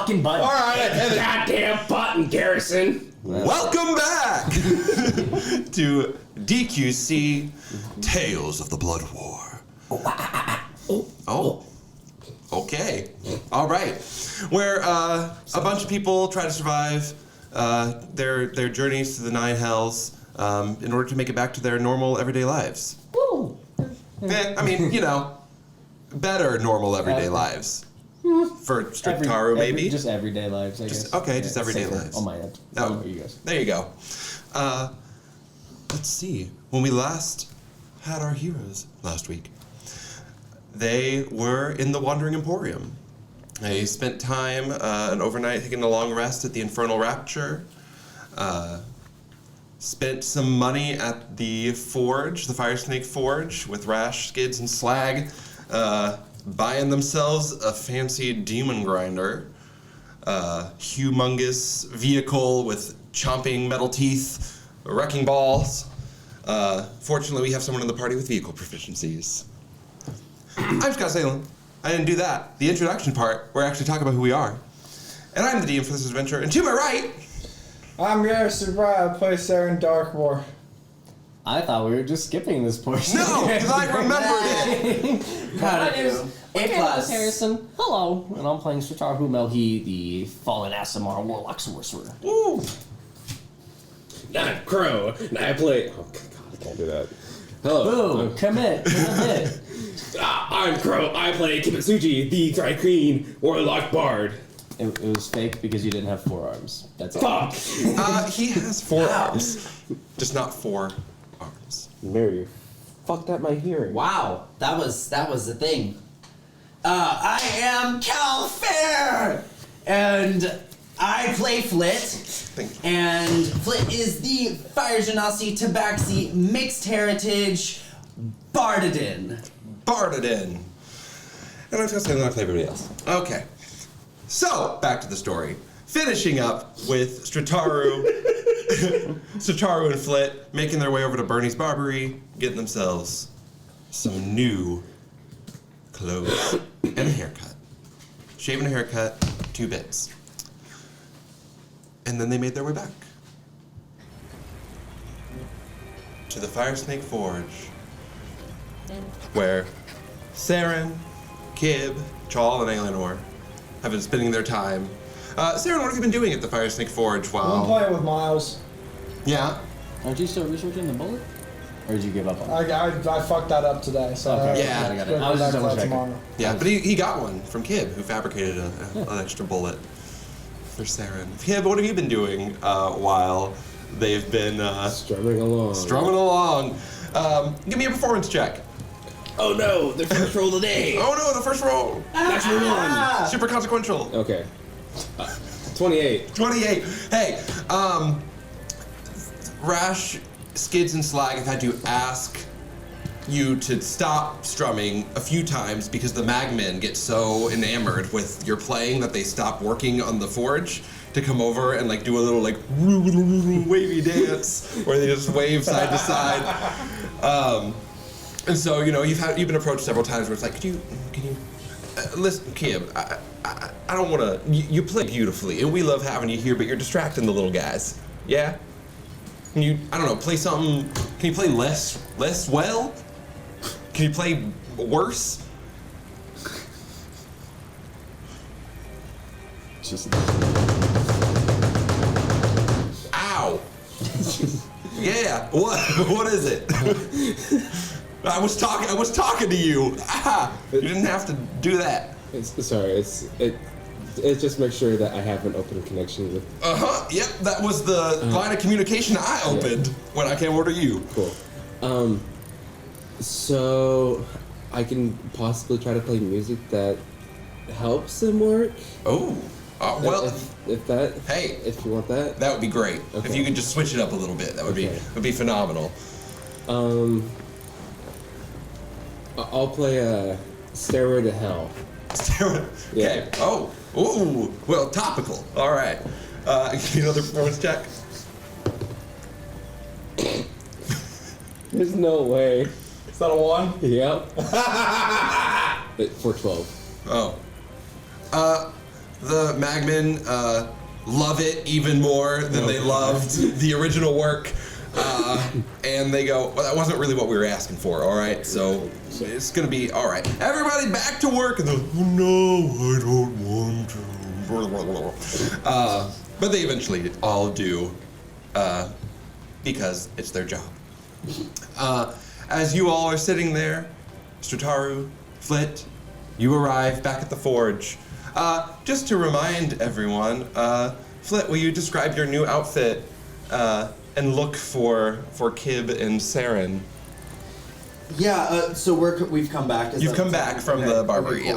fucking button. All right, Goddamn button, Garrison. welcome back to DQC Tales of the Blood War. Oh. Okay. All right. Where a bunch of people try to survive their journeys to the Nine Hells in order to make it back to their normal everyday lives. Woo. I mean, better normal everyday lives. For Strataru, maybe? Just everyday lives, I guess. Okay, just everyday safer. lives. On my end. Oh, You guys. there you go. Let's see. When we last had our heroes last week, they were in the Wandering Emporium. They spent time, an overnight, taking a long rest at the Infernal Rapture. Spent some money at the Forge, the Fire Snake Forge, with Rash, Skids, and Slag, buying themselves a fancy demon grinder, humongous vehicle with chomping metal teeth, wrecking balls. Fortunately, we have someone in the party with vehicle proficiencies. I'm Scott Salem. I didn't do that. The introduction part, we're actually talking about who we are. And I'm the DM for this adventure, and to my right... I'm Garrison Brown. I play Seren Darkmore. I thought we were just skipping this portion. No, because I remembered it! My name is Caine Harrison. Hello. And I'm playing Strataru Mhelhie, the fallen Aasimar Warlock Sorcerer. Woo! I'm Crowe, and I play... Oh, God, I can't do that. Hello. Boom. Commit. I'm Crowe. I play Kibitsuji, the Dry Queen Warlock Bard. It was fake because you didn't have 4 arms. That's it. Fuck! He has 4 arms. Just not 4 arms. Mary, fucked up my hearing. Wow, that was the thing. I am Cal Faer, and I play Flit. Thank you. And Flit is the Fire Genasi Tabaxi Mixed Heritage Bardadin. Bardadin. And I'm just gonna play everybody else. Okay. So, back to the story. Finishing up with Strataru and Flit making their way over to Bernie's Barbery, getting themselves some new clothes and a haircut. Shaving a haircut, 2 bits. And then they made their way back to the Fire Snake Forge, where Seren, Kib, Chal, and Eleanor have been spending their time. Seren, what have you been doing at the Fire Snake Forge I'm while... playing with Miles. Yeah? Aren't you still researching the bullet? Or did you give up on it? I fucked that up today, so Okay. Yeah. Got it. I was just double checking. tomorrow. Yeah, but he got one from Kib, who fabricated an extra bullet for Seren. Kib, what have you been doing while they've been Strumming along. Give me a performance check. Oh no, the first roll of the day. Oh no, the first roll. Natural 1. Super consequential. Okay. 28. 28. Hey, Rash, Skids, and Slag have had to ask you to stop strumming a few times because the magmen get so enamored with your playing that they stop working on the forge to come over and do a little wavy dance where they just wave side to side. And so, you've been approached several times where it's like, can you listen, Kib, I don't want to, you play beautifully and we love having you here, but you're distracting the little guys. Yeah? Can you, I don't know, play something, can you play less well? Can you play worse? Just... Ow! Yeah, what is it? I was talking to you. You didn't have to do that. It just makes sure that I have an open connection with... Yep, that was the line of communication I opened when I came over to you. Cool. So I can possibly try to play music that helps them work? Oh, well... If you want that? That would be great. Okay. If you could just switch it up a little bit, that would be phenomenal. I'll play Stairway to Hell. Okay. Yeah. Oh. Ooh. Well, topical. All right. Give me another performance check. There's no way. Is that a 1? Yep. For 12. Oh. the Magmen love it even more than they loved the original work. And they go, well, that wasn't really what we were asking for, all right? So it's going to be, all right, everybody back to work. And they're like, oh, no, I don't want to. But they eventually all do because it's their job. As you all are sitting there, Strataru, Flit, you arrive back at the forge. Just to remind everyone, Flit, will you describe your new outfit and look for Kib and Seren? Yeah, so we've come back. You've come back from the barbery, okay,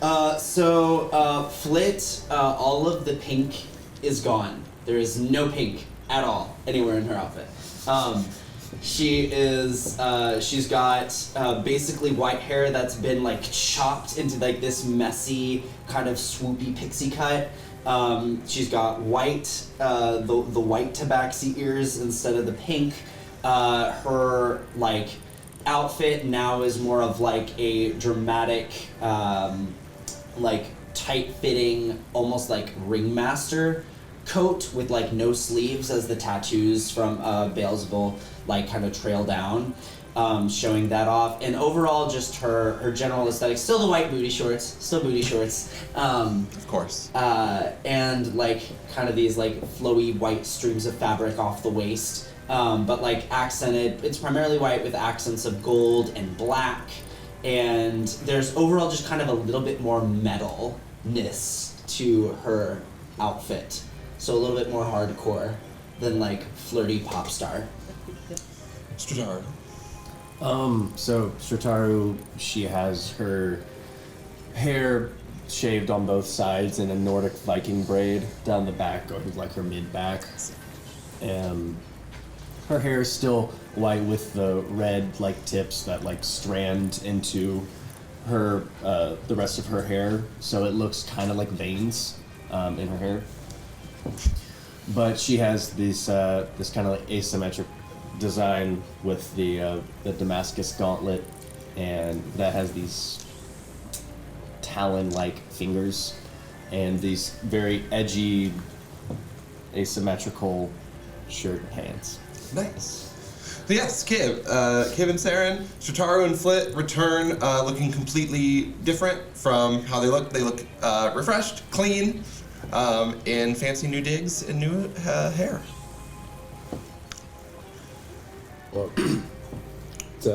cool. So Flit, all of the pink is gone. There is no pink at all anywhere in her outfit. She's got basically white hair that's been like chopped into like this messy kind of swoopy pixie cut. She's got white, the white tabaxi ears instead of the pink. Her like outfit now is more of like a dramatic, like tight-fitting, almost like ringmaster coat with like no sleeves as the tattoos from Beelzebul like kind of trail down, showing that off. And overall, just her general aesthetic, still the white booty shorts, Of course. And like kind of these like flowy white streams of fabric off the waist, but like accented. It's primarily white with accents of gold and black, and there's overall just kind of a little bit more metalness to her outfit. So a little bit more hardcore than like flirty pop star. Strataru. So Strataru, she has her hair shaved on both sides in a Nordic Viking braid down the back, or like her mid-back. Her hair is still white with the red like tips that like strand into her the rest of her hair, so it looks kind of like veins in her hair. But she has this kind of like asymmetric design with the Damascus gauntlet, and that has these talon-like fingers and these very edgy, asymmetrical shirt and pants. Nice. So yes, Kib and Seren, Strataru and Flit return looking completely different from how they look. They look refreshed, clean, and fancy new digs and new hair. Well, it's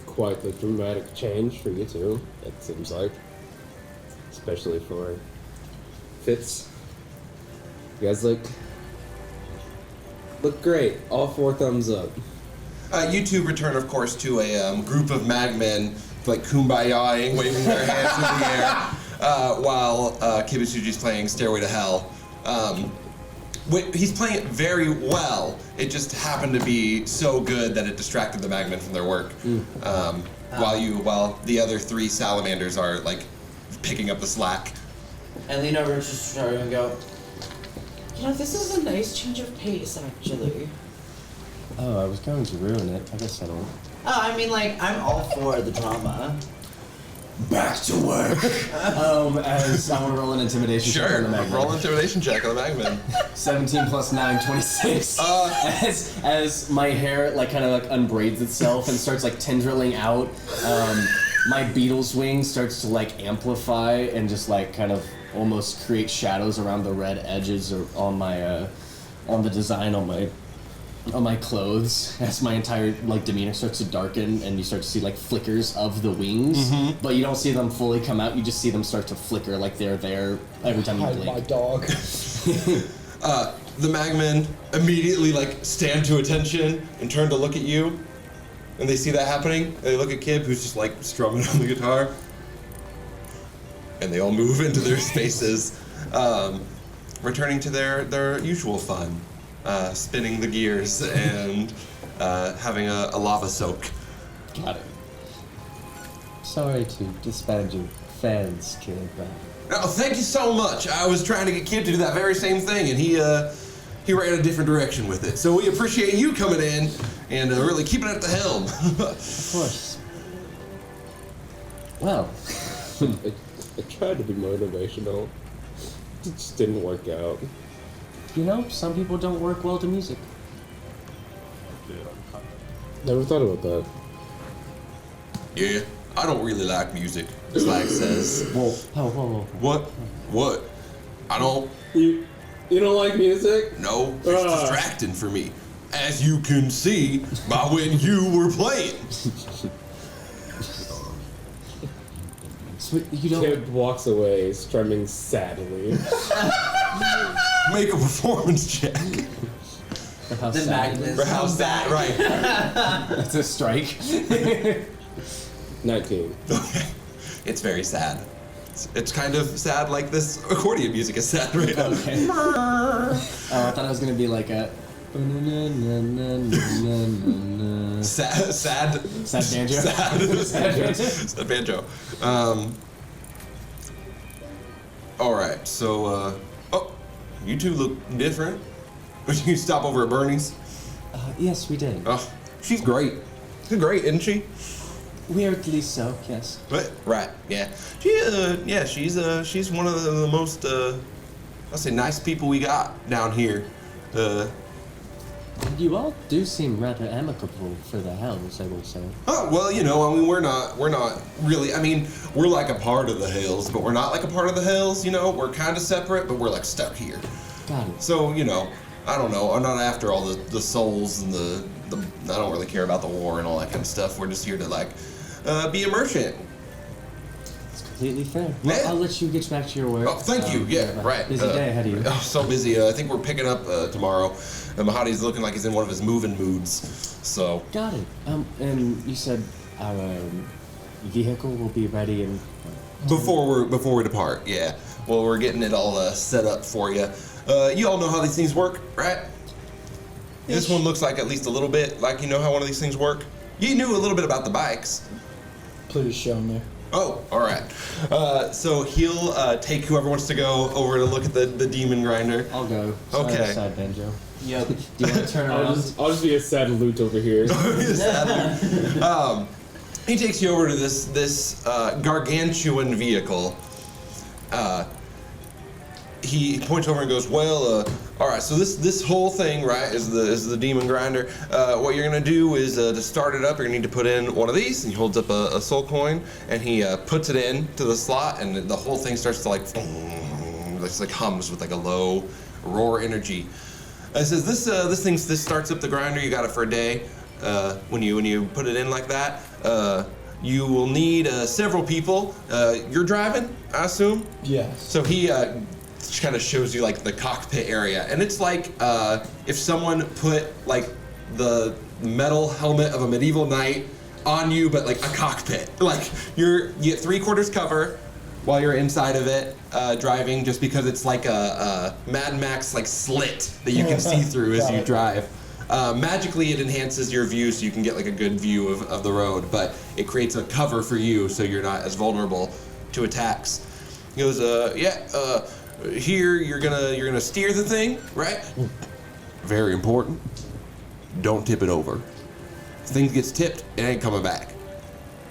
quite the dramatic change for you two, it seems like. Especially for Fitz. You guys look great. All 4 thumbs up. You two return, of course, to a group of magmen, like kumbaya-ing, waving their hands in the air, while Kibitsuji's playing Stairway to Hell. He's playing it very well. It just happened to be so good that it distracted the magmen from their work. While the other 3 salamanders are like picking up the slack. And lean over to Strataru and go, you know, this is a nice change of pace, actually. Oh, I was going to ruin it. I guess I don't. Oh, I mean, like, I'm all for the drama. Back to work. As I want to roll an intimidation check Sure, on the Magman. roll an intimidation check on the magmen. 17 plus 9, 26. As my hair like kind of like unbraids itself and starts like tendriling out, my beetle's wing starts to like amplify and just like kind of almost create shadows around the red edges or on my on the design on my clothes as my entire like demeanor starts to darken, and you start to see like flickers of the wings, but you don't see them fully come out. You just see them start to flicker like they're there every time you Hide blink. my dog. The magmen immediately like stand to attention and turn to look at you, and they see that happening. They look at Kib, who's just like strumming on the guitar, and they all move into their spaces, returning to their usual fun. Spinning the gears and having a lava soak. Got it. Sorry to disband your fans, kid, but... Oh, thank you so much. I was trying to get Kib to do that very same thing, and he ran a different direction with it. So we appreciate you coming in and really keeping it at the helm. Of course. Well... I tried to be motivational. just didn't work out. You know, some people don't work well to music. Never thought about that. Yeah, I don't really like music, Slag says. Whoa. What? I don't. You don't like music? No, it's distracting for me. As you can see by when you were playing. So you don't. Kid walks away, strumming sadly. Make a performance check. For how The sad it Magnus is. For how sad, right? That's a strike. 19. Okay. It's very sad. It's kind of sad like this accordion music is sad right now. Okay. I thought it was gonna be like a. Sad banjo. Sad banjo. Alright, so you two look different. Did you stop over at Bernie's? Yes, we did. Oh, she's great. She's great, isn't she? Weirdly so, yes. Right, yeah. She's one of the most I'll say nice people we got down here. You all do seem rather amicable for the Hells, I will say. Oh, well, you know, I mean, we're not really, I mean, we're like a part of the Hells, but we're not like a part of the Hells, you know? We're kind of separate, but we're like stuck here. Got it. So, you know, I don't know, I'm not after all the souls and the I don't really care about the war and all that kind of stuff. We're just here to, like, be a merchant. It's completely fair. Well, Yeah. I'll let you get back to your work. Oh, thank you, You yeah, have a right. Busy day ahead of you. Oh, so busy. I think we're picking up tomorrow. Mhelhie's looking like he's in one of his moving moods, so. Got it. And you said our vehicle will be ready in... Before we depart, yeah. Well, we're getting it all set up for you. You all know how these things work, right? This one looks like at least a little bit like you know how one of these things work. You knew a little bit about the bikes. Please show me. Oh, all right. So he'll take whoever wants to go over to look at the demon grinder. I'll go. Okay. Side banjo. Yep. Do you want to turn around? I'll just be a sad loot over here. He takes you over to this gargantuan vehicle. He points over and goes, well, all right, so this whole thing, right, is the demon grinder. What you're gonna do is to start it up, you're gonna need to put in one of these, and he holds up a soul coin, and he puts it in to the slot, and the whole thing starts to like hums with like a low roar energy. It says this starts up the grinder. You got it for a day. When you put it in like that, you will need several people. You're driving, I assume. Yes. So he kind of shows you like the cockpit area, and it's like if someone put like the metal helmet of a medieval knight on you, but like a cockpit. Like you get 3/4 cover while you're inside of it driving, just because it's like a Mad Max like slit that you can see through as you drive. Magically, it enhances your view so you can get like a good view of the road, but it creates a cover for you so you're not as vulnerable to attacks. He goes, here you're gonna steer the thing, right? Very important. Don't tip it over. If things gets tipped, it ain't coming back.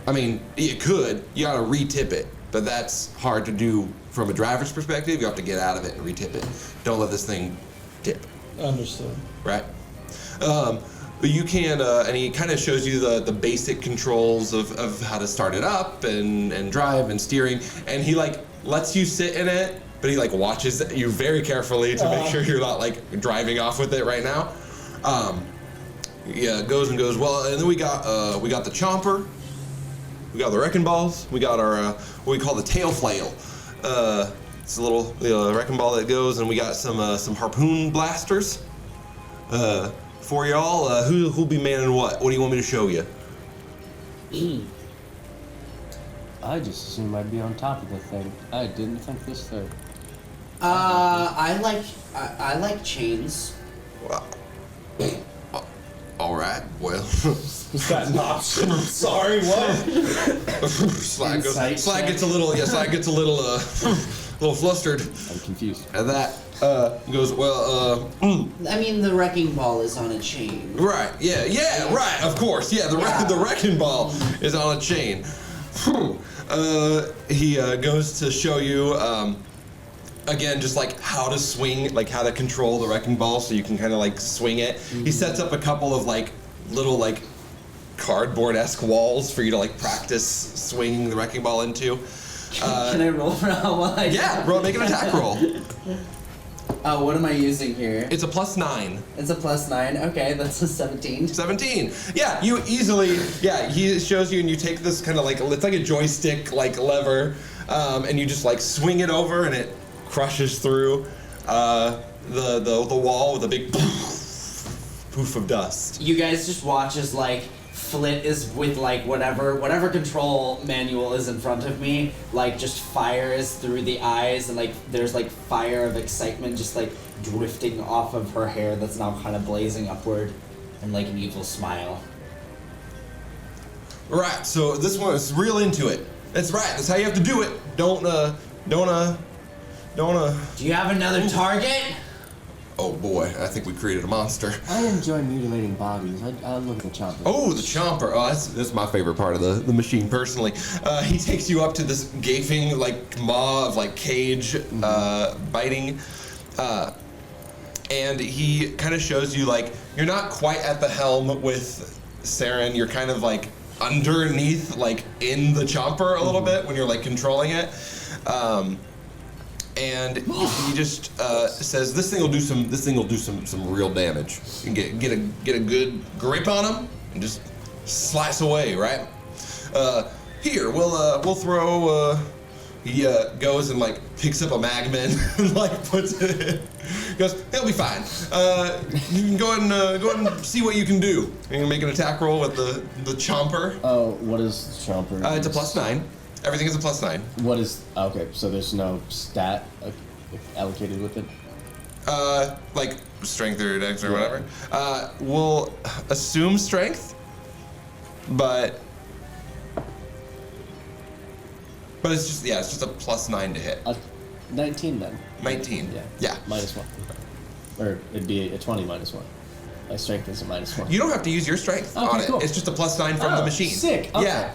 I mean, you could. You gotta re-tip it, but that's hard to do from a driver's perspective. You have to get out of it and re-tip it. Don't let this thing tip. Understood. Right? But you can, and he kind of shows you the basic controls of how to start it up and drive and steering, and he like lets you sit in it, but he like watches you very carefully to make sure you're not like driving off with it right now. Yeah, goes, well, and then we got the chomper, we got the wrecking balls, we got our what we call the tail flail. It's a little wrecking ball that goes, and we got some harpoon blasters. For y'all, who'll be manning what? What do you want me to show you? I just assumed I'd be on top of the thing. I didn't think this through. I like chains. Well, all right. Well, Is that an option? I'm sorry, what? Slag Insight gets a little little flustered I'm confused. at that. He goes, well, I mean, the wrecking ball is on a chain. right, yeah, right, of course, yeah, the wrecking ball is on a chain. He goes to show you, again, just like how to swing, like how to control the wrecking ball so you can kind of like swing it. He sets up a couple of like little like cardboard-esque walls for you to like practice swinging the wrecking ball into. Can I roll for how well I Yeah, make an attack roll. What am I using here? It's a +9. It's a +9. Okay, that's a 17. 17. Yeah, you easily. Yeah, he shows you, and you take this kind of like it's like a joystick like lever, and you just like swing it over, and it crushes through the wall with a big poof of dust. You guys just watch as like Flit is with like whatever control manual is in front of me, like just fires through the eyes, and like there's like fire of excitement just like drifting off of her hair that's now kind of blazing upward, and like an evil smile. Right. So this one is real into it. That's right. That's how you have to do it. Don't. Do you have another target? Oh boy, I think we created a monster. I enjoy mutilating bodies. I look at the chopper. Oh, the chomper. Oh, that's my favorite part of the machine, personally. He takes you up to this gaping, like, maw of, like, cage biting. And he kind of shows you, like, you're not quite at the helm with Seren. You're kind of, like, underneath, like, in the chomper a little bit when you're, like, controlling it. And he just says, "This thing will do some real damage. You can get a good grip on him and just slice away, right? Here, we'll throw." He goes and like picks up a magman and like puts it in. He goes, "He'll be fine. You can go ahead and see what you can do. You can make an attack roll with the chomper." Oh, what is the chomper? It's a +9. Everything is a +9. What is... Okay, so there's no stat allocated with it? Like strength or dex or whatever. We'll assume strength, but it's just a +9 to hit. 19 then. 19. Yeah. -1. Or it'd be a 20 -1. My strength is a -1. You don't have to use your strength on it. Cool. It's just a +9 from the machine. Sick. Okay. Yeah.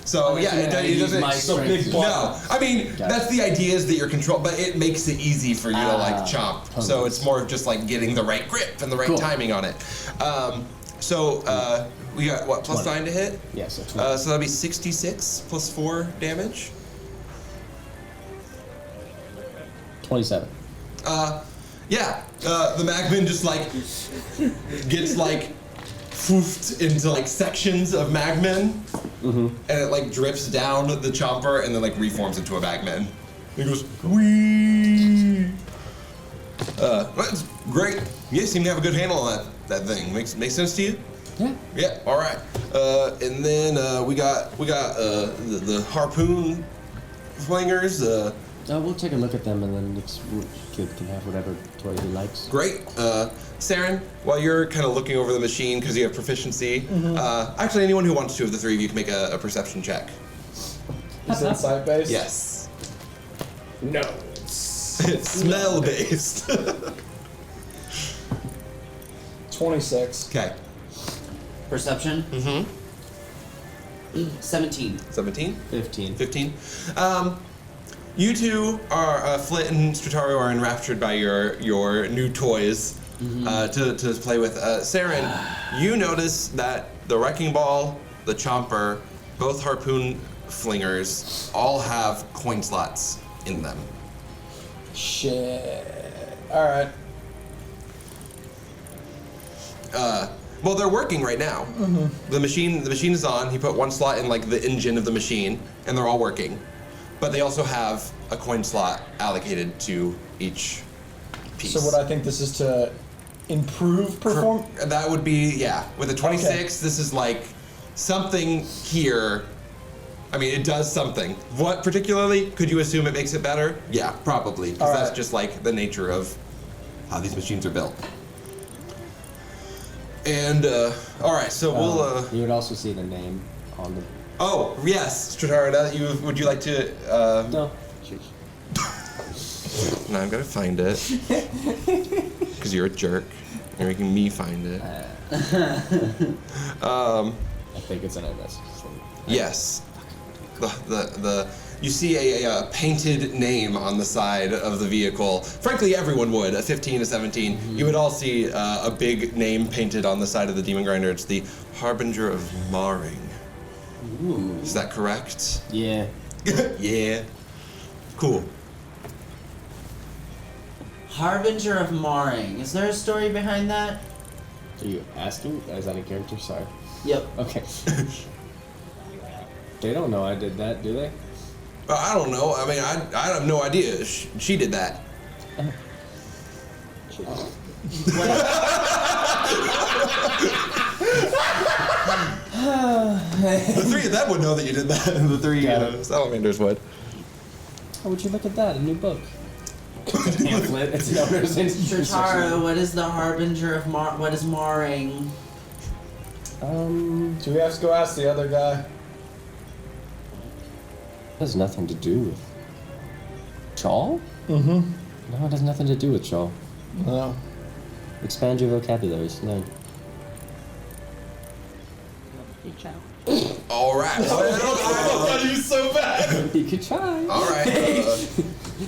So Okay, it doesn't. my so strength. big No, I mean Got that's the idea is that you're control, but it makes it easy for you to like chomp. So totally. it's more of just like getting the right grip and the right Cool. timing on it. We got what +9 to hit? Yeah, so 20. So that'd be 66 +4 damage. 27. The magman just like gets like foofed into like sections of magman, and it like drips down the chomper and then like reforms into a magman. He goes wee. That's great. You seem to have a good handle on that thing. Makes sense to you? Yeah. Yeah. All right. And then we got the harpoon flingers. We'll take a look at them and then kid can have whatever toy he likes. Great. Seren, while you're kind of looking over the machine because you have proficiency, actually anyone who wants to of the three of you can make a perception check. Is it sight based? Yes. No. It's smell based. 26. Okay. Perception? Mm-hmm. 17. 17? 15. 15. You two are, Flit and Strataru are enraptured by your new toys to play with. Seren, you notice that the wrecking ball, the chomper, both harpoon flingers all have coin slots in them. Shit. Alright. Well, they're working right now. The machine is on. He put one slot in like the engine of the machine, and they're all working. But they also have a coin slot allocated to each piece. So what I think this is to improve perform. That would be, yeah. With a 26, Okay. this is like something here. I mean, it does something. What particularly? Could you assume it makes it better? Yeah, probably. Because All that's right. just like the nature of how these machines are built. And, all right, so we'll, You would also see the name on the... Oh, yes, Strataru, now that would you like to, No. No, I'm gonna find it. Because you're a jerk. You're making me find it. I think it's an MS. Yes. you see a painted name on the side of the vehicle. Frankly, everyone would. A 15, a 17. You would all see a big name painted on the side of the Demon Grinder. It's the Harbinger of Marring. Ooh. Is that correct? Yeah. Yeah. Cool. Harbinger of Marring. Is there a story behind that? Are you asking? Is that a character? Sorry. Yep. Okay. They don't know I did that, do they? I don't know. I mean, I have no idea. She did that. The three of them would know that you did that. The three salamanders would. How would you look at that? A new book. Pamphlet. It's an owner's Strataru, what is the Harbinger of what is Marring? Do we have to go ask the other guy? It has nothing to do with Chaw? Mm-hmm. No, it has nothing to do with Chaw. No. Expand your vocabularies. No. All right. thought you so bad. You could try. All right.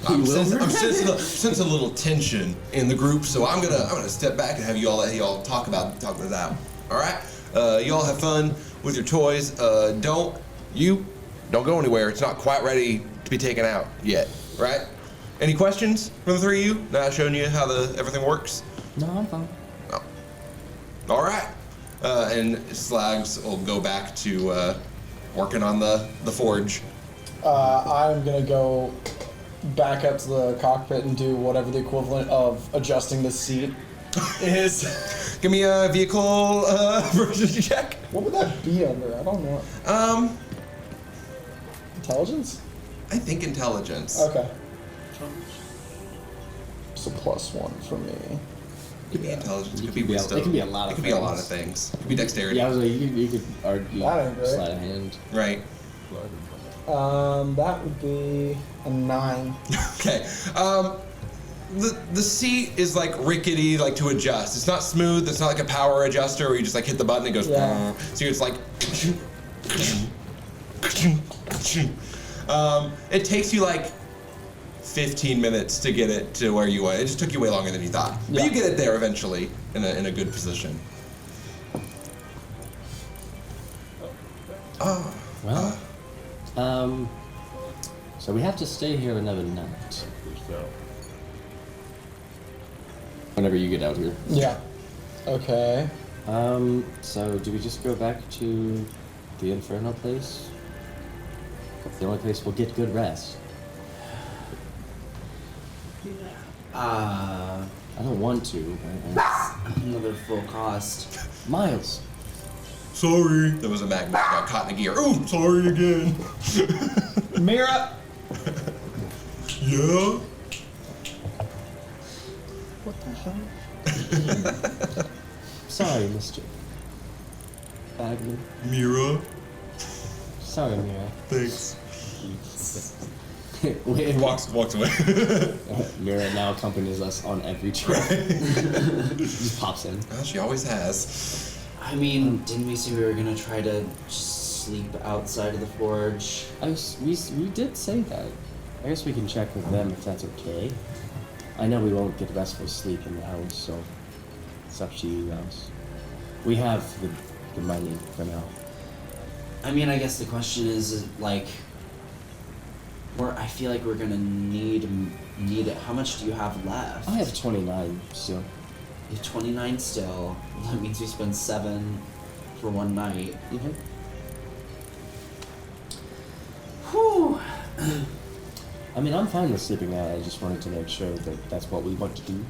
I'm sensing a little tension in the group, so I'm gonna step back and have you all talk this out. All right. You all have fun with your toys. Don't go anywhere. It's not quite ready to be taken out yet. Right? Any questions from the three of you? Now I've shown you how everything works. No, I'm fine. Oh. All right. And Slags will go back to working on the forge. I'm gonna go back up to the cockpit and do whatever the equivalent of adjusting the seat is. Give me a vehicle versus check. What would that be under? I don't know. Intelligence? I think intelligence. Okay. So +1 for me. Could be intelligence. Could be It wisdom. could be a lot of It could be a lot of things. It could be dexterity. Yeah, I was like, you could argue That ain't great. sleight of hand. Right. That would be a 9. Okay. The seat is like rickety, like to adjust. It's not smooth. It's not like a power adjuster where you just like hit the button and it goes. Yeah. So it's like. It takes you like 15 minutes to get it to where you want. It just took you way longer than you thought. But Yeah. you get it there eventually in a good position. Oh. Well, so we have to stay here another night. Whenever you get out here. Yeah. Okay. So do we just go back to the Inferno place? It's the only place we'll get good rest. I don't want to, but Another full cost. Miles. Sorry. There was a magnet that got caught in a gear. Oh, sorry again. Mira! Yeah? What the hell? Sorry, Mr. Bagman. Mira? Sorry, Mira. Thanks. Wait, Walks away. Mira now accompanies us on every trip. Just pops in. Well, she always has. I mean, didn't we say we were gonna try to just sleep outside of the forge? We did say that. I guess we can check with them if that's okay. I know we won't get restful sleep in the house, so it's up to you guys. We have the money for now. I mean, I guess the question is like, I feel like we're gonna need it. How much do you have left? I have 29 still. You have 29 still. That means we spend 7 for one night. Mm-hmm. Whew. I mean, I'm fine with sleeping out. I just wanted to make sure that that's what we want to do.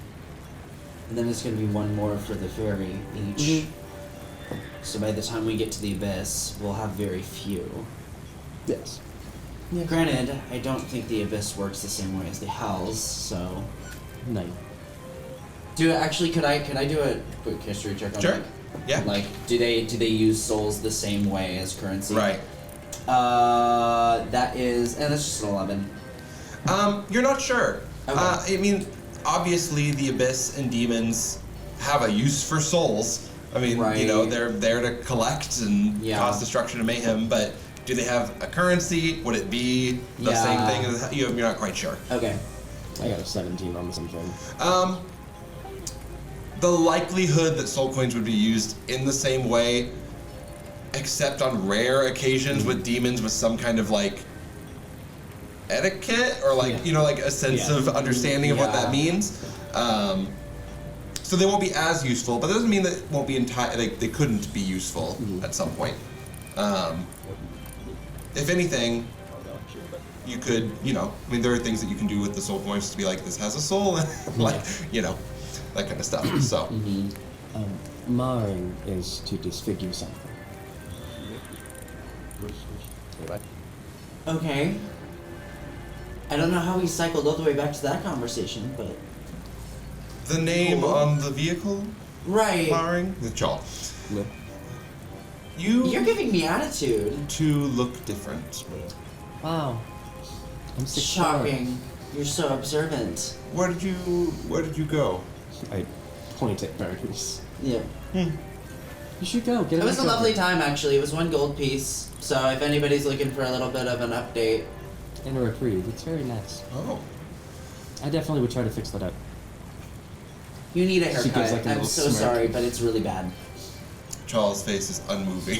And then there's gonna be one more for the ferry each. So by the time we get to the abyss, we'll have very few. Yes. Yeah. Granted, I don't think the abyss works the same way as the hells. So, 9. could I do a quick history check on Sure. that? Yeah. Like, do they use souls the same way as currency? Right. That is, and that's just an 11. You're not sure. Okay. I mean, obviously the abyss and demons have a use for souls. I mean, Right. you know, they're there to collect and Yeah. cause destruction and mayhem, but Do they have a currency? Would it be the same thing? You're not quite sure. Okay. I got a 17 on something. The likelihood that soul coins would be used in the same way, except on rare occasions with demons with some kind of like etiquette or like like a sense of understanding of what that means. So they won't be as useful, but that doesn't mean that it won't be they couldn't be useful at some point. If anything, you could, there are things that you can do with the soul coins to be like, this has a soul, like, that kind of stuff. So, Mine is to disfigure something. Okay. I don't know how we cycled all the way back to that conversation, but... the name on the vehicle? Right. Firing? The jaw. No. You're giving me attitude. To look different. Wow. I'm 6'4". Shocking. You're so observant. Where did you go? I point at Bernice. Yeah. You should go. Get It was a makeover. lovely time, actually. It was 1 gold piece. So if anybody's looking for a little bit of an update. And a reprieve. It's very nice. Oh. I definitely would try to fix that up. You need a She gives, haircut. like, a I'm little so smirk. sorry, but it's really bad. Charles' face is unmoving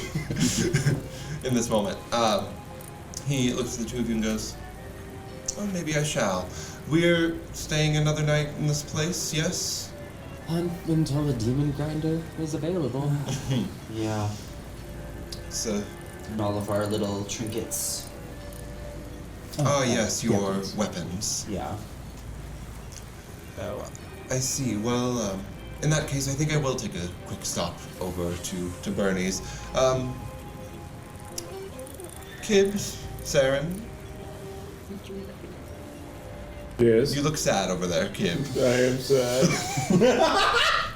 in this moment. He looks at the two of you and goes, "Oh, maybe I shall. We're staying another night in this place, yes?" Until the demon grinder is available. Yeah. So, And all of our little trinkets. yes, your weapons. weapons. Yeah. Oh, I see. Well, in that case, I think I will take a quick stop over to Bernie's. Kibs, Seren, Yes. you look sad over there, Kib. I am sad.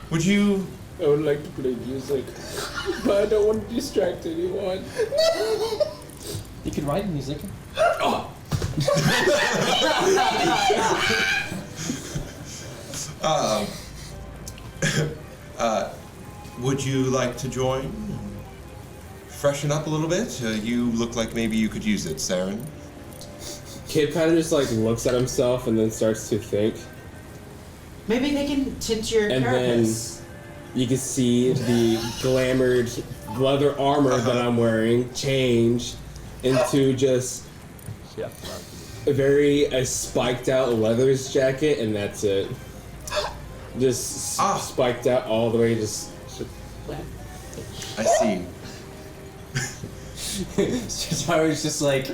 Would you... I would like to play music, but I don't want to distract anyone. You could write music. Would you like to join? Freshen up a little bit? You look like maybe you could use it, Seren. Kid kind of just like looks at himself and then starts to think. Maybe they can tint your And carapace. You can see the glamored leather armor that I'm wearing change into just a spiked out leathers jacket, and that's it. Just spiked out all the way, just. I see. Strataru's just like,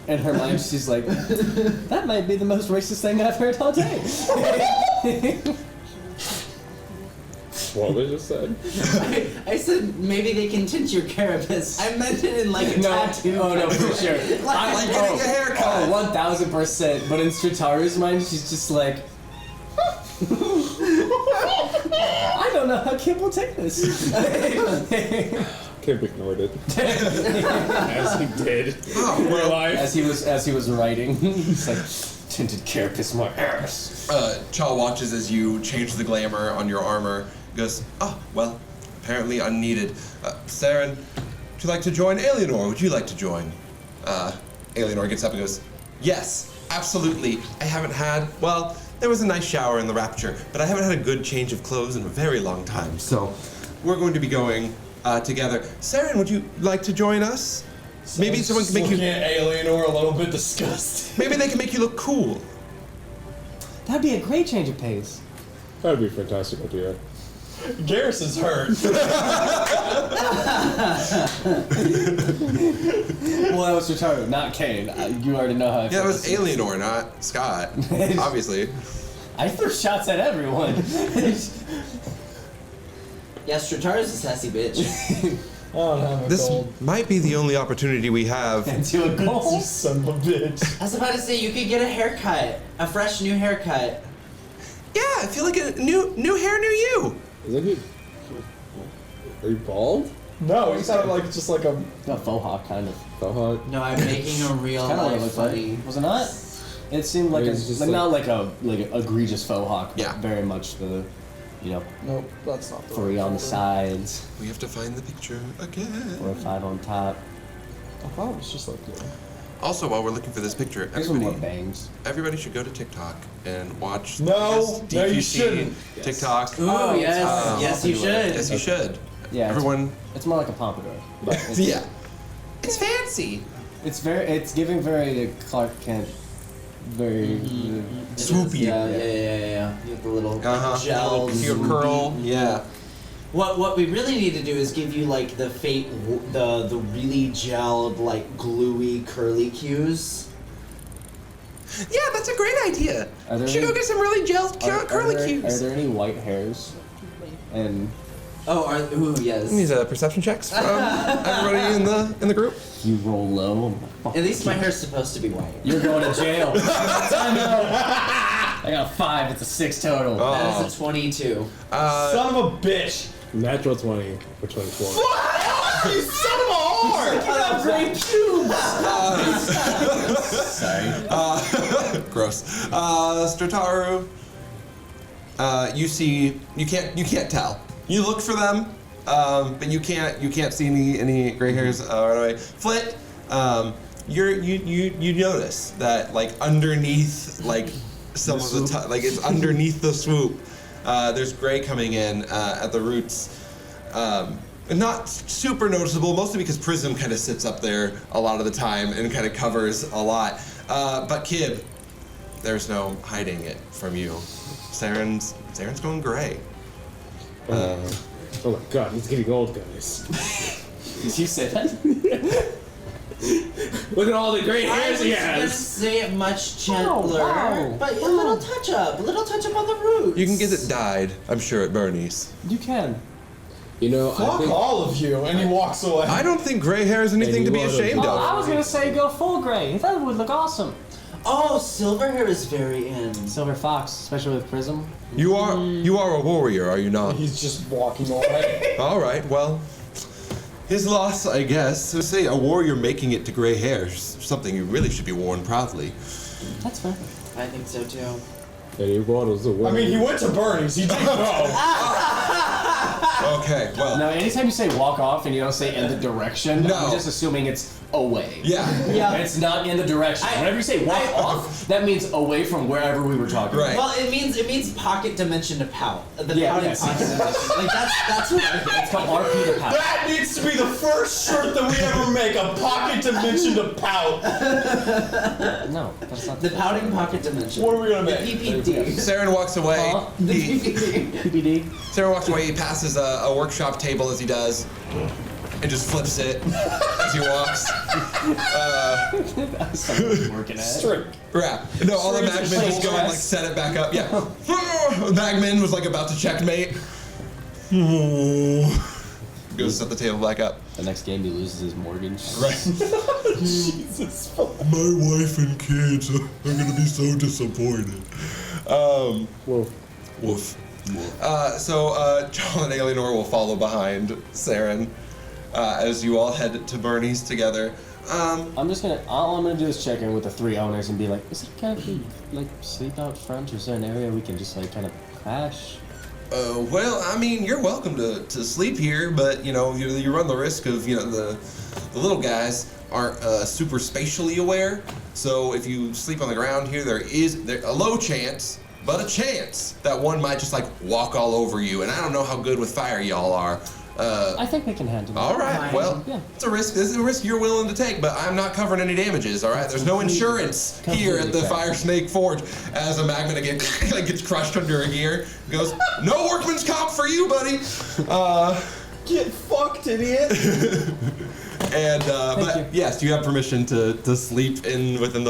in her mind, she's like, that might be the most racist thing I've heard all day. What was just said? I said maybe they can tint your carapace. I meant it in like a tattoo. Oh no, for sure. Like getting a haircut. Oh, 1000%. But in Strataru's mind, she's just like, I don't know how Kib will take this. Kib ignored it. As he did. Oh, Real life. As he was writing, he's like, tinted carapace my ass. Chaw watches as you change the glamour on your armor. Goes, well, apparently unneeded. Seren, would you like to join? Alienor, would you like to join? Alienor gets up and goes, yes, absolutely. I haven't had, well, there was a nice shower in the Rapture, but I haven't had a good change of clothes in a very long time. So we're going to be going together. Seren, would you like to join us? Maybe someone can make you. Looking at Alienor a little bit disgusted. Maybe they can make you look cool. That'd be a great change of pace. That'd be a fantastic idea. Garrison's hurt. Well, that was Strataru, not Caine. You already know how I feel. Yeah, it was Alienor, not Scott. Obviously. I threw shots at everyone. Yeah, Strataru's a sassy bitch. I don't have a This gold. might be the only opportunity we have. Into a You goal. son of a bitch. I was about to say you could get a haircut, a fresh new haircut. Yeah, I feel like a new hair, new you. Isn't he? Are you bald? No, he sounded like just like a. A faux hawk, kind of. Faux No, I'm making a real Kind of what it life looked funny. like. Was it not? It seemed like It a, was just like, like- not like a egregious faux hawk, but Yeah. very much the, Nope, that's not the 3 right on the shoulder. sides, We have to find the picture again. 4 or 5 on top. I thought it was just like Also, while we're looking for this picture, There's some more bangs. everybody should go to TikTok and watch No, this no, you DQC shouldn't. TikTok. Oh, yes. Yes, you should. Yes, you should. Yeah, Everyone. It's more like a pompadour. But it's, Yeah. It's fancy. It's giving very Clark Kent, very Swoopy. Yeah. You have the little gel. Your curl. Yeah. What we really need to do is give you like the really gelled, like gluey curly cues. Yeah, that's a great idea. Are there Should any- go get some really gelled curly Are cues. there any white hairs? And Oh, yes. These perception checks from everybody in the group. you roll low. At least my hair's supposed to be white. You're going to jail. Time out. I got a 5. It's a 6 total. That is a 22. Son of a bitch! Natural 20 for 24. You son of a whore! You got great pubes! Sorry. Gross. Strataru. You can't tell. You look for them, but you can't see any gray hairs right away. Flit, you notice that like underneath like some of the like it's underneath the swoop. There's gray coming in at the roots. Not super noticeable, mostly because Prism kind of sits up there a lot of the time and kind of covers a lot. But Kib, there's no hiding it from you. Seren's going gray. Oh my god, he's getting old, guys. Did you say that? Look at all the great I hairs was he gonna has. say it much gentler, wow. but a little touch up on the roots. You can get it dyed, I'm sure, at Bernie's. You can. You know, I Fuck think all of you, and he walks away. I don't think gray hair is anything to be ashamed Oh, I of. was gonna say go full gray. That would look awesome. Oh, silver hair is very in. Silver fox, especially with Prism. You are a warrior, are you not? He's just walking away. All right, well, his loss, I guess. So say a warrior making it to gray hair is something you really should be worn proudly. That's fair. I think so too. that he waddles away. I mean, he went to Bernie's. He didn't go. Okay, well, No, anytime you say walk off and you don't say in the direction, No. I'm just assuming it's away. yeah. Yeah. It's not in the direction. Whenever you say walk off, that means away from wherever we were talking Right. Well, it means pocket dimension to pout. The Yeah, pouting yes. pocket dimension. Like that's what I think. It's called RP to pout. That needs to be the first shirt that we ever make. A pocket dimension to pout. No, that's not The pouting pocket dimension. What are we gonna The make? PPD. Seren walks away. Huh? The He, PPD. PPD. Seren walks away. He passes a workshop table as he does, and just flips it as he walks. Someone's working at it. Straight. Yeah. No, all the Magmen just go and like set it back up. Yeah. Magmen was like about to checkmate. Goes set the table back up. The next game he loses his mortgage. Right. Jesus. My wife and kids are gonna be so disappointed. Wolf. Woof. So John and Alienor will follow behind Seren as you all head to Bernie's together. I'm just gonna. All I'm gonna do is check in with the 3 owners and be like, is it okay if we like sleep out front, or is there an area we can just like kind of crash? Well, I mean, you're welcome to sleep here, but you know, you run the risk of, you know, the little guys aren't super spatially aware. So if you sleep on the ground here, there a low chance, but a chance that one might just like walk all over you. And I don't know how good with fire y'all are. I think we can handle it. All right, well, Yeah. it's a risk. This is a risk you're willing to take, but I'm not covering any damages. All right, there's no insurance here at the Fire Snake Forge. As a magnet again like gets crushed under a gear, goes, no workman's comp for you, buddy. Get fucked, idiot. And but yes, you have permission to sleep within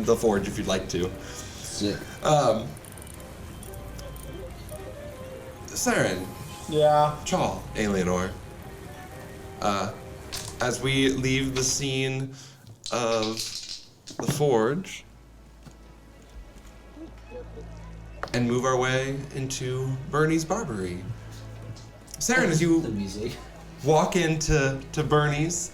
the forge if you'd like to. Sick. Seren, Yeah. Chal, Alienor. As we leave the scene of the forge and move our way into Bernie's Barbery. Seren, as The you music. walk into Bernie's,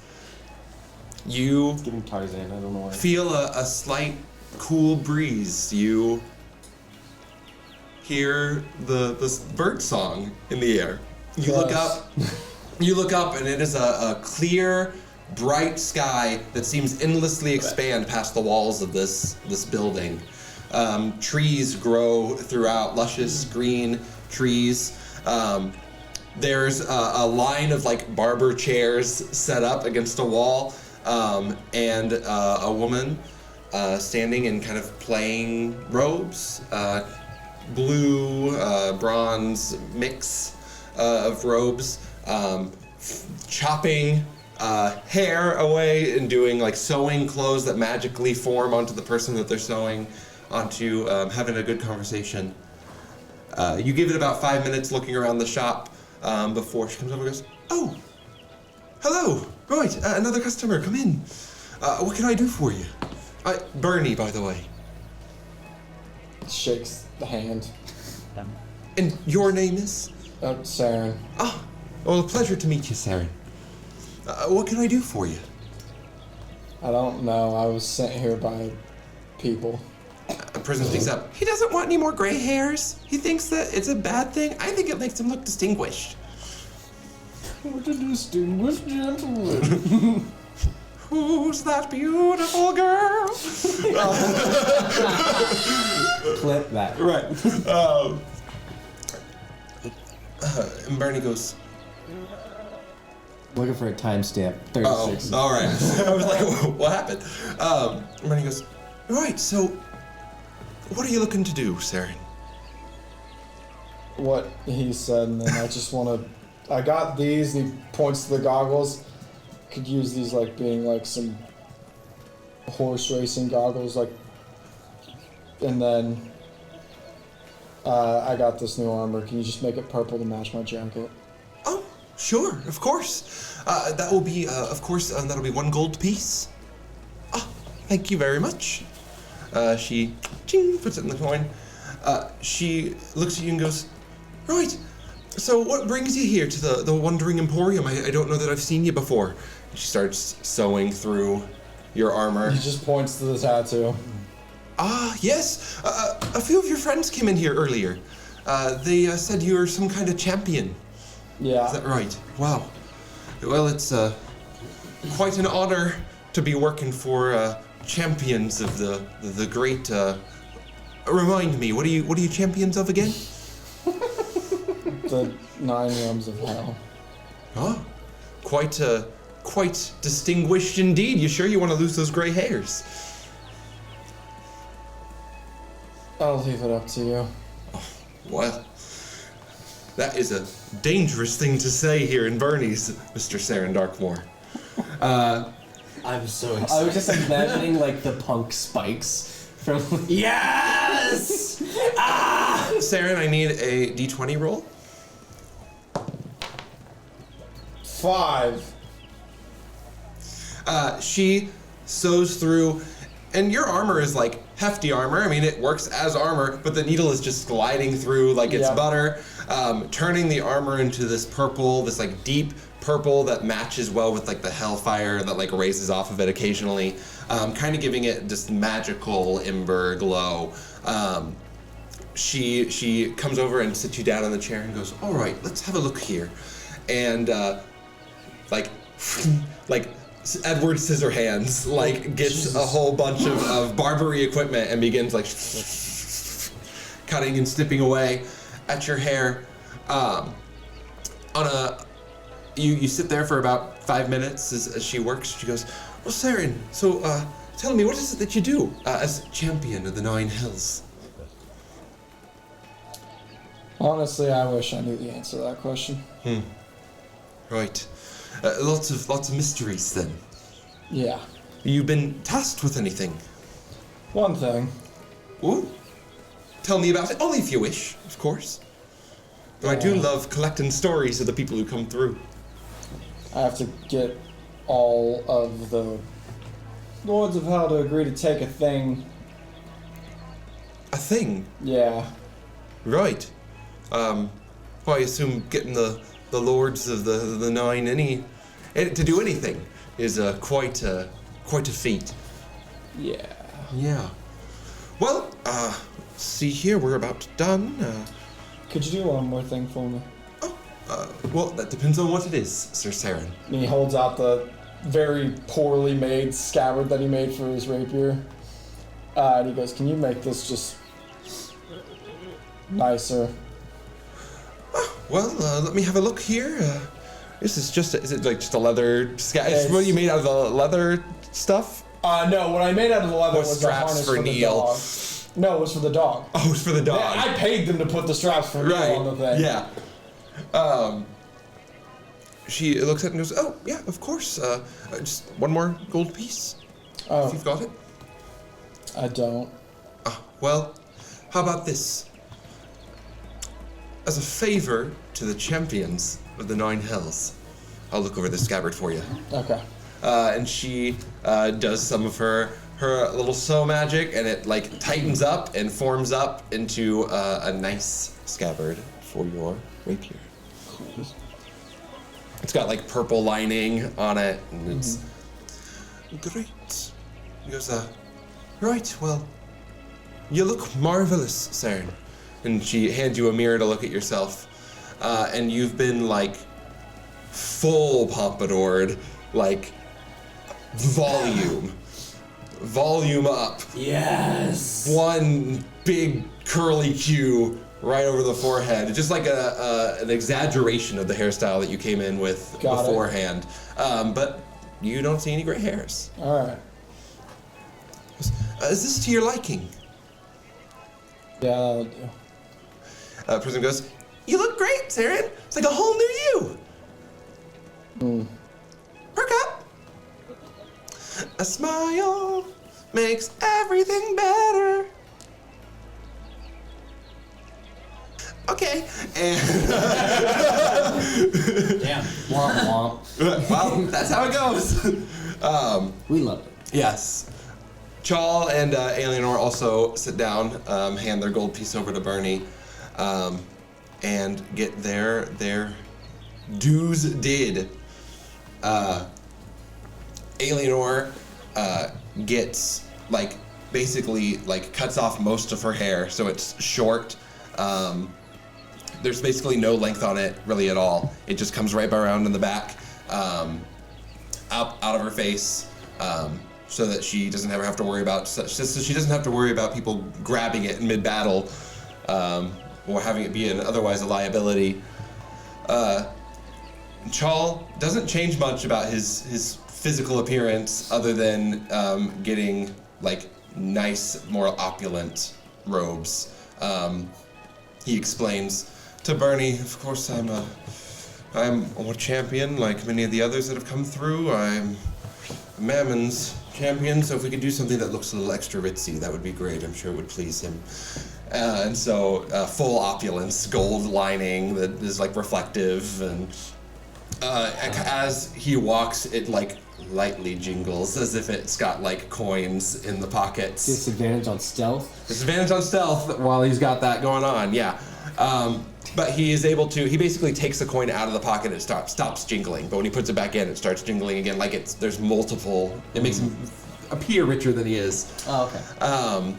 you Giving Tarzan. I don't know why. feel a slight cool breeze. You hear this bird song in the air. You look up, and it is a clear, bright sky that seems endlessly expand past the walls of this building. Trees grow throughout, luscious green trees. There's a line of like barber chairs set up against a wall, and a woman standing in kind of plain robes, blue, bronze mix of robes, chopping hair away and doing like sewing clothes that magically form onto the person that they're sewing onto, having a good conversation. You give it about 5 minutes looking around the shop before she comes over and goes, "Oh, hello, right, another customer, come in. What can I do for you? Bernie, by the way. Shakes the hand. And your name is? Seren. Ah, well, a pleasure to meet you, Seren. What can I do for you? I don't know. I was sent here by people. Prison speaks up. He doesn't want any more gray hairs. He thinks that it's a bad thing. I think it makes him look distinguished. What a distinguished gentleman. Who's that beautiful girl? Clip that. Right. And Bernie goes, Looking for a timestamp. 36. all right. I was like, what happened? And Bernie goes, right, so what are you looking to do, Seren? What he said, and then I just want to. I got these, and he points to the goggles. Could use these like being like some horse racing goggles, like. And then I got this new armor. Can you just make it purple to match my jacket? Oh, sure, of course. That will be, of course, that'll be 1 gold piece. Ah, thank you very much. She ching, puts it in the coin. She looks at you and goes, right, so what brings you here to the Wandering Emporium? I don't know that I've seen you before. She starts sewing through your armor. He just points to the tattoo. Ah, yes. A few of your friends came in here earlier. They said you were some kind of champion. Yeah. Is that right? Wow. Well, it's quite an honor to be working for champions of the great. Remind me, what are you champions of again? The 9 realms of hell. Oh, quite distinguished indeed. You sure you want to lose those gray hairs? I'll leave it up to you. Well, that is a dangerous thing to say here in Bernie's, Mr. Seren Darkmore. I'm so excited. I was just imagining like the punk spikes from. Yes! Ah! Seren, I need a d20 roll. 5. She sews through, and your armor is like hefty armor. I mean, it works as armor, but the needle is just gliding through like it's butter, turning the armor into this purple, this like deep purple that matches well with like the hellfire that like raises off of it occasionally, kind of giving it this magical ember glow. She comes over and sits you down in the chair and goes, all right, let's have a look here. And like Edward Scissorhands like gets a whole bunch of barbery equipment and begins like cutting and snipping away at your hair. You sit there for about 5 minutes as she works. She goes, well, Seren, so tell me, what is it that you do as champion of the 9 Hells? Honestly, I wish I knew the answer to that question. Right. Lots of mysteries then. Yeah. You been tasked with anything? One thing. Ooh. Tell me about it. Only if you wish, of course. But I do love collecting stories of the people who come through. I have to get all of the Lords of Hell to agree to take a thing. A thing? Yeah. Right. Well, I assume getting the lords of the 9 to do anything is quite a feat. Yeah. Yeah. Well, see here, we're about done. Could you do one more thing for me? Well, that depends on what it is, Sir Seren. And he holds out the very poorly made scabbard that he made for his rapier. And he goes, "Can you make this just nicer?" Well, let me have a look here. This is just, is it like just a leather Is what you made out of the leather stuff? No, what I made out of the leather was the straps harness for for the Neil. dog. No, it was for the dog. Oh, it was for the dog. I paid them to put the straps for Neil on the thing. Yeah. She looks at it and goes, "Oh, yeah, of course. Just one more gold piece. Oh, If you've got it." I don't. Well, how about this? As a favor to the champions of the Nine Hells, I'll look over the scabbard for you. Okay. And she does some of her little sew magic, and it like tightens up and forms up into a nice scabbard for your rapier. It's got like purple lining on it, and it's great. He goes, right, well, you look marvelous, Seren. And she hands you a mirror to look at yourself. And you've been like full pompadoured, like volume up. Yes. One big curly Q right over the forehead, just like an exaggeration of the hairstyle that you came in with beforehand. But you don't see any gray hairs. All right. Is this to your liking? Yeah, that'll do. Prism goes, "You look great, Seren. It's like a whole new you. Perk up. A smile makes everything better." Okay, and Damn. Womp womp. well, that's how it goes. We love it. Yes. Chal and Alienor also sit down, hand their gold piece over to Bernie, and get their dues did. Alienor gets basically cuts off most of her hair, so it's short. There's basically no length on it really at all. It just comes right around in the back, out of her face. So that she doesn't ever have to worry about so she doesn't have to worry about people grabbing it in mid-battle, or having it be otherwise a liability. Chal doesn't change much about his physical appearance, other than getting nice, more opulent robes. He explains to Bernie, "Of course, I'm a champion like many of the others that have come through. I'm Mammon's champion, so if we could do something that looks a little extra ritzy, that would be great. I'm sure it would please him." And so full opulence, gold lining that is reflective, and as he walks, it lightly jingles as if it's got coins in the pockets. Disadvantage on stealth. Disadvantage on stealth while he's got that going on, yeah. But he is able to, he basically takes the coin out of the pocket and it stops jingling. But when he puts it back in, it starts jingling again. There's multiple, it makes him appear richer than he is. Oh, okay.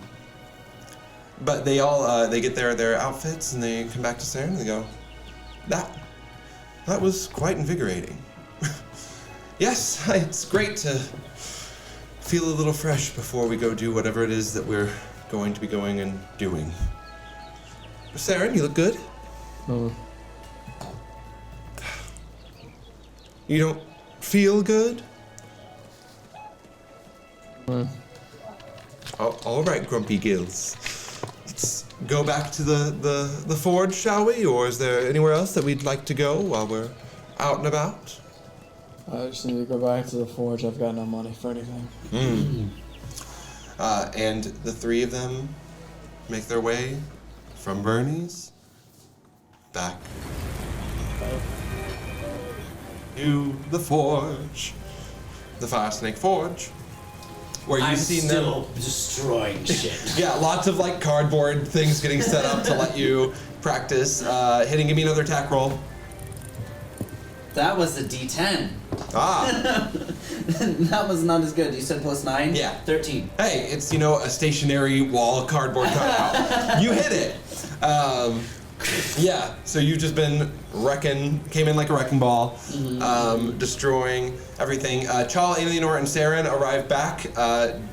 But they all, they get their outfits and they come back to Seren and they go, that was quite invigorating. Yes, it's great to feel a little fresh before we go do whatever it is that we're going to be going and doing. Seren, you look good. You don't feel good? All right, Grumpy Gills. Let's go back to the forge, shall we? Or is there anywhere else that we'd like to go while we're out and about? I just need to go back to the forge. I've got no money for anything. And the three of them make their way from Bernie's back to the forge, the Fire Snake Forge, where you've seen them still destroying shit. Yeah, lots of cardboard things getting set up to let you practice. Give me another attack roll. That was a D10. Ah. That was not as good. You said +9? Yeah. 13. Hey, it's a stationary wall cardboard cutout. You hit it. Yeah, so you've just been came in like a wrecking ball, destroying everything. Chal, Alienor, and Seren arrive back,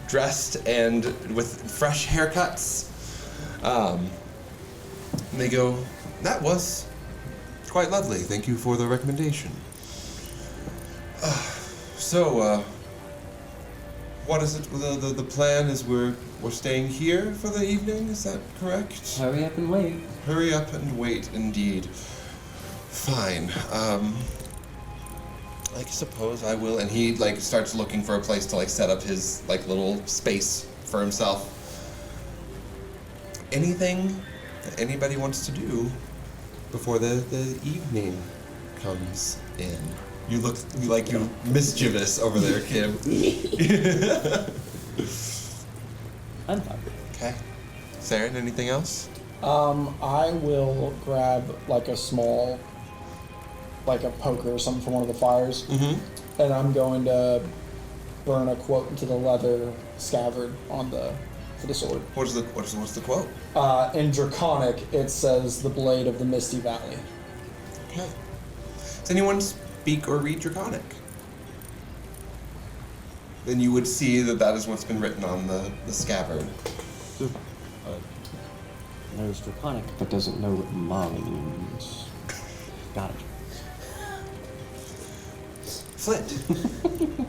dressed and with fresh haircuts. And they go, that was quite lovely. Thank you for the recommendation. What is it? The plan is we're staying here for the evening. Is that correct? Hurry up and wait. Hurry up and wait, indeed. Fine. I suppose I will. And he like starts looking for a place to like set up his like little space for himself. Anything that anybody wants to do before the evening comes in? You look like you're mischievous over there, Kim. I'm fine. Okay. Saren, anything else? I will grab like a small, like a poker or something from one of the fires, and I'm going to burn a quote into the leather scabbard for the sword. What's the quote? In Draconic, it says the blade of the Misty Valley. Okay. Does anyone speak or read Draconic? Then you would see that is what's been written on the scabbard. Knows Draconic, but doesn't know what Molly means. Got it. Flit.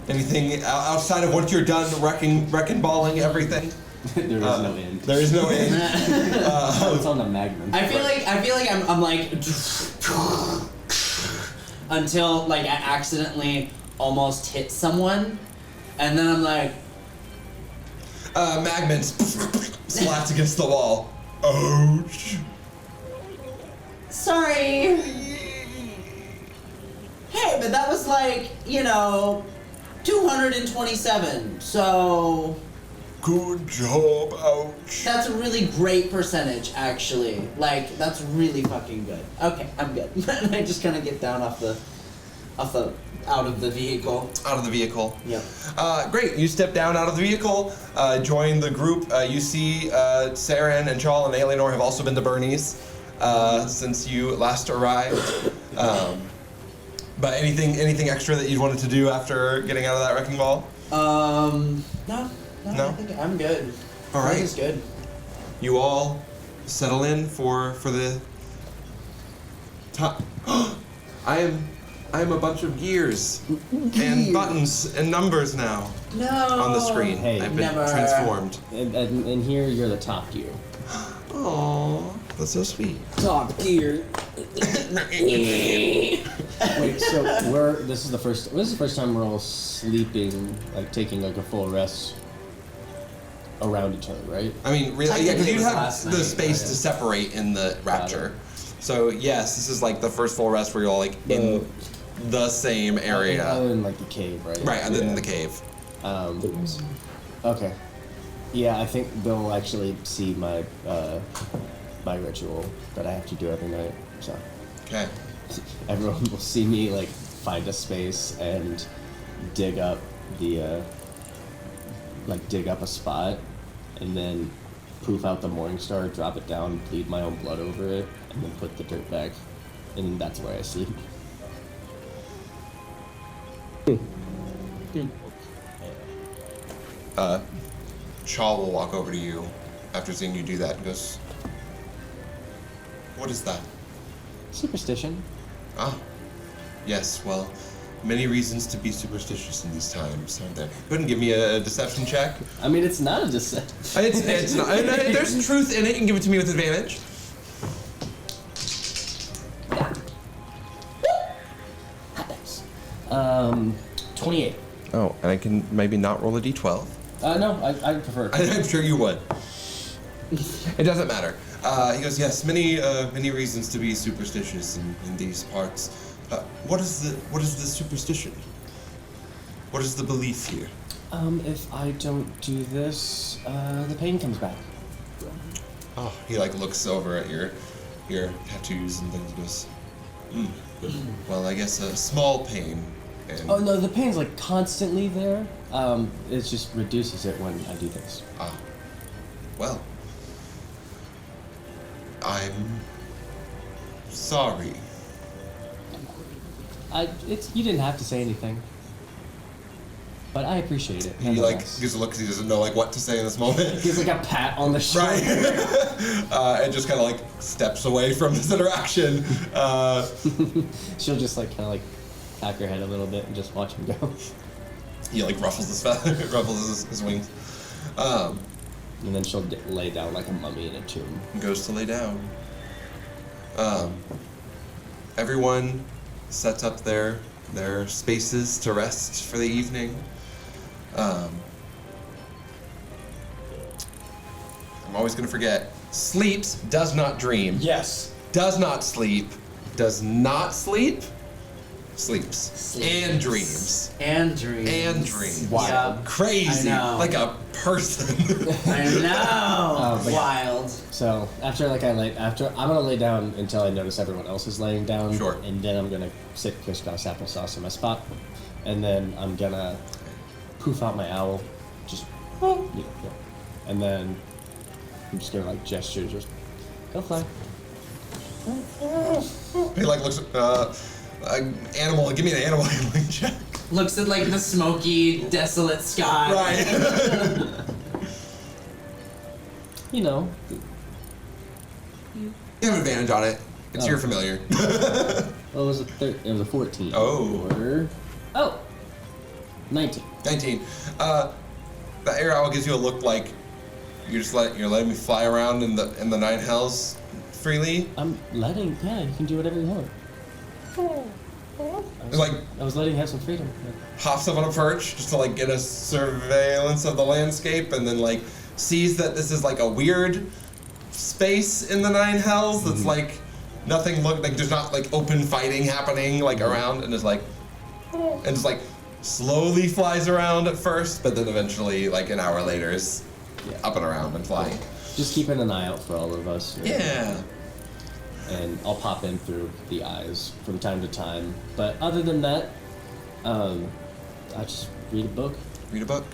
Anything outside of what you're done wrecking balling everything? There is no end. There is no end. It's on the magnet. I feel like I'm like until like I accidentally almost hit someone, and then I'm like, Magments slats against the wall. Ouch. sorry. Hey, but that was like 227. So Good job, ouch. that's a really great percentage, actually. Like that's really fucking good. Okay, I'm good. And I just kind of get down out of the vehicle. Out of the vehicle. Yep. Great. You step down out of the vehicle, join the group. You see Saren and Chal and Alienor have also been to Bernie's since you last arrived. But anything extra that you wanted to do after getting out of that wrecking ball? No. No? I think I'm good. All right. Everything's good. You all settle in for the top. I am a bunch of gears and buttons and numbers now No. on the screen. Hey, I've been never. transformed. And here you're the top gear. Aww, that's so sweet. Top gear. Wait, so this is the first time we're all sleeping, like taking like a full rest around each other, right? I mean, really, yeah, because Technically you it was have last the night, space but to separate in the rapture. So yes, this is like the first full rest where you're all like in the same area. Other than like the cave, right? Right, other than the cave. Okay. Yeah, I think they'll actually see my my ritual that I have to do every night. So Okay. everyone will see me like find a space and dig up the dig up a spot, and then poof out the morning star, drop it down, bleed my own blood over it, and then put the dirt back, and that's where I sleep. Shaw will walk over to you after seeing you do that and goes, "What is that?" Superstition. Ah, yes, well, many reasons to be superstitious in these times, aren't there? Go ahead and give me a deception check. I mean, it's not a deception. It's not. There's truth in it. You can give it to me with advantage. 28. Oh, and I can maybe not roll a d12. No, I prefer. I'm sure you would. It doesn't matter. He goes, yes, many reasons to be superstitious in these parts. What is the superstition? What is the belief here? If I don't do this, the pain comes back. Oh, he like looks over at your tattoos and things and goes, well, I guess a small pain. And Oh no, the pain's like constantly there. It just reduces it when I do this. well, I'm sorry. You didn't have to say anything, but I appreciate it. He like gives a look because he doesn't know like what to say in this moment. Gives like a pat on the shoulder. Right. And just kind of like steps away from this interaction. She'll just like kind of like back her head a little bit and just watch him go. He like ruffles his feather, ruffles his wings. And then she'll lay down like a mummy in a tomb. And goes to lay down. Everyone sets up their spaces to rest for the evening. I'm always gonna forget. Sleeps, does not dream. Yes. Does not sleep. Does not sleep. Sleeps. And dreams. And dreams. And dreams. Wow. Crazy. I know. Like a person. I know. But- Wild. So I'm gonna lay down until I notice everyone else is laying down. Sure. And then I'm gonna sit crisscross applesauce in my spot, and then I'm gonna poof out my owl, just and then I'm just gonna like gesture, just go fly. He like looks animal. Give me an animal handling check. Looks at like the smoky, desolate sky. Right. You know, You have advantage on it. It's your familiar. well, it was it was a 14. Oh. Or, 19. 19. The air owl gives you a look like you're letting me fly around in the nine hells freely. Yeah, you can do whatever you want. Like I was letting you have some freedom. hops up on a perch just to like get a surveillance of the landscape, and then like sees that this is like a weird space in the nine hells that's like nothing there's not like open fighting happening like around, and is like and just like slowly flies around at first, but then eventually like an hour later is up and around and flying. Just keeping an eye out for all of us. Yeah. And I'll pop in through the eyes from time to time. But other than that, I just read a book. Read a book.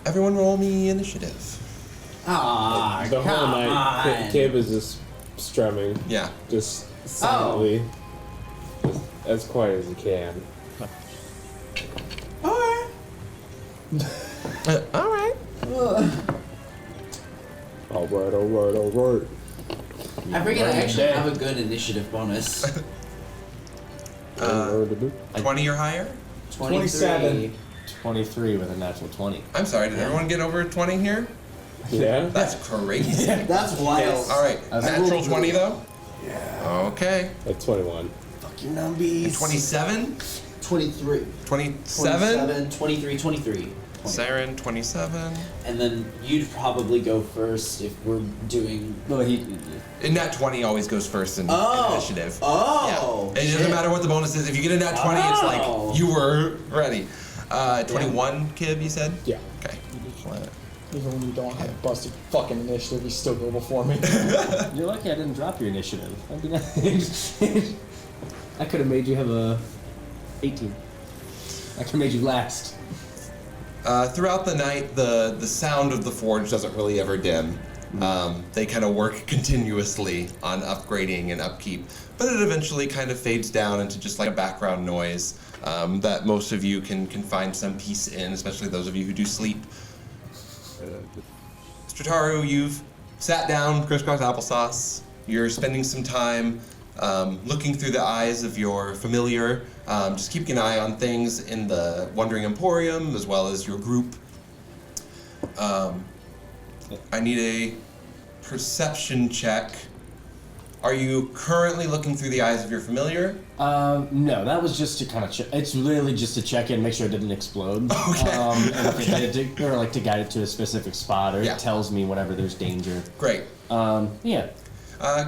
Everyone roll me initiative. Ah, The whole come night, on. Kib is just strumming, Yeah. just silently, just as quiet as he can. Alright. All right. All right. I forget I actually have a good initiative bonus. 20 or higher? 27. 23 with a natural 20. I'm sorry, did everyone get over 20 here? Yeah. That's crazy. That's wild. All right, I was natural really 20 though? Yeah. Okay. At 21. Fuck your numbies. 27? 23. 27? 23, 23. Seren, 27. And then you'd probably go first if we're doing. Well, And nat 20 always goes first in initiative. Oh. Yeah. It doesn't matter what the bonus is. If you get a nat 20, it's Oh. like you were ready. 21, Kib, you said? Yeah. Okay. Even when you don't have busted fucking initiative, you still go before me. you're lucky I didn't drop your initiative. That'd be nice. I could have made you have a 18. I could have made you last. Throughout the night, the sound of the forge doesn't really ever dim. They kind of work continuously on upgrading and upkeep, but it eventually kind of fades down into just like a background noise that most of you can find some peace in, especially those of you who do sleep. Strataru, you've sat down, crisscross applesauce. You're spending some time looking through the eyes of your familiar, just keeping an eye on things in the Wandering Emporium as well as your group. I need a perception check. Are you currently looking through the eyes of your familiar? No, that was just to kind of check. It's really just to check in, make sure it didn't explode. Okay. And or like to guide it to a specific spot, or Yeah. it tells me whenever there's danger. Great. Yeah.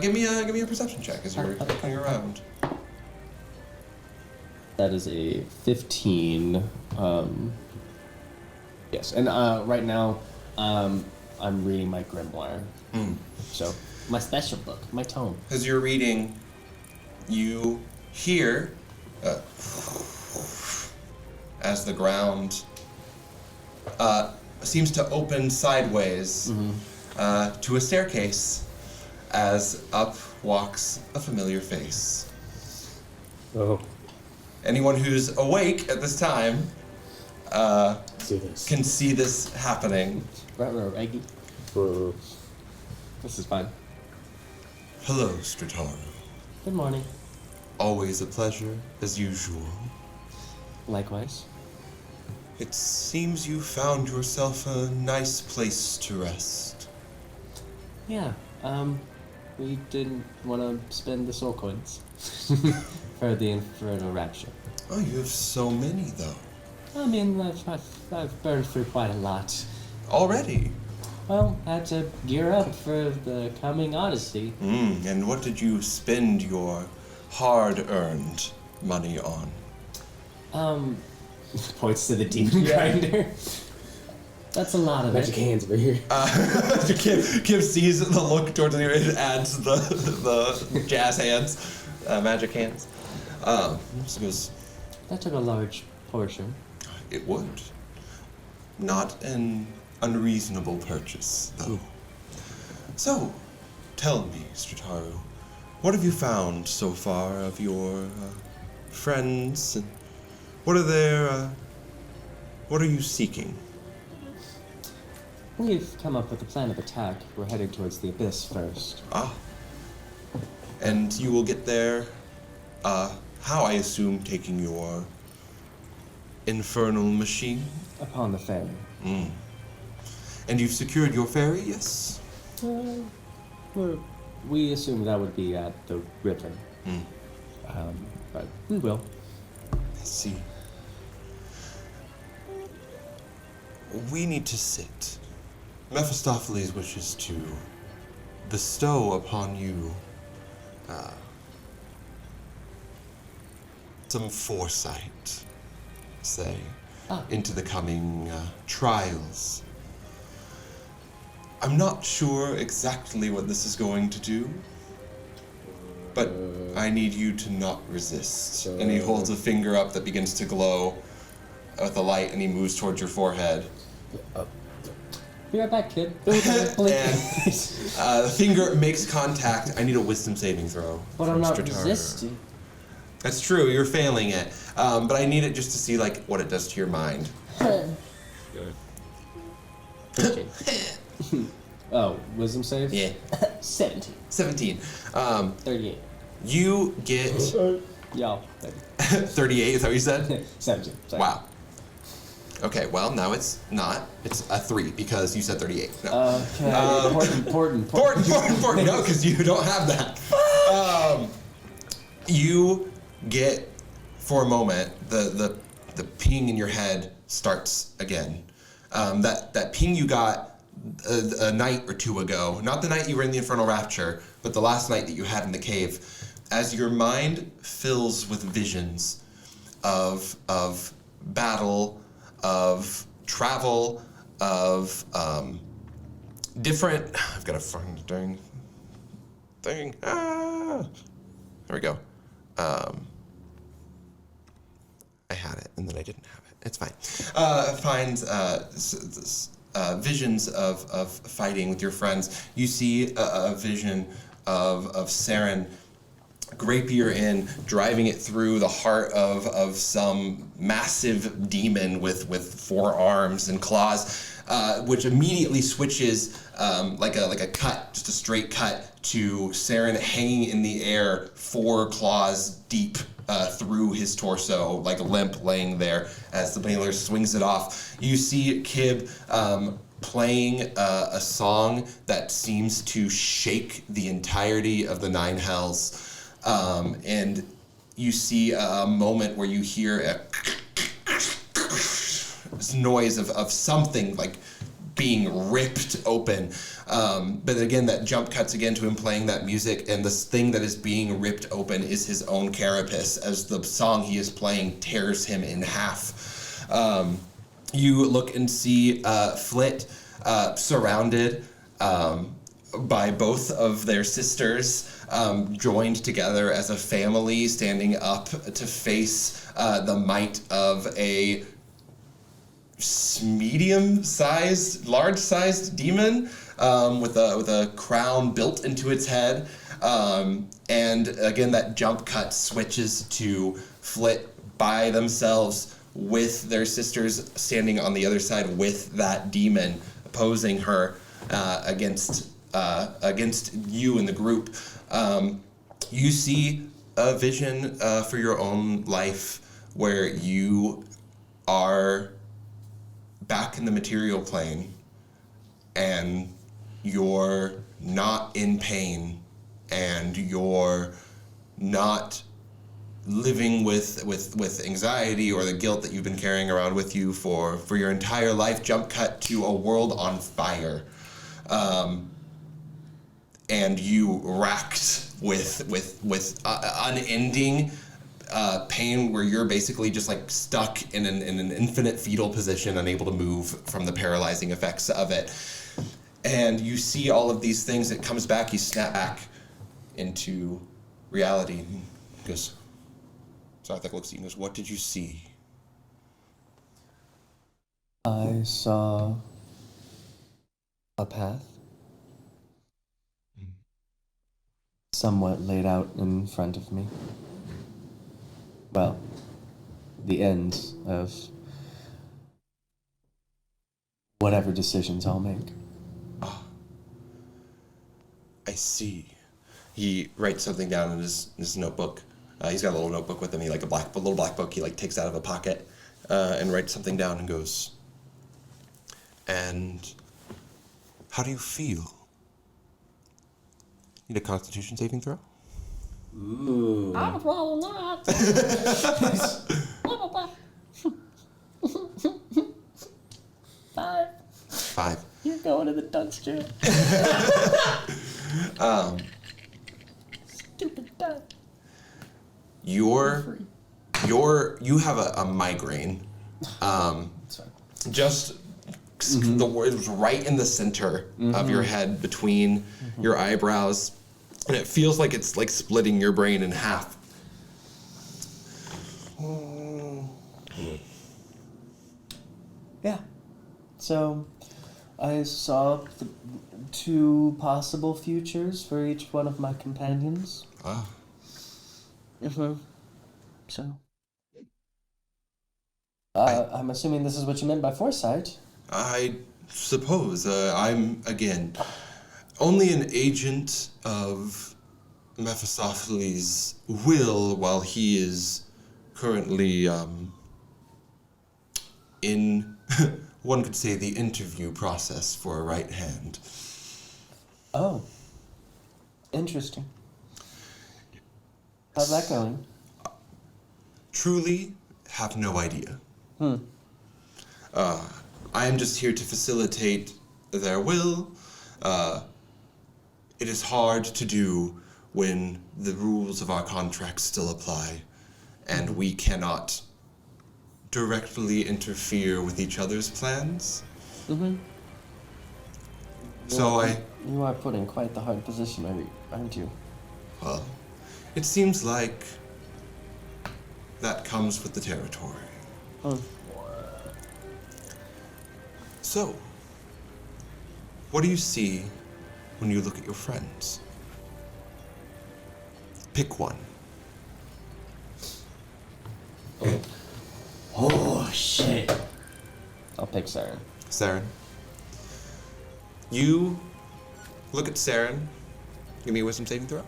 Give me a perception check as you're looking around. That is a 15. Yes, and right now, I'm reading my grimoire. So, my special book, my tome. As you're reading, you hear as the ground seems to open sideways to a staircase, as up walks a familiar face. Oh, Anyone who's awake at this time let's do this. can see this happening. Reggie. Uh, This is fine. Hello, Strataru. Good morning. Always a pleasure, as usual. Likewise. It seems you found yourself a nice place to rest. Yeah, we didn't want to spend the soul coins for the Infernal Rapture. Oh, you have so many, though. I mean, I've burned through quite a lot. Already? Well, had to gear up for the coming Odyssey. And what did you spend your hard-earned money on? Points to the demon grinder. That's a lot of magic it. hands over here. Kim sees the look towards you and adds the jazz hands, magic hands. So goes, That took a large portion. it would. Not an unreasonable purchase, though. So, tell me, Strataru, what have you found so far of your friends? And what are their, what are you seeking? We've come up with a plan of attack. We're heading towards the Abyss first. Ah. And you will get there, how I assume, taking your infernal machine? Upon the ferry. And you've secured your ferry, yes? We assumed that would be at the river. But we will. I see. We need to sit. Mephistopheles wishes to bestow upon you some foresight, say, into the coming trials. I'm not sure exactly what this is going to do, but I need you to not resist. And he holds a finger up that begins to glow with a light, and he moves towards your forehead. Be right back, kid. And the finger makes contact. I need a wisdom saving throw. But from I'm not Strataru. resisting. That's true, you're failing it. But I need it just to see like what it does to your mind. Oh, wisdom save? Yeah. 17. 17. 38. You get Y'all. 38, is that what you said? 17. Sorry. Wow. Okay, well, now it's not. It's a 3 because you said 38. No. Okay. Important. Important. No, because you don't have that. You get, for a moment, the ping in your head starts again. That ping you got a night or two ago, not the night you were in the Infernal Rapture, but the last night that you had in the cave, as your mind fills with visions of battle, of travel, of different. I've got to find the dang thing. There we go. I had it and then I didn't have it. It's fine. Finds visions of fighting with your friends. You see a vision of Seren, Rapier in, driving it through the heart of some massive demon with 4 arms and claws, which immediately switches like a cut, just a straight cut, to Seren hanging in the air, 4 claws deep through his torso, like limp, laying there as the Baylor swings it off. You see Kib playing a song that seems to shake the entirety of the 9 Hells. And you see a moment where you hear this noise of something like being ripped open. But again, that jump cuts again to him playing that music, and this thing that is being ripped open is his own carapace as the song he is playing tears him in half. You look and see Flit surrounded by both of their sisters, joined together as a family, standing up to face the might of a large-sized demon with a crown built into its head. And again, that jump cut switches to Flit by themselves with their sisters standing on the other side with that demon opposing her against you and the group. You see a vision for your own life where you are back in the material plane and you're not in pain and you're not living with anxiety or the guilt that you've been carrying around with you for your entire life. Jump cut to a world on fire. And you racked with unending pain where you're basically just like stuck in an infinite fetal position, unable to move from the paralyzing effects of it. And you see all of these things. It comes back, you snap back into reality. He goes, Sarthak looks at you and goes, what did you see? I saw a path. Somewhat laid out in front of me. Well, the end of whatever decisions I'll make. I see. He writes something down in his notebook. He's got a little notebook with him. He a little black book. He takes out of a pocket and writes something down and goes. And how do you feel? Need a Constitution saving throw? Ooh. I would rather not. Five. 5. You're going to the dumpster. Stupid duck. You have a migraine. Just the word was right in the center of your head between your eyebrows, and it feels like it's like splitting your brain in half. Yeah. So, I saw the 2 possible futures for each one of my companions. Ah. So. I'm assuming this is what you meant by foresight. I suppose. I'm, again, only an agent of Mephistopheles' will while he is currently in, one could say, the interview process for a right hand. Oh. Interesting. How's that going? Truly have no idea. I am just here to facilitate their will. It is hard to do when the rules of our contract still apply, and we cannot directly interfere with each other's plans. So You are put in quite the hard position, aren't you? well, it seems like that comes with the territory. So, what do you see when you look at your friends? Pick one. Oh, shit. I'll pick Seren. Seren. You look at Seren. Give me a wisdom saving throw.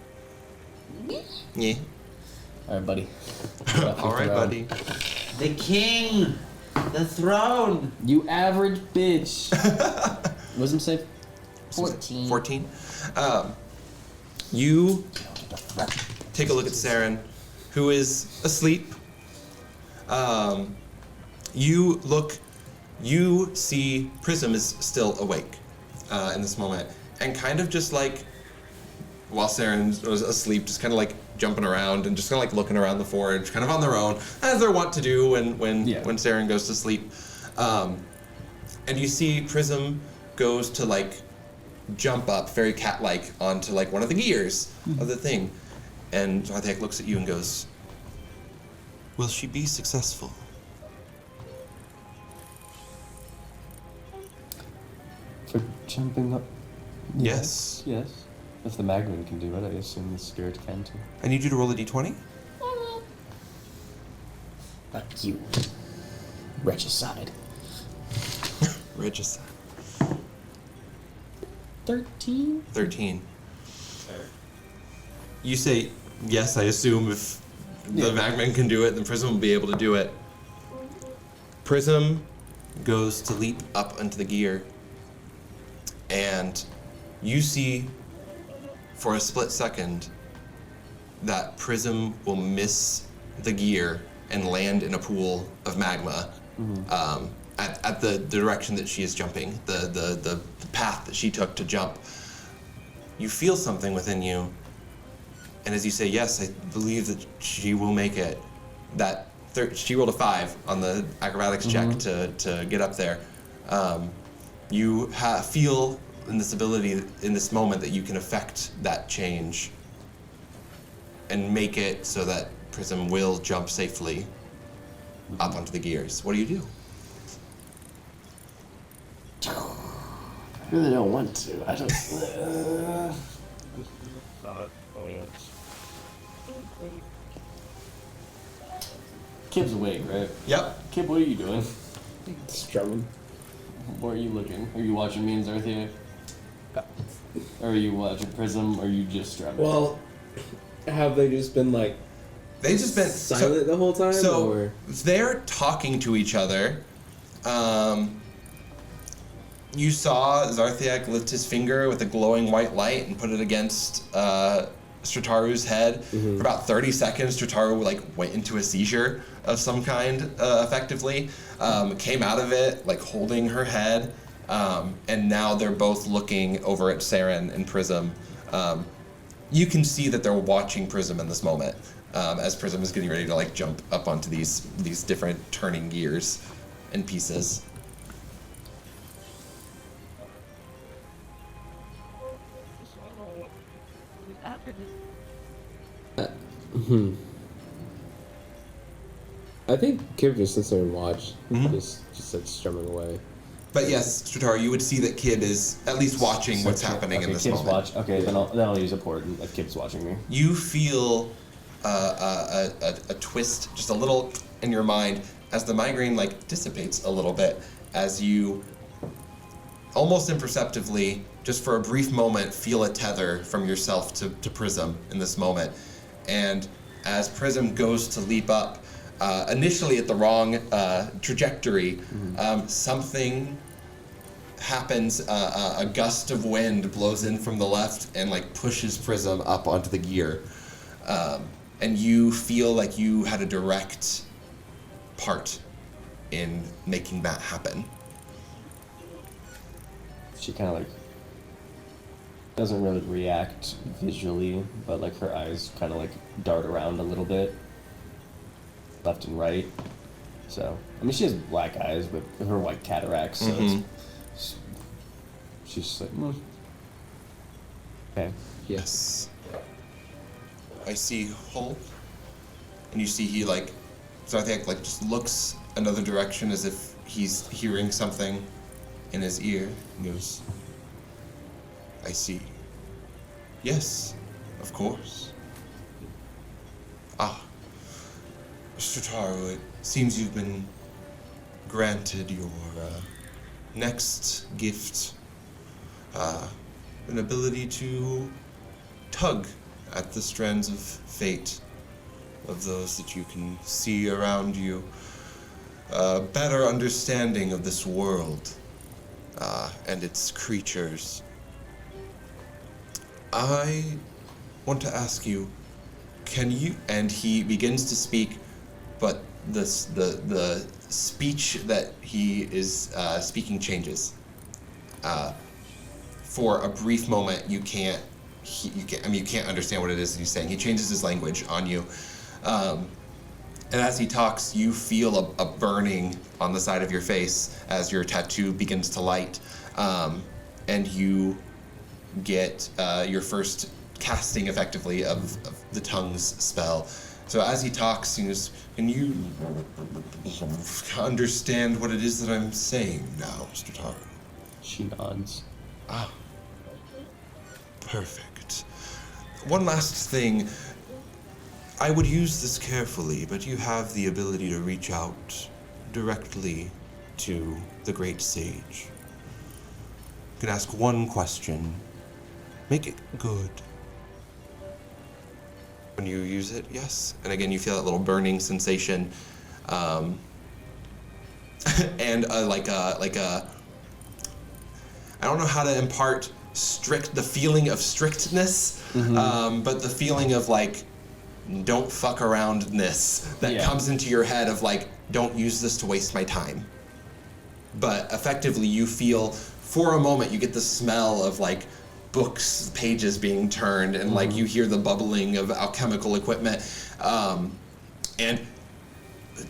Yeah. Alright, buddy. All right, buddy. The king! The throne! You average bitch. Wisdom save? 14. 14. You take a look at Seren, who is asleep. You see Prism is still awake in this moment, and kind of just like, while Seren was asleep, just kind of like jumping around and just kind of like looking around the forge, kind of on their own, as they're wont to do when Seren goes to sleep. And you see Prism goes to like jump up very cat-like onto like one of the gears of the thing, and Zarthak looks at you and goes, "Will she be successful?" For jumping up? Yes. Yes. If the magman can do it, I assume the spirit can too. I need you to roll a d20. Fuck you. Regicide. Regicide. 13? 13. You say, yes, I assume if the magman can do it, then Prism will be able to do it. Prism goes to leap up into the gear, and you see for a split second that Prism will miss the gear and land in a pool of magma at the direction that she is jumping, the path that she took to jump. You feel something within you, and as you say, yes, I believe that she will make it. She rolled a 5 on the acrobatics check to get up there. You feel in this ability, in this moment, that you can affect that change and make it so that Prism will jump safely up onto the gears. What do you do? I really don't want to. I don't. Kib's awake, right? Yep. Kib, what are you doing? Strumming. Where are you looking? Are you watching me and Zarthia? Or are you watching Prism? Or are you just strumming? Well, have they just been like They've just been silent the whole time? So or? they're talking to each other. You saw Zarthiak lift his finger with a glowing white light and put it against Strataru's head. For about 30 seconds, Strataru went into a seizure of some kind, effectively. Came out of it holding her head, and now they're both looking over at Seren and Prism. You can see that they're watching Prism in this moment, as Prism is getting ready to jump up onto these different turning gears and pieces. I think Kib just sits there and watch. Just strumming away. But yes, Strataru, you would see that Kib is at least watching what's happening in this Kib's moment. Okay, then I'll use a port if Kib's watching me. You feel a twist, just a little in your mind, as the migraine dissipates a little bit, as you almost imperceptibly, just for a brief moment, feel a tether from yourself to Prism in this moment. And as Prism goes to leap up, initially at the wrong trajectory, something happens. A gust of wind blows in from the left and pushes Prism up onto the gear, and you feel like you had a direct part in making that happen. She kind of doesn't really react visually, but her eyes kind of dart around a little bit, left and right. So I mean, she has black eyes with her white cataracts, so she's just okay. Yes. I see Holt, and you see he so I think just looks another direction as if he's hearing something in his ear. He goes, I see. Yes, of course. Ah, Strataru, it seems you've been granted your next gift, an ability to tug at the strands of fate of those that you can see around you. A better understanding of this world and its creatures. I want to ask you, can you, and he begins to speak, but the speech that he is speaking changes. For a brief moment, you can't understand what it is that he's saying. He changes his language on you. And as he talks, you feel a burning on the side of your face as your tattoo begins to light. And you get your first casting, effectively, of the tongue's spell. So as he talks, he goes, can you understand what it is that I'm saying now, Strataru? She nods. Ah. Perfect. one last thing. I would use this carefully, but you have the ability to reach out directly to the great sage. You can ask one question. Make it good. When you use it, yes. And again, you feel that little burning sensation. And I don't know how to impart the feeling of strictness, but the feeling of like, don't fuck aroundness that comes into your head of like, don't use this to waste my time. But effectively you feel, for a moment, you get the smell of like books, pages being turned, and like you hear the bubbling of alchemical equipment, and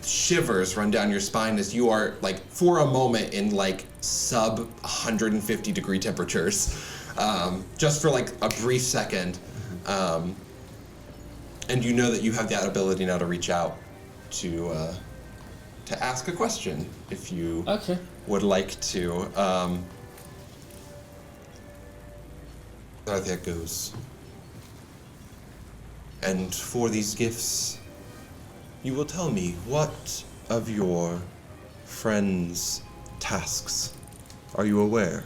shivers run down your spine as you are like, for a moment, in like sub 150 degree temperatures, just for like a brief second. And you know that you have that ability now to reach out to ask a question if you would like to. There it goes. And for these gifts, you will tell me what of your friends' tasks are you aware?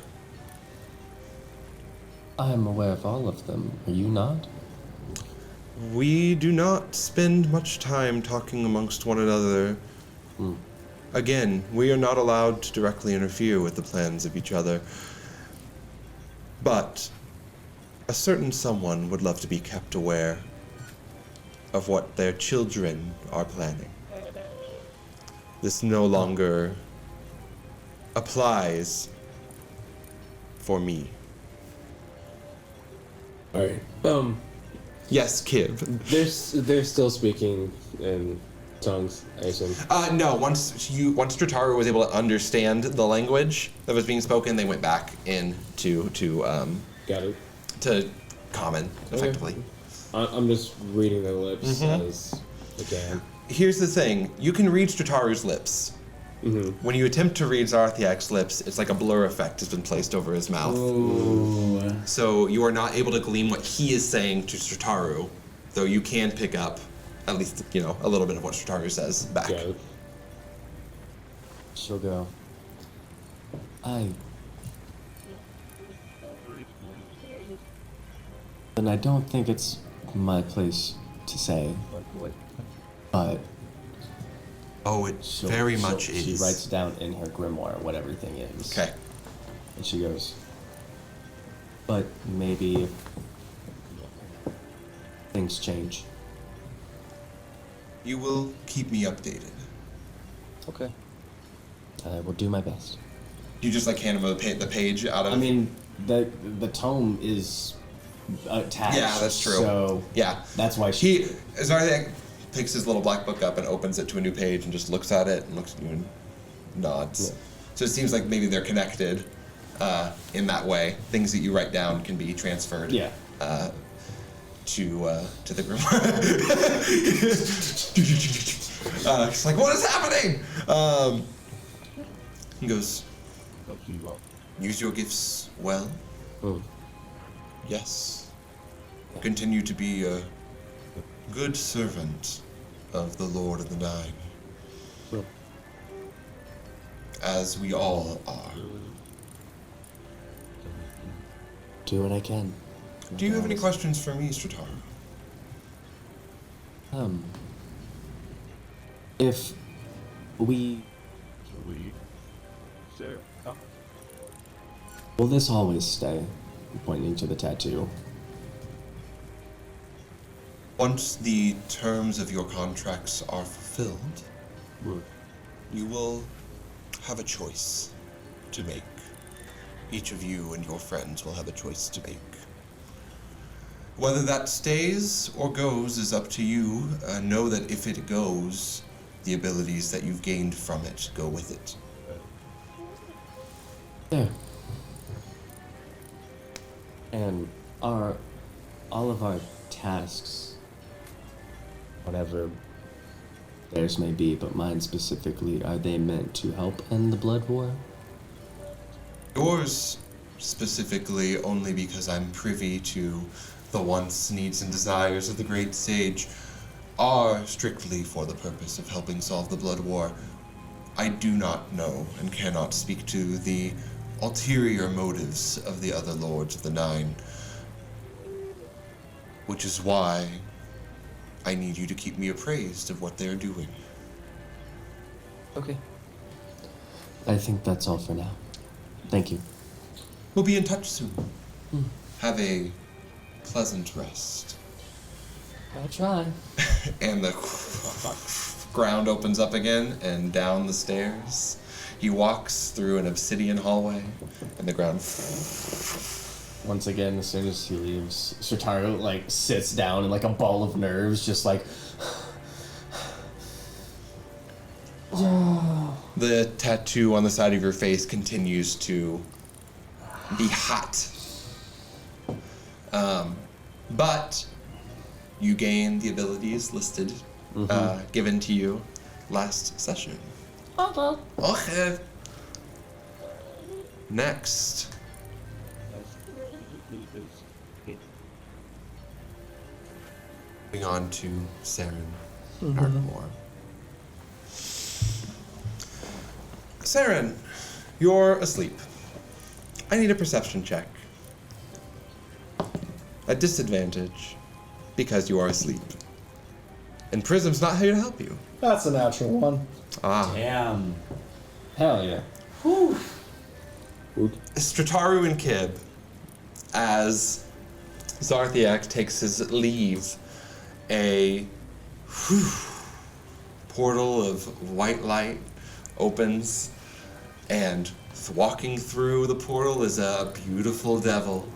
I am aware of all of them. Are you not? We do not spend much time talking amongst one another. Again, we are not allowed to directly interfere with the plans of each other. But a certain someone would love to be kept aware of what their children are planning. This no longer applies for me. All right. Yes, Kib. They're still speaking in tongues, I assume. No. Once Strataru was able to understand the language that was being spoken, they went back into Got it. to common, effectively. I'm just reading their lips as I can. Here's the thing: you can read Strataru's lips. When you attempt to read Zarathiak's lips, it's like a blur effect has been placed over his mouth. Ooh. So you are not able to glean what he is saying to Strataru, though you can pick up at least, a little bit of what Strataru says back. Got it. She'll go. And I don't think it's my place to say, but Oh, it very much is. She writes down in her grimoire what everything is. Okay. And she goes, but maybe if things change. You will keep me updated. Okay. I will do my best. You just like hand him the page out of. I mean, the tome is attached. Yeah, that's true. So yeah, that's why she. Zarathiak picks his little black book up and opens it to a new page and just looks at it and looks at you and nods. Yeah. So it seems like maybe they're connected in that way. Things that you write down can be transferred. Yeah. To the grimoire. It's like, what is happening? He goes, use your gifts well. Yes. Continue to be a good servant of the Lord of the Nine. As we all are. Do what I can. Do you have any questions for me, Strataru? If we... Will this always stay? Pointing to the tattoo. Once the terms of your contracts are fulfilled, you will have a choice to make. Each of you and your friends will have a choice to make. Whether that stays or goes is up to you. Know that if it goes, the abilities that you've gained from it go with it. Yeah. And are all of our tasks, whatever theirs may be, but mine specifically, are they meant to help end the blood war? Yours specifically only because I'm privy to the wants, needs, and desires of the great sage are strictly for the purpose of helping solve the Blood War, I do not know and cannot speak to the ulterior motives of the other lords of the Nine, which is why I need you to keep me appraised of what they're doing. Okay. I think that's all for now. Thank you. We'll be in touch soon. Have a pleasant rest. I'll try. And the ground opens up again, and down the stairs, he walks through an obsidian hallway, and the ground. Once again, as soon as he leaves, Strataru like sits down and like a ball of nerves, just like. The tattoo on the side of your face continues to be hot. But you gain the abilities listed, given to you last session. Okay. Next. Moving on to Seren Darkmore. Seren, you're asleep. I need a perception check. At disadvantage, because you are asleep. And Prism's not here to help you. That's a natural one. Ah. Damn. Hell yeah. Strataru and Kib, as Zarthiak takes his leave, a portal of white light opens, and walking through the portal is a beautiful devil.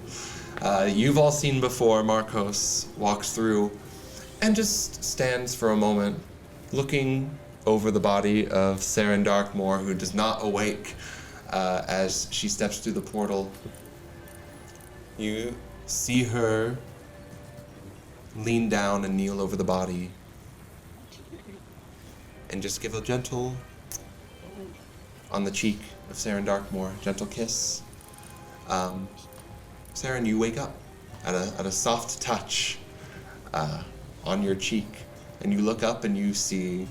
You've all seen before. Marcos walks through and just stands for a moment, looking over the body of Seren Darkmore, who does not awake as she steps through the portal. You see her lean down and kneel over the body and just give a gentle on the cheek of Seren Darkmore, gentle kiss. Seren, you wake up at a soft touch on your cheek, and you look up and you see.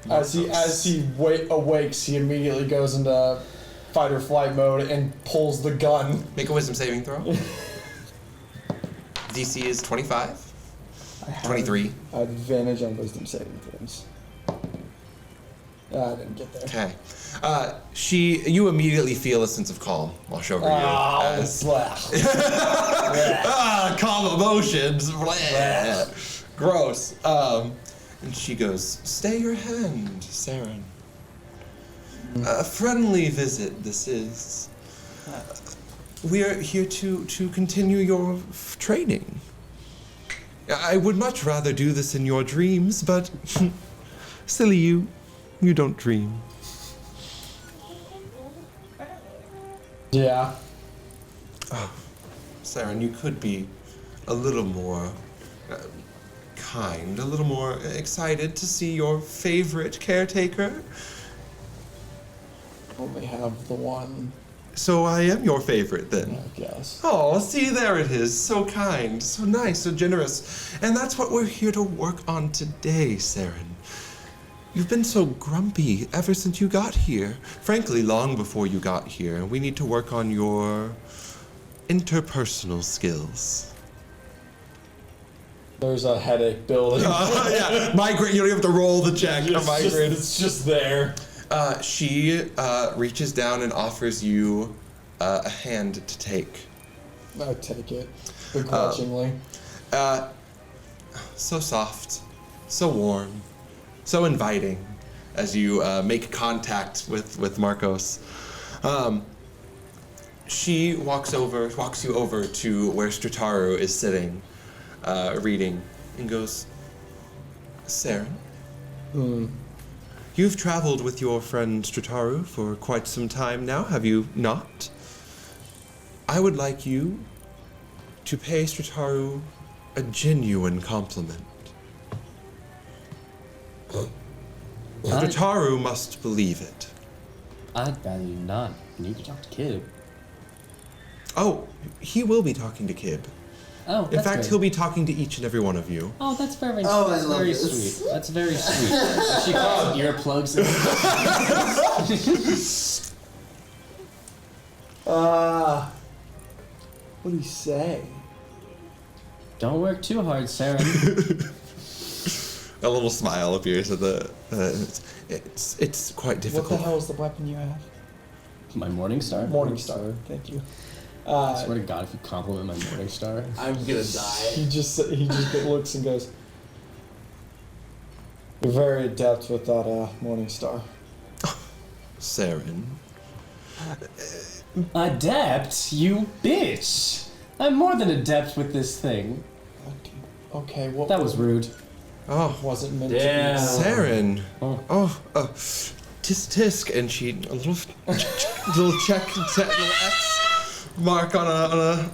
As he awakes, he immediately goes into fight or flight mode and pulls the gun. Make a wisdom saving throw. DC is 25. 23. I have advantage on wisdom saving throws. I didn't get there. Okay. You immediately feel a sense of calm wash over you. Calm emotions. Gross. And she goes, "Stay your hand, Seren. A friendly visit this is. We're here to continue your training. I would much rather do this in your dreams, but silly you don't dream." Yeah. Seren, you could be a little more kind, a little more excited to see your favorite caretaker. Only have the one, So I am your favorite then. I guess. Oh, see, there it is. So kind, so nice, so generous. And that's what we're here to work on today, Seren. You've been so grumpy ever since you got here. Frankly, long before you got here. We need to work on your interpersonal skills. There's a headache building. Yeah, migraine. You don't have to roll the check. It's just there. She reaches down and offers you a hand to take. I take it begrudgingly. So soft, so warm, so inviting as you make contact with Marcos. She walks you over to where Strataru is sitting, reading, and goes, "Seren, you've traveled with your friend Strataru for quite some time now, have you not? I would like you to pay Strataru a genuine compliment. Strataru must believe it." I'd rather you not. You need to talk to Kib. Oh, he will be talking to Kib. Oh, In that's fact, good. he'll be talking to each and every one of you. Oh, that's very Oh, I that's love very this. sweet. That's very sweet. And she puts earplugs in. What do you say? Don't work too hard, Seren. A little smile appears at the. It's quite What difficult. the hell is the weapon you have? My morning star. Morningstar. Thank you. I swear to God, if you compliment my morning star. I'm gonna die. He just looks and goes, "You're very adept with that Morningstar." Seren. Adept, you bitch! I'm more than adept with this thing. Okay, what? That was rude. Oh, Wasn't meant Damn. to Seren. Oh. Tisk tisk, and she a little little X mark on a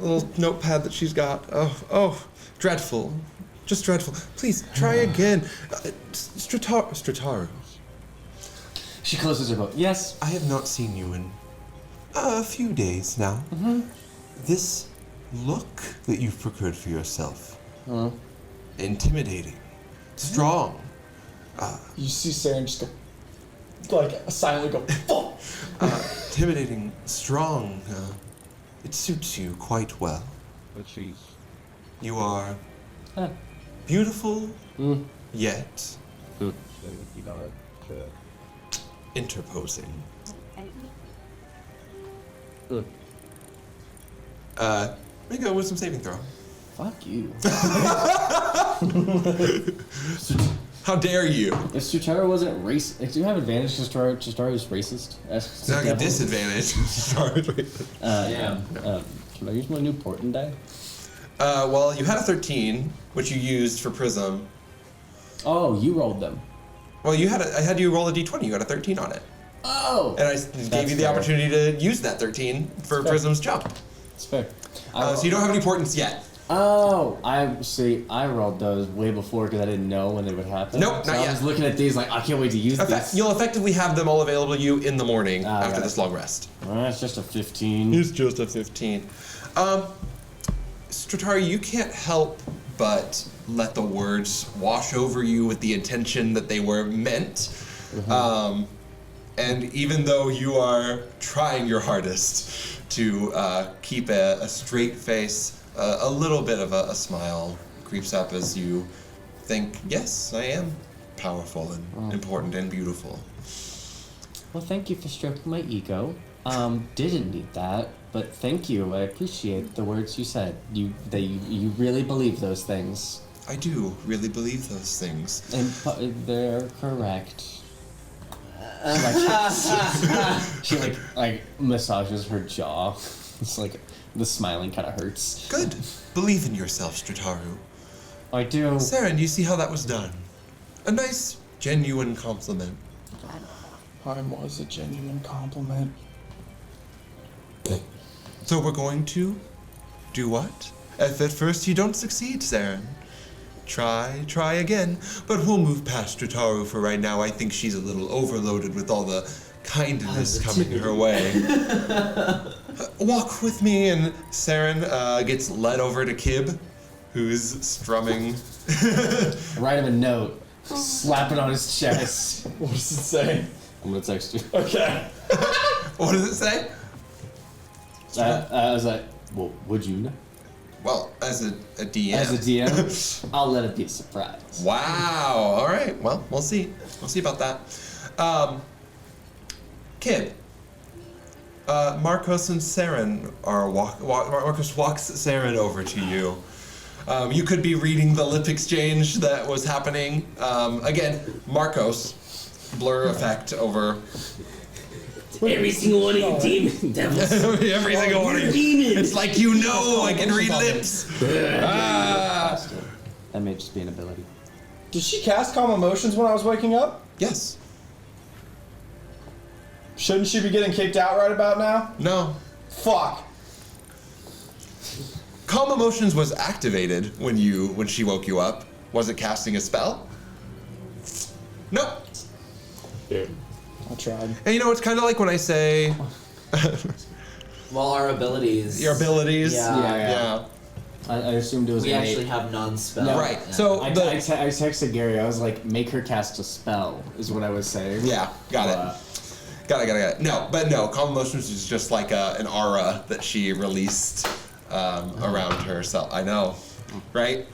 little notepad that she's got. Oh, dreadful, just dreadful. Please try again, Strataru. She closes her book. Yes. I have not seen you in a few days now. This look that you've procured for yourself, intimidating, strong. You see Saren just go, like silently go, "Fuck!" Intimidating, strong. It suits you quite well. But she's. You are Huh. beautiful, yet You know it. interposing. Make a wisdom saving throw. Fuck you. How dare you? If Strataru wasn't racist, do you have advantage because Strataru's racist? It's not a disadvantage. Sorry. Can I use my new Portent die? Well, you had a 13, which you used for Prism. Oh, you rolled them. Well, I had you roll a d20. You got a 13 on it. Oh! And I gave you the fair. opportunity to use that 13 for Prism's jump. It's fair. So you don't have any portents yet. Oh, I rolled those way before because I didn't know when they would happen. Nope, so not I yet. was looking at these like, I can't wait to use this. You'll effectively have them all available to you in the morning I after got this it. long rest. It's just a 15. It's just a 15. Strataru, you can't help but let the words wash over you with the intention that they were meant. And even though you are trying your hardest to keep a straight face, a little bit of a smile creeps up as you think, yes, I am powerful and important and beautiful. Well, thank you for stroking my ego. Didn't need that, but thank you. I appreciate the words you said. You really believe those things. I do really believe those things. And they're correct. She like massages her jaw. It's like the smiling kind of hurts. Good. Believe in yourself, Strataru. I do. Seren, do you see how that was done? A nice, genuine compliment. Mine was a genuine compliment. So we're going to do what? If at first you don't succeed, Seren, try again. But we'll move past Strataru for right now. I think she's a little overloaded with all the kindness coming her way. Walk with me, and Seren gets led over to Kib, who's strumming. Write him a note. Slap it on his chest. What does it say? I'm gonna text you. Okay. What does it say? I was like, well, would you know? Well, as a DM. As a DM, I'll let it be a surprise. Wow. All right. Well, we'll see. We'll see about that. Kib. Marcos and Seren are Marcos walks Seren over to you. You could be reading the lip exchange that was happening. Again, Marcos, blur effect over. Every single one of you demon devils. Every single one of you. Demons. It's like you know I can read lips. That may just be an ability. Did she cast Calm Emotions when I was waking up? Yes. Shouldn't she be getting kicked out right about now? No. Fuck. Calm Emotions was activated when she woke you up. Was it casting a spell? Nope. I tried. And you know, it's kind of like when I say Well, our abilities. your abilities. Yeah. Yeah. I assumed it was We innate. actually have non-spell. No. Right. So I texted Gary. I was like, make her cast a spell, is what I was saying. yeah, got it. Got it. No, Calm Emotions is just like an aura that she released around herself. I know, right?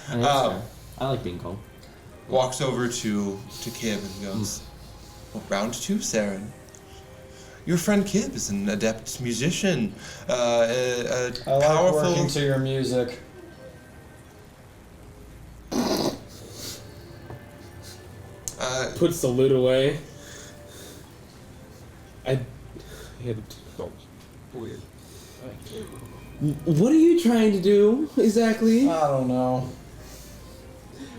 I like being calm. Walks over to Kib and goes, well, round 2, Seren. Your friend Kib is an adept musician, I like powerful. working to your music. Puts the lute away. Weird. What are you trying to do exactly? I don't know.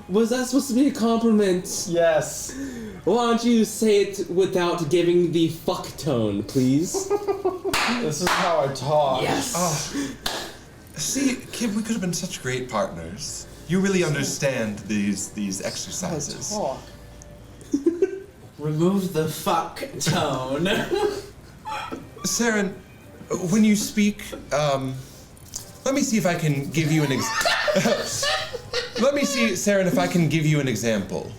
Was that supposed to be a compliment? Yes. Why don't you say it without giving the fuck tone, please? This is how I talk. Yes. See, Kib, we could have been such great partners. You really understand these exercises. Talk. Remove the fuck tone. Seren, when you speak, let me see if I can give you an Let me see, Seren, if I can give you an example.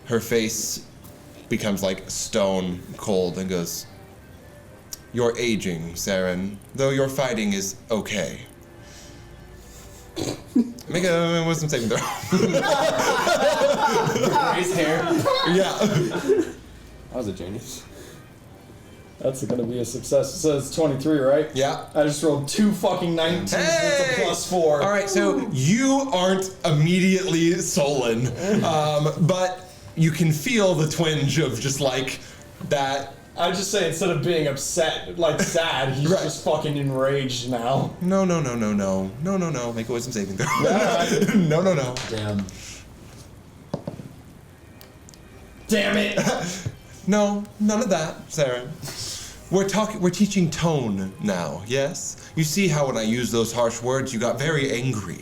Her face becomes like stone cold and goes, you're aging, Seren, though your fighting is okay. Make a wisdom saving throw. His hair. Yeah. That was a journey. That's gonna be a success. It says 23, right? Yeah. I just rolled 2 fucking 19s. That's a +4. All right, so you aren't immediately sullen, but you can feel the twinge of just like that. I just say instead of being upset, like sad, he's Right. just fucking enraged now. No. Make a wisdom saving throw. Alright. No. Damn. Damn it! No, none of that, Seren. We're teaching tone now, yes? You see how when I use those harsh words, you got very angry.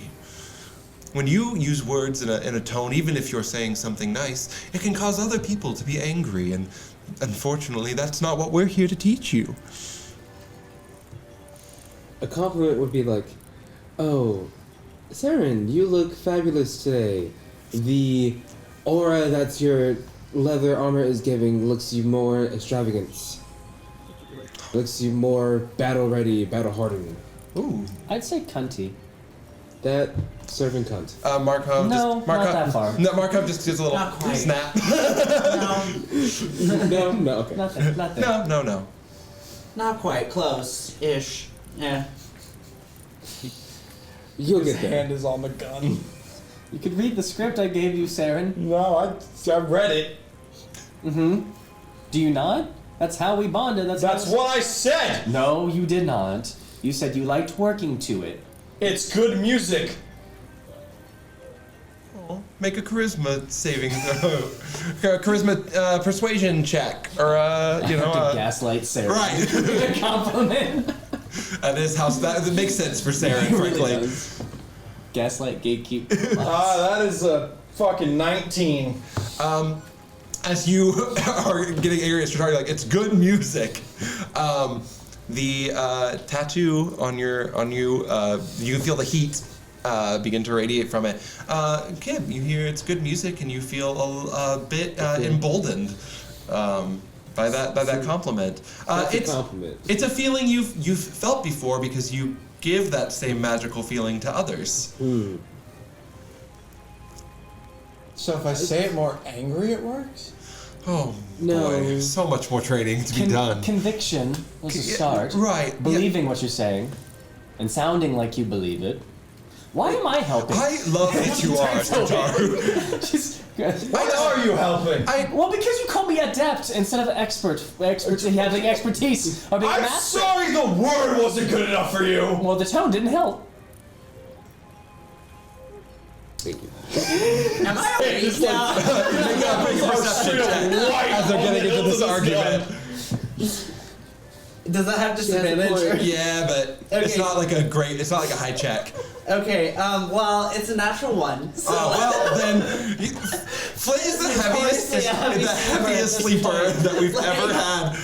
When you use words in a tone, even if you're saying something nice, it can cause other people to be angry, and unfortunately, that's not what we're here to teach you. A compliment would be like, oh, Seren, you look fabulous today. The aura that your leather armor is giving looks you more extravagant. Looks you more battle ready, battle hardened. Ooh. I'd say cunty. That serving cunt. Markov No, just... not that far. No, Markov just gives a little Not quite. snap. No, okay. Nothing. No. Not quite. Close-ish. Yeah. You'll His get there. hand is on the gun. You could read the script I gave you, Seren. No, I read it. Mm-hmm. Do you not? That's how we bonded. That's what I said! No, you did not. You said you liked working to it. It's good music. Make a charisma saving throw. Charisma persuasion check. Or, To gaslight Seren. Right. A compliment. That is how... That makes sense for Seren, It really frankly. does. Gaslight, gatekeep. That is a fucking 19. As you are getting angry at Strataru, like, it's good music. The tattoo on you, you can feel the heat begin to radiate from it. Kib, you hear it's good music and you feel a bit emboldened by that compliment. That's a compliment. It's a feeling you've felt before because you give that same magical feeling to others. So if I say it more angry, it works? Oh No. boy, so much more training to be done. Conviction was a start. Right. Believing what you're saying and sounding like you believe it. Why am I helping? I love that you are, Strataru. Why are you helping? Well, because you call me adept instead of expert. Having expertise or being a I'm master. sorry the word wasn't good enough for you! Well, the tone didn't help. Thank you. Am I awake now? Make a perception check as they're getting into this argument. Does that have disadvantage? Yeah, but it's not like a high check. Okay, well, it's a natural 1. So Well, then, Flit is the heaviest Notoriously a heavy sleeper at this sleeper point. that we've ever had.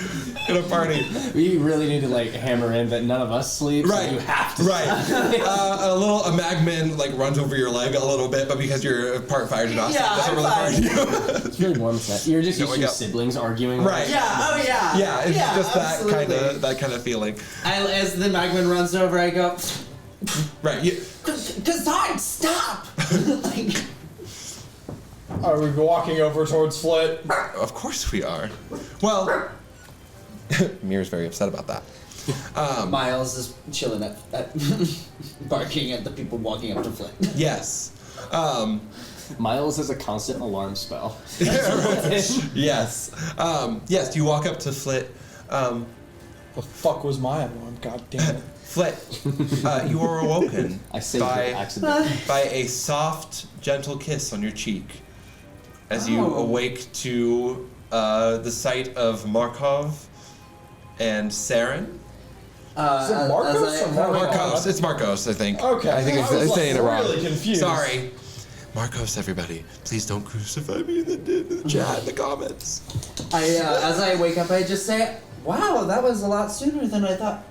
in a party. We really need to like hammer in that none of us sleep. Right. So you have to. Right. A magman like runs over your leg a little bit, but because you're part fire genocide, Yeah, doesn't I'm really fine. hurt you. It's really warm set. You're just used to wake your up. siblings arguing. Right. Yeah, oh yeah. Yeah, it's just absolutely. that kind of feeling. As the magman runs over, I go, Right. Kazan, stop! Like, Are we walking over towards Flit? Of course we are. Well, Mir's very upset about that. Miles is chilling at barking at the people walking up to Flit. Yes. Miles is a constant alarm spell. Yes. Yes, you walk up to Flit. The fuck was my alarm? God damn it. Flit, you are awoken I saved by, it accidentally. by a soft, gentle kiss on your cheek as you Oh. awake to the sight of Markov and Seren. Is it Marcos or Marcos. It's Marcos, I think. Okay. I think I was, it's saying it wrong. really confused. Sorry. Marcos, everybody. Please don't crucify me in the chat, in the comments. As I wake up, I just say, wow, that was a lot sooner than I thought.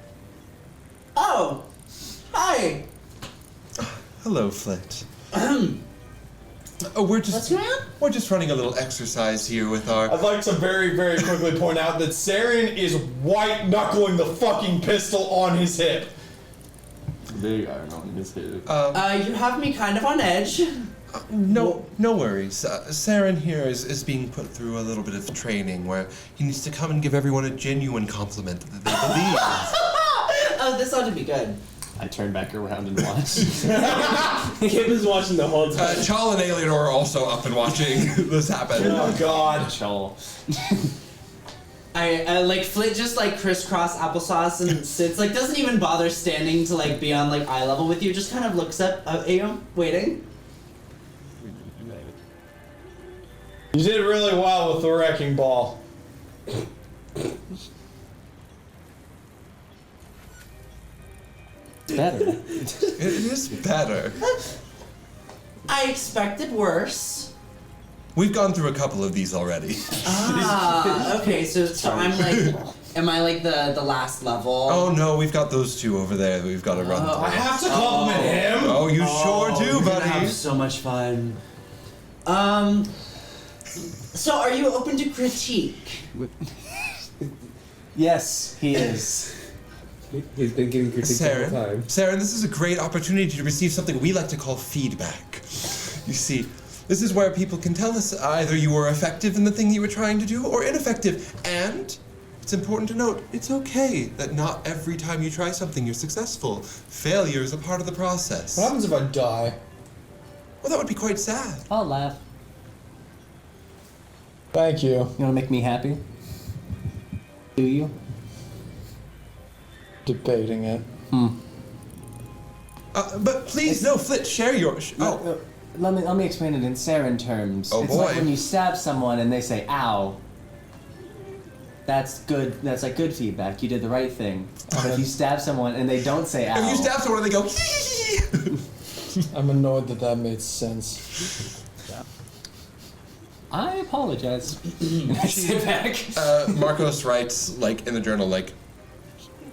Oh, hi. Hello, Flit. We're just What's going on? we're just running a little exercise here with our. I'd like to very, very quickly point out that Seren is white knuckling the fucking pistol on his hip. Big iron on his head. You have me kind of on edge. No worries. Seren here is being put through a little bit of training where he needs to come and give everyone a genuine compliment that they believe. Oh, this ought to be good. I turn back around and watch. Kib is watching the whole time. Chal and Alienor are also up and watching this happen. Oh god. Chal. I like Flit just like crisscross applesauce and sits like doesn't even bother standing to like be on like eye level with you. Just kind of looks up at you, waiting. You did really well with the wrecking ball. Better. It is better. I expected worse. We've gone through a couple of these already. Ah, okay. So I'm like, am I like the last level? Oh no, we've got those two over there that we've got to run through. I have to compliment him. Oh, you sure do, We're gonna have buddy. so much fun. So are you open to critique? Yes, he is. He's been getting critiqued the whole time. Seren, this is a great opportunity to receive something we like to call feedback. You see, this is where people can tell us either you were effective in the thing you were trying to do or ineffective. And it's important to note, it's okay that not every time you try something you're successful. Failure is a part of the process. What happens if I die? Well, that would be quite sad. I'll laugh. Thank you. You wanna make me happy? Do you? Debating it. But please, no, Flit, share your... Oh, Let me explain it in Seren terms. Oh, It's boy. like when you stab someone and they say, ow. That's good. That's like good feedback. You did the right thing. But if you stab someone and they don't say ow. if you stab someone and they go... hee. I'm annoyed that made sense. I apologize. And I sit back. Marcos writes, like, in the journal, like,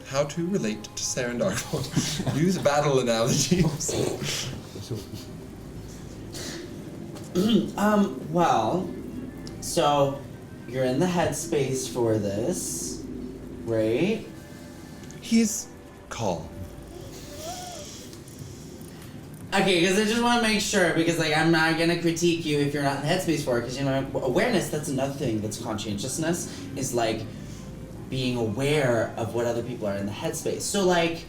how to relate to Seren Darkmore. Use battle analogies. Well, so you're in the headspace for this, right? He's calm. Okay, because I just want to make sure, because like I'm not gonna critique you if you're not in the headspace for it, because you know awareness. That's another thing. That's conscientiousness is like being aware of what other people are in the headspace. So like,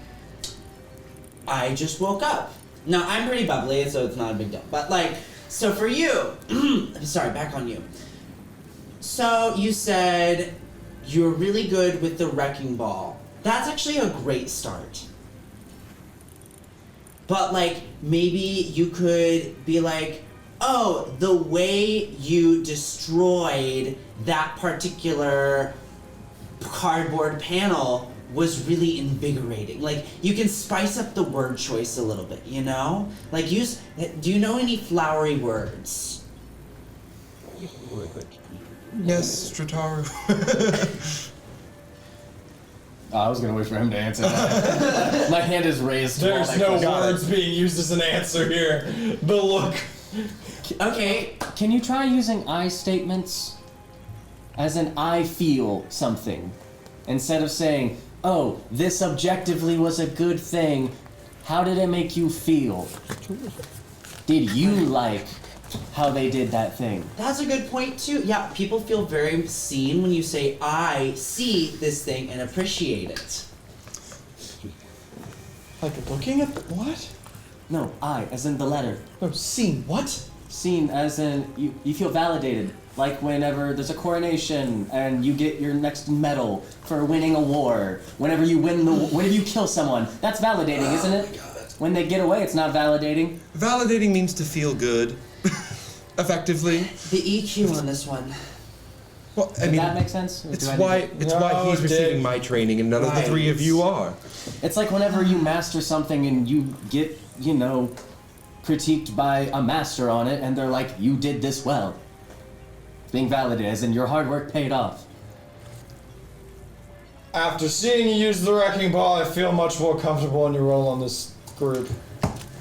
I just woke up. Now I'm pretty bubbly, so it's not a big deal. But like, so for you, sorry, back on you. So you said you're really good with the wrecking ball. That's actually a great start. But like, maybe you could be like, oh, the way you destroyed that particular cardboard panel was really invigorating. Like, you can spice up the word choice a little bit, you know? Like, do you know any flowery words? Yes, Strataru. I was gonna wait for him to answer that. My hand is raised. to all There's that no question. words being used as an answer here. The look. Okay, can you try using I statements? As in, I feel something. Instead of saying, oh, this objectively was a good thing, how did it make you feel? Did you like how they did that thing? That's a good point too. Yeah, people feel very seen when you say, I see this thing and appreciate it. Like looking at what? No, I, as in the letter. No, seen what? Seen as in, you feel validated. Like whenever there's a coronation and you get your next medal for winning a war. Whenever you whenever you kill someone, that's validating, isn't it? When they get away, it's not validating. Validating means to feel good, effectively. The EQ on this one. Well, I Does mean, that make sense? Or it's do I why need it's No, why he's it receiving did. my training and none of the three of you are. It's like whenever you master something and you get, critiqued by a master on it, and they're like, you did this well. It's being validated, as in your hard work paid off. After seeing you use the wrecking ball, I feel much more comfortable in your role on this group.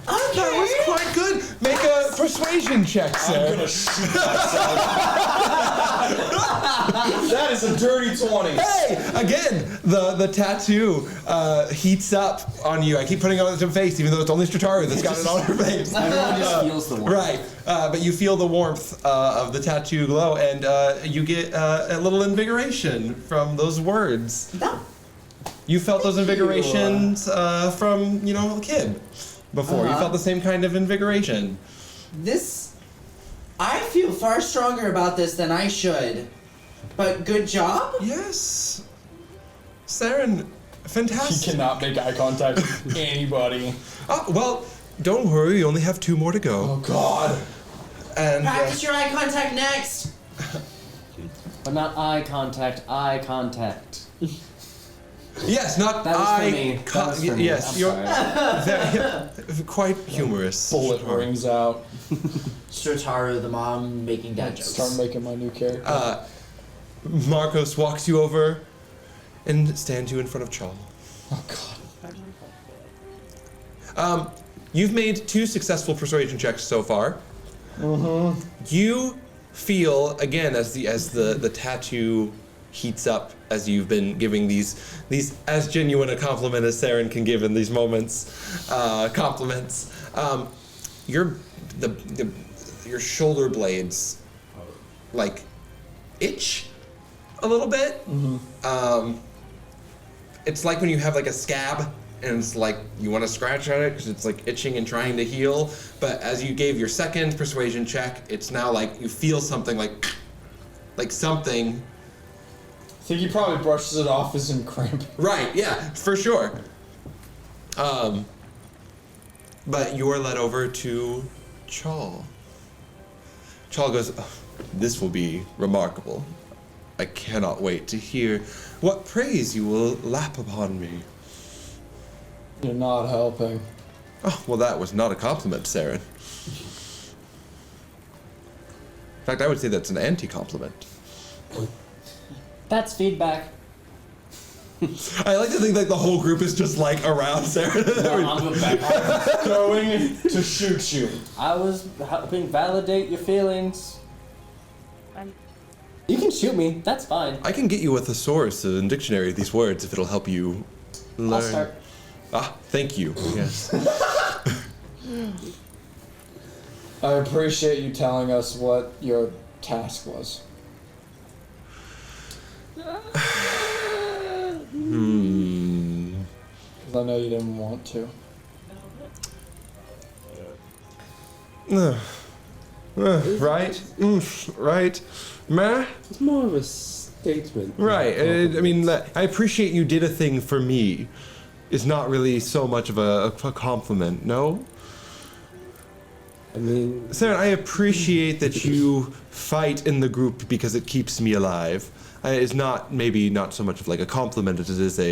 That was quite good. Make a persuasion check, I'm sir. gonna shoot myself. That is a dirty 20. Hey! Again, the tattoo heats up on you. I keep putting it on her face, even though it's only Strataru that's got it on her face. Everyone just feels the warmth. Right, but you feel the warmth of the tattoo glow, and you get a little invigoration from those words. No. You felt those invigorations from, Kib before. You felt the same kind of invigoration. I feel far stronger about this than I should. But good job? Yes. Seren, He fantastic. cannot make eye contact with anybody. Well, don't worry, you only have 2 more to go. Oh god. And Practice your eye contact next. But not eye contact, eye contact. yes, not That was I. for me. That was for me. Yes, I'm you're sorry. quite humorous. Bullet rings out. Strataru, the mom, making dad jokes. Start making my new character. Marcos walks you over and stands you in front of Chal. Oh god. You've made 2 successful persuasion checks so far. Mm-hmm. You feel again as the tattoo heats up as you've been giving these as genuine a compliment as Seren can give in these moments, compliments. Your shoulder blades like itch a little bit. Mm-hmm. It's like when you have like a scab and it's like you want to scratch at it because it's like itching and trying to heal. But as you gave your second persuasion check, it's now like you feel something like something. I think he probably brushes it off as in cramp. Right, yeah, for sure. But you are led over to Chal. Chal goes, "Oh, this will be remarkable. I cannot wait to hear what praise you will lap upon me." You're not helping. Oh, well, that was not a compliment, Seren. In fact, I would say that's an anti-compliment. That's feedback. I like to think like the whole group is just like around Seren. No, I'm going back. Going to shoot you. I was helping validate your feelings. You can shoot me. That's fine. I can get you a thesaurus and dictionary of these words if it'll help you learn. I'll start. Ah, thank you. Yes. I appreciate you telling us what your task was. Because I know you didn't want to. Right? Right? Meh? It's more of a statement. Right. I mean, I appreciate you did a thing for me. It's not really so much of a compliment, no? I mean, Saren, I appreciate that you fight in the group because it keeps me alive. It's maybe not so much of like a compliment as it is I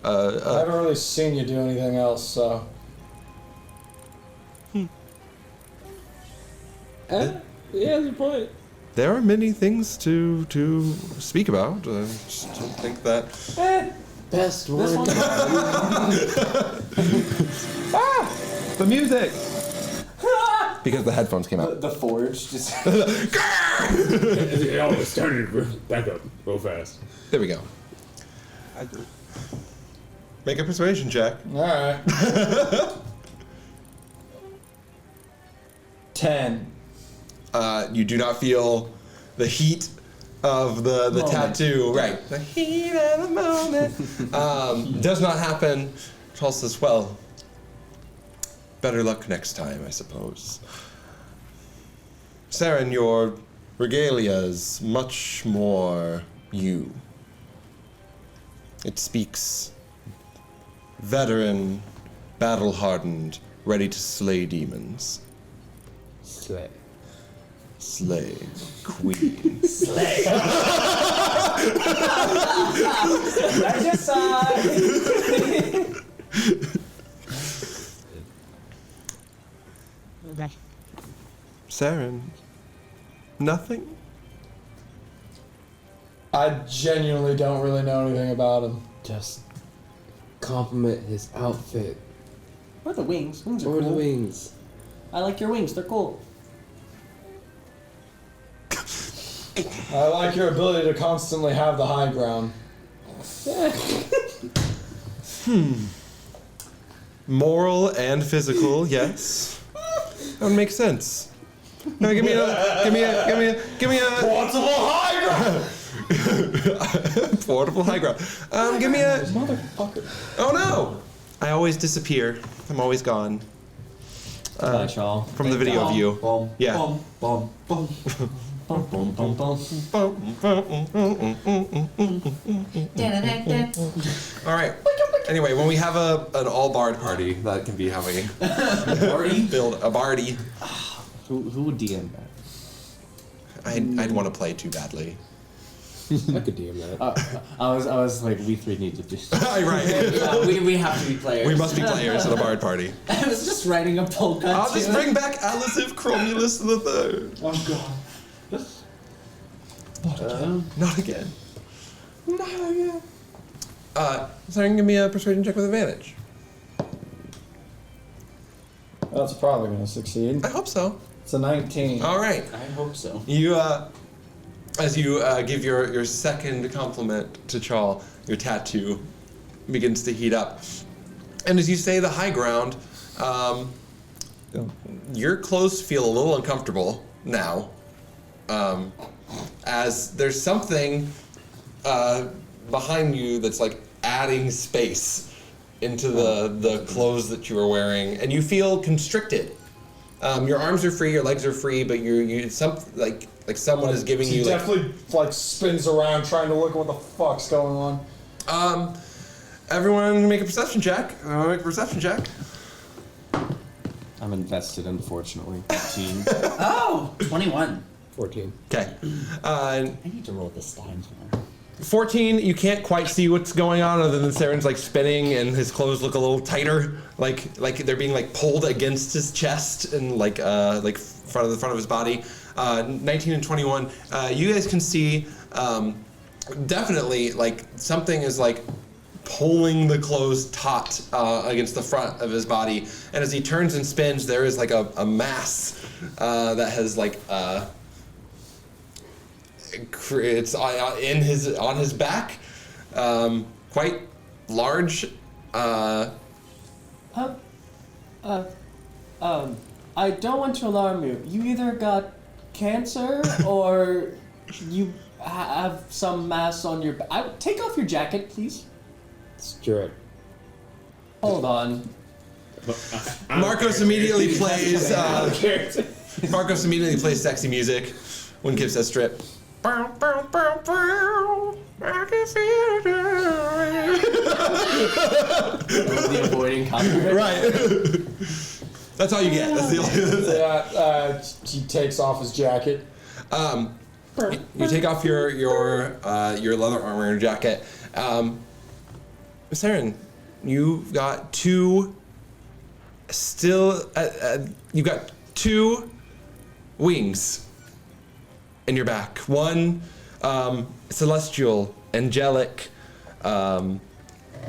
haven't really seen you do anything else, so. yeah, that's a point. There are many things to speak about. I just don't think that. best one. This one's The music! Because the headphones came out. the forge just. It always started back up real fast. There we go. Make a persuasion check. Alright. 10. You do not feel the heat of the tattoo. Right. The heat of the moment. Does not happen. Charl says, well, better luck next time, I suppose. Seren, your regalia is much more you. It speaks veteran, battle-hardened, ready to slay demons. Slay. Slay. Queen. Slay. That's your side. Seren, nothing? I genuinely don't really know anything about him. Just compliment his outfit. Or the wings. Wings are Or cool. the wings. I like your wings. They're cool. I like your ability to constantly have the high ground. Moral and physical, yes. That would make sense. No, give me a Portable high ground! portable high ground. Give me a. Motherfucker. Oh no! I always disappear. I'm always gone. Bye, Charl. From the video view. Boom, Yeah. boom, boom, boom. Bum, bum, bum, bum. All right. Anyway, when we have an all bard party, that can be how we build a bardy. Who would DM that? I'd want to play too badly. I could DM that. I was like, we three need to do. Right. Yeah, we have to be players. We must be players at a bard party. I was just writing a polka. I'll just bring back Alicif Cromulus III. Oh god. Not again. Not again. Seren, give me a persuasion check with advantage. That's probably gonna succeed. I hope so. It's a 19. All right. I hope so. You, as you give your second compliment to Charl, your tattoo begins to heat up. And as you say the high ground, your clothes feel a little uncomfortable now. As there's something behind you that's like adding space into the clothes that you are wearing, and you feel constricted. Your arms are free, your legs are free, but you like someone is giving He you like, definitely like spins around trying to look at what the fuck's going on. everyone make a perception check. Make a perception check. I'm invested, unfortunately. 15. Oh, 21. 14. Okay. I need to roll this time more. 14, you can't quite see what's going on other than Seren's like spinning and his clothes look a little tighter, like they're being like pulled against his chest and like front of his body. 19 and 21, you guys can see definitely like something is like pulling the clothes taut against the front of his body, and as he turns and spins, there is like a mass that has like it's on his back, quite large. I don't want to alarm you. You either got cancer or you have some mass on your back. Take off your jacket, please. Strip. Hold on. Marcos immediately plays. Marcos immediately plays sexy music when Kip says strip. I can feel it. The avoiding copyright. Right. That's all you get. That's the only. Yeah, he takes off his jacket. You take off your leather armor and jacket. Seren, you've got two. You've got two wings in your back. One celestial, angelic,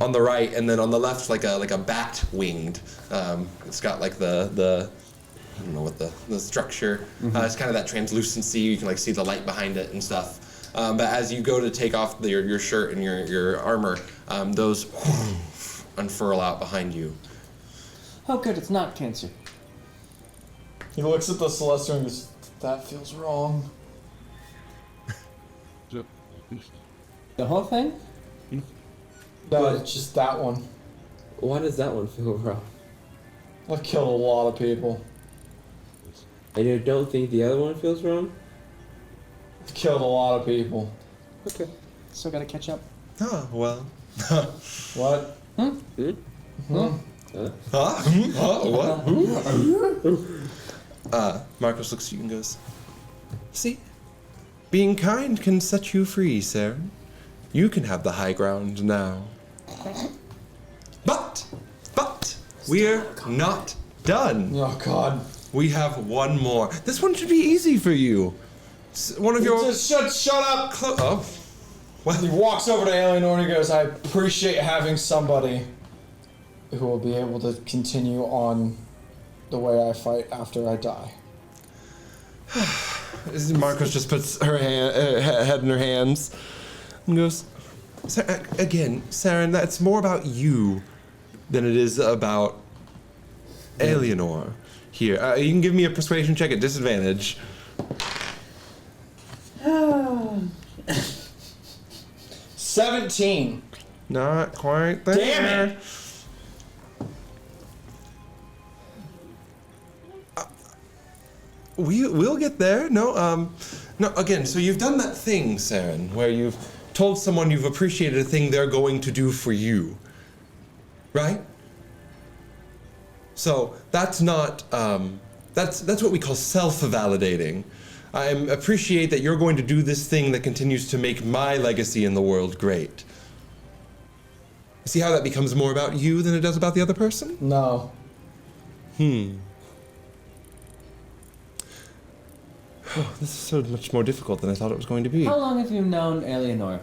on the right, and then on the left, like a bat winged. It's got like the I don't know what the structure. It's kind of that translucency. You can like see the light behind it and stuff. But as you go to take off your shirt and your armor, those unfurl out behind you. Oh, good, it's not cancer. He looks at the Celestial and goes, that feels wrong. The whole thing? No, it's just that one. Why does that one feel wrong? I've killed a lot of people. And you don't think the other one feels wrong? I've killed a lot of people. Okay. Still gotta catch up. Oh, well. What? What? Marcos looks at you and goes, see? Being kind can set you free, Seren. You can have the high ground now. But, we're not done. Oh, God. We have one more. This one should be easy for you. One of your... Just shut up! Oh. Well, He walks over to Alienor and he goes, I appreciate having somebody who will be able to continue on the way I fight after I die. Marcos just puts her head in her hands and goes, again, Seren, that's more about you than it is about Alienor here. You can give me a persuasion check at disadvantage. 17. Not quite there. Damn it! We'll get there. No, again, so you've done that thing, Seren, where you've told someone you've appreciated a thing they're going to do for you. Right? So that's not, that's what we call self-validating. I appreciate that you're going to do this thing that continues to make my legacy in the world great. See how that becomes more about you than it does about the other person? No. Oh, this is so much more difficult than I thought it was going to be. How long have you known Alienor?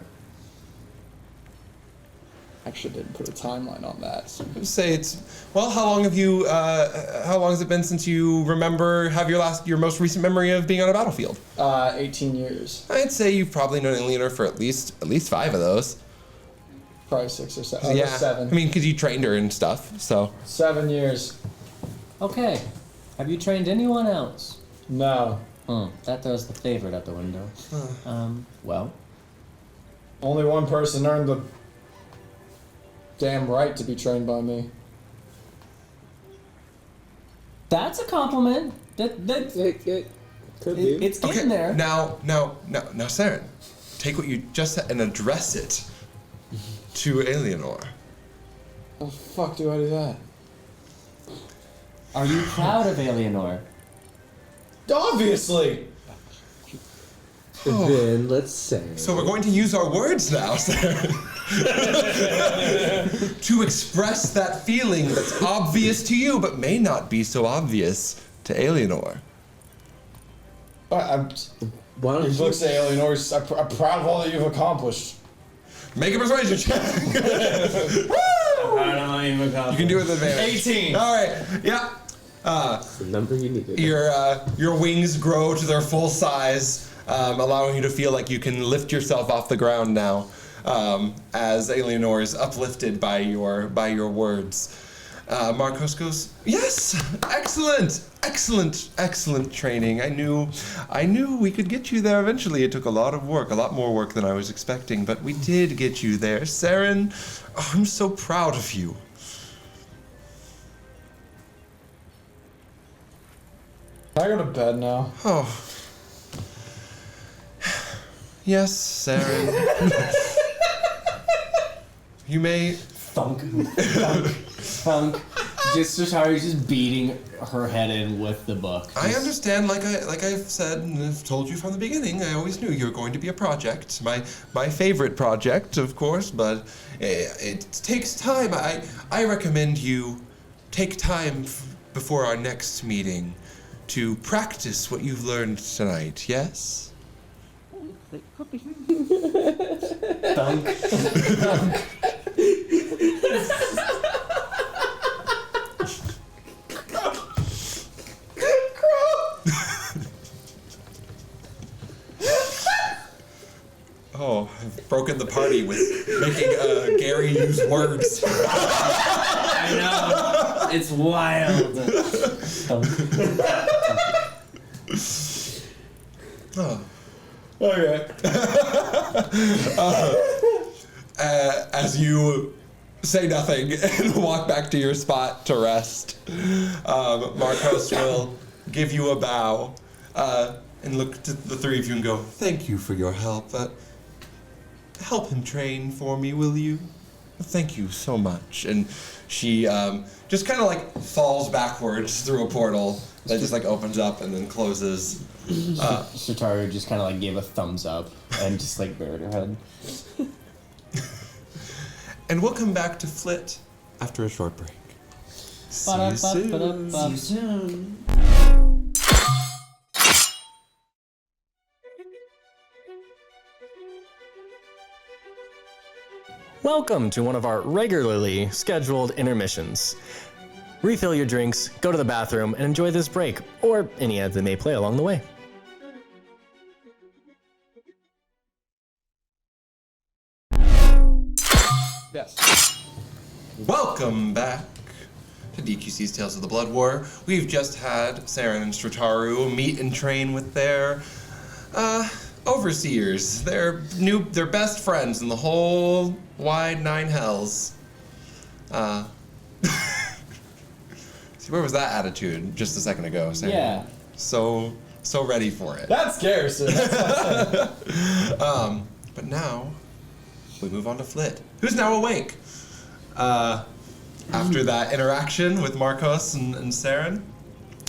Actually didn't put a timeline on that. Say it's, well, how long has it been since you have your most recent memory of being on a battlefield? 18 years. I'd say you've probably known Alienor for at least 5 of those. Probably 6 or 7. Yeah, 7. I mean, because you trained her and stuff, so. 7 years. Okay. Have you trained anyone else? No. That throws the favorite out the window. Well. Only one person earned the damn right to be trained by me. That's a compliment. It could be. It's getting there. Now, Seren, take what you just said and address it to Alienor. How the fuck do I do that? Are you proud of Alienor? Obviously! Then let's say. So we're going to use our words now, Seren. To express that feeling that's obvious to you, but may not be so obvious to Alienor. Why don't He you? looks at Alienor, I'm proud of all that you've accomplished. Make a persuasion check. You can do it with advantage. 18! Alright, yeah. That's the number you needed. Your wings grow to their full size, allowing you to feel like you can lift yourself off the ground now, as Alienor is uplifted by your words. Marcos goes, yes, excellent training. I knew we could get you there eventually. It took a lot of work, a lot more work than I was expecting, but we did get you there. Seren, I'm so proud of you. Can I go to bed now? Oh. Yes, Seren. You may. Thunk. Just Strataru's just beating her head in with the book. I understand, like I've said and I've told you from the beginning, I always knew you were going to be a project. My favorite project, of course, but it takes time. I recommend you take time before our next meeting to practice what you've learned tonight, yes? Thunk. Oh, I've broken the party with making Gary use words. I know. It's wild. Oh. Okay. As you say nothing and walk back to your spot to rest, Marcos will give you a bow and look to the three of you and go, "Thank you for your help. Help him train for me, will you? Thank you so much." And she just kind of like falls backwards through a portal that just like opens up and then closes. Strataru just kind of like gave a thumbs up and just like buried her head. And we'll come back to Flit after a short break. See you soon. See you soon. Welcome to one of our regularly scheduled intermissions. Refill your drinks, go to the bathroom, and enjoy this break, or any ads that may play along the way. Yes. Welcome back to DQC's Tales of the Blood War. We've just had Seren and Strataru meet and train with their overseers. They're best friends in the whole wide nine hells. See, where was that attitude just a second ago, Seren? Yeah. So ready for it. That's Garrison. But now we move on to Flit, who's now awake. After that interaction with Marcos and Seren,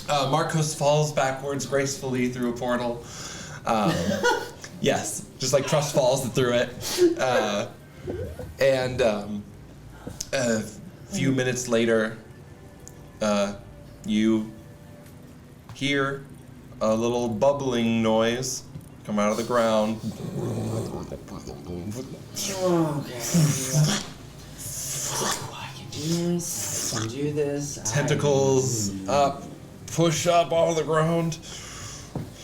Marcos falls backwards gracefully through a portal. Yes, just like trust falls through it. And a few minutes later, you hear a little bubbling noise come out of the ground. I can do this. I can do this. Tentacles up, push up on the ground.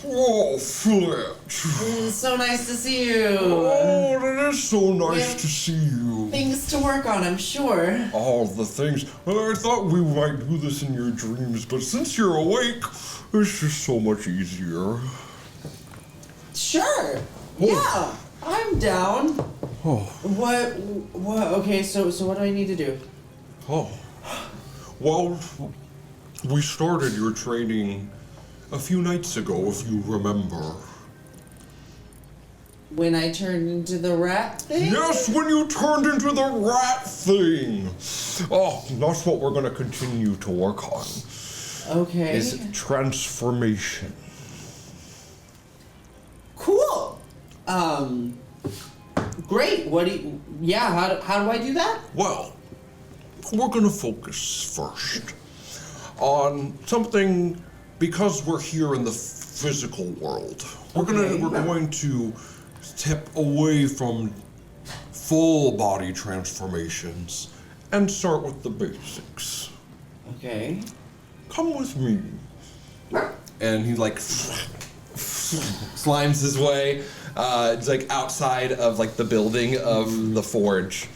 Oh, Flit. It's so nice to see you. Oh, it is so nice Yeah. to see you. Things to work on, I'm sure. All the things. I thought we might do this in your dreams, but since you're awake, it's just so much easier. Sure. Yeah, I'm down. Oh. What? Okay, so what do I need to do? Oh. Well, we started your training a few nights ago, if you remember. When I turned into the rat thing? Yes, when you turned into the rat thing. Oh, that's what we're going to continue to work on. Okay. Is transformation. Cool. Great. How do I do that? Well, we're going to focus first on something, because we're here in the physical world. We're going to step away from full body transformations and start with the basics. Okay. Come with me. And he like slimes his way. It's like outside of like the building of the forge,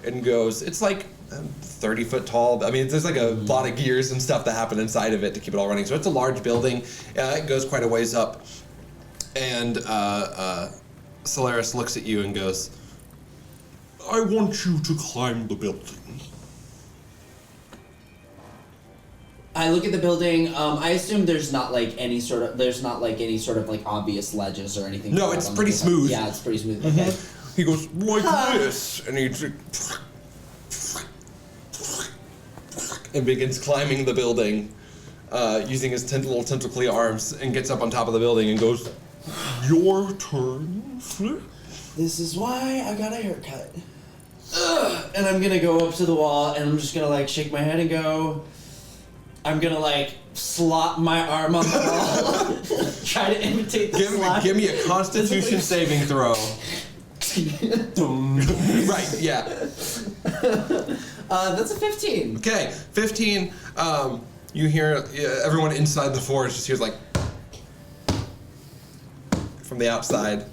and goes. It's like 30 foot tall. I mean, there's like a lot of gears and stuff that happen inside of it to keep it all running. So it's a large building. It goes quite a ways up. And Solaris looks at you and goes, "I want you to climb the building." I look at the building. I assume there's not like any sort of like obvious ledges or anything. No, it's pretty smooth. Yeah, it's pretty smooth. Okay. He goes, "Like this," and he and begins climbing the building, using his little tentacly arms, and gets up on top of the building and goes, "Your turn, Flit." This is why I got a haircut. And I'm gonna go up to the wall, and I'm just gonna like shake my head and go. I'm gonna like slot my arm on the wall, try to imitate the slot. Give me a Constitution saving throw. Right, yeah. That's a 15. Okay, 15. You hear everyone inside the forge just hears like from the outside.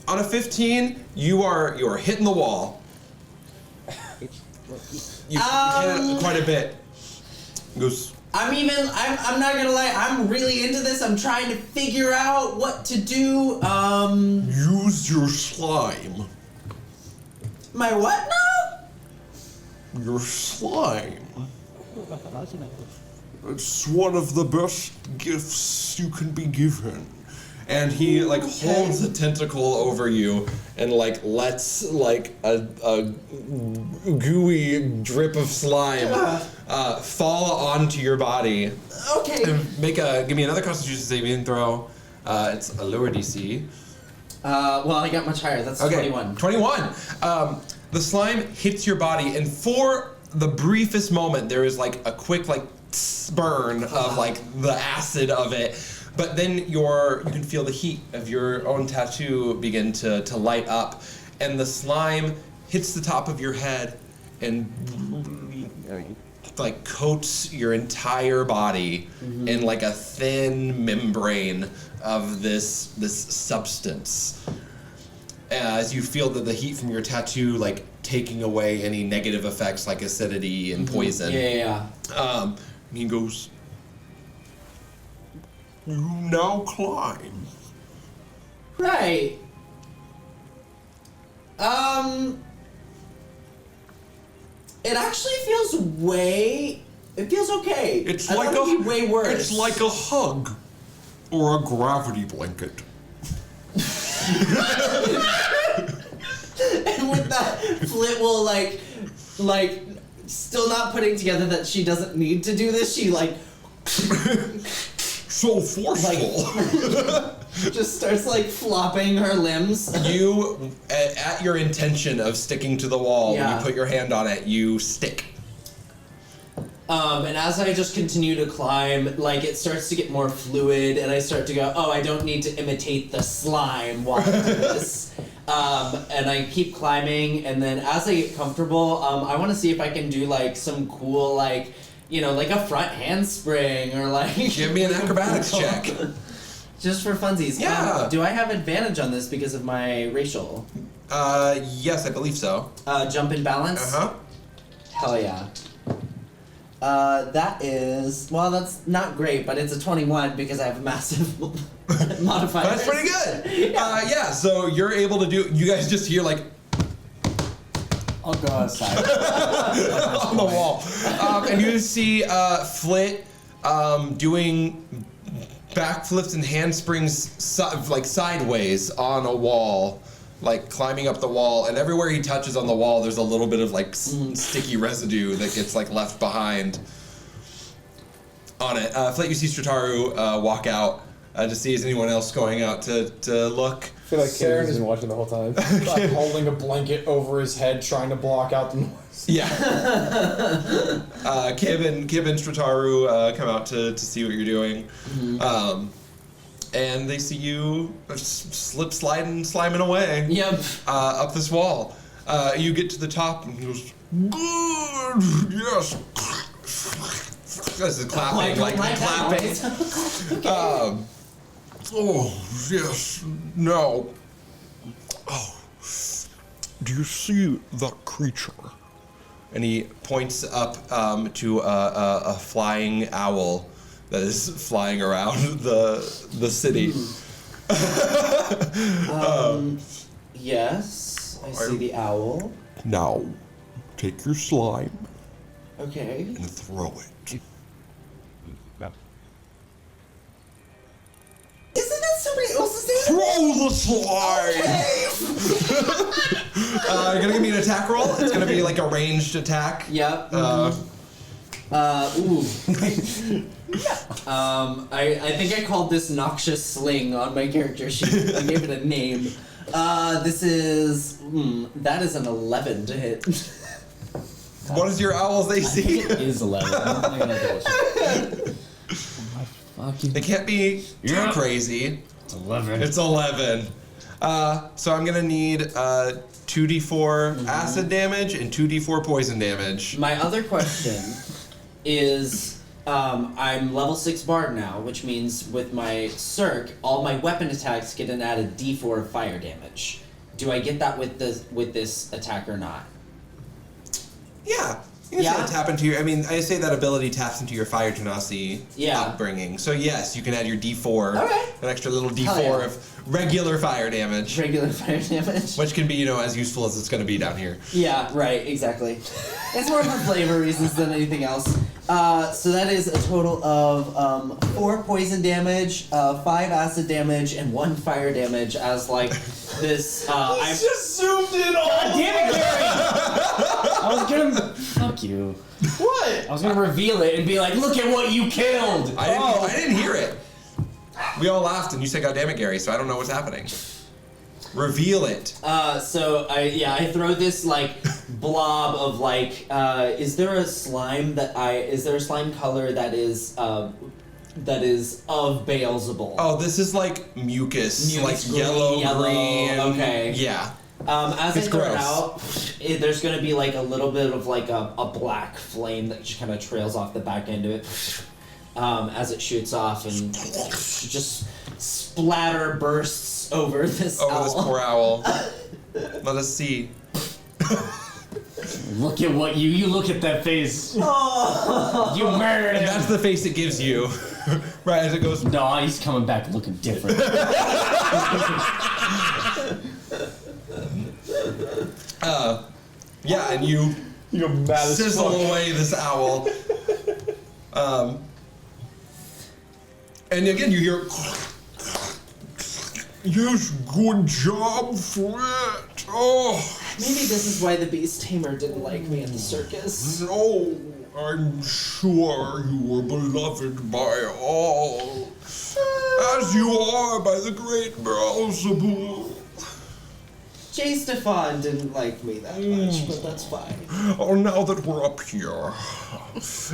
On a 15, you are hitting the wall. You hit it quite a bit. It goes. I'm not gonna lie, I'm really into this. I'm trying to figure out what to do. Use your slime. My what now? Your slime. It's one of the best gifts you can be given. And he like holds a tentacle over you and like lets like a gooey drip of slime fall onto your body. Okay. And give me another Constitution saving throw. It's a lower DC. Well, I got much higher. That's 21. 21. The slime hits your body, and for the briefest moment, there is like a quick like burn of like the acid of it. But then you can feel the heat of your own tattoo begin to light up, and the slime hits the top of your head and like coats your entire body in like a thin membrane of this substance. As you feel that the heat from your tattoo like taking away any negative effects like acidity and poison. Yeah. And he goes, "You now climb." Right. It actually feels it feels okay. It's I like thought it'd be way worse. It's like a hug or a gravity blanket. And with that, Flit will like still not putting together that she doesn't need to do this. She like so forceful. just starts like flopping her limbs. You, at your intention of sticking to the wall, when you put your hand on it, you stick. And as I just continue to climb, like it starts to get more fluid, and I start to go, oh, I don't need to imitate the slime while I do this. And I keep climbing, and then as I get comfortable, I want to see if I can do like some cool, like, you know, like a front handspring or like. Give me an acrobatics check. Just for funsies. Yeah. Do I have advantage on this because of my racial? Yes, I believe so. Jump in balance? Hell yeah. That is, well, that's not great, but it's a 21 because I have a massive modifier. That's pretty good. Yeah, so you're able to do, you guys just hear like, I'll go outside. on the wall. And you see Flit doing backflips and handsprings like sideways on a wall, like climbing up the wall, and everywhere he touches on the wall there's a little bit of like sticky residue that gets like left behind on it. Flit, you see Strataru walk out to see is anyone else going out to look. I feel like Karen is been watching the whole time. like holding a blanket over his head, trying to block out the noise. Yeah. Kib and Strataru come out to see what you're doing. And they see you sliming away. Yep. Up this wall. You get to the top and he goes, "Good, yes." This is clapping, like clapping. Okay. Oh, yes, no. Oh, do you see that creature? And he points up to a flying owl that is flying around the city. Yes, I see the owl. Now, take your slime Okay. and throw it. Isn't that somebody else's name? Throw the slime! You're gonna give me an attack roll? It's gonna be like a ranged attack. Yep. Uh, Ooh. I think I called this Noxious Sling on my character sheet. I gave it a name. This is that is an 11 to hit. What is your owl's AC? It is 11. I'm gonna double check. It can't be too crazy. It's 11. It's 11. So I'm gonna need 2d4 acid damage and 2d4 poison damage. My other question is, I'm level 6 bard now, which means with my Cirque, all my weapon attacks get an added d4 of fire damage. Do I get that with this attack or not? Yeah. You can say it tap into your, I say that ability taps into your Fire Genasi upbringing. So yes, you can add your d4, an extra little d4 of regular fire damage. Regular fire damage. Which can be, as useful as it's going to be down here. Yeah, right, exactly. It's more for flavor reasons than anything else. So that is a total of 4 poison damage, 5 acid damage, and 1 fire damage as this. I just zoomed in on. God damn it, Gary! I was gonna. Fuck you. What? I was gonna reveal it and be like, look at what you killed! I didn't hear it. We all laughed and you said, God damn it, Gary, so I don't know what's happening. Reveal it. So I throw this blob of is there a slime color that is of Beelzebul? Oh, this is mucus green, yellow, green. Okay. Yeah. As It's I throw it gross. out, there's gonna be a little bit of a black flame that just kind of trails off the back end of it. As it shoots off and just splatter bursts over this owl. This poor owl. Let us see. Look at what you look at that face. You murdered him. And that's the face it gives you. Right as it goes. No, he's coming back looking different. Yeah, and you You're mad as sizzle fuck. away this owl. And again, you hear. Yes, good job, Flit. Oh. Maybe this is why the Beast Tamer didn't like me at the circus. No, I'm sure you were beloved by all, as you are by the great Beelzebul. Jay Stefan didn't like me that much, but that's fine. Oh, now that we're up here,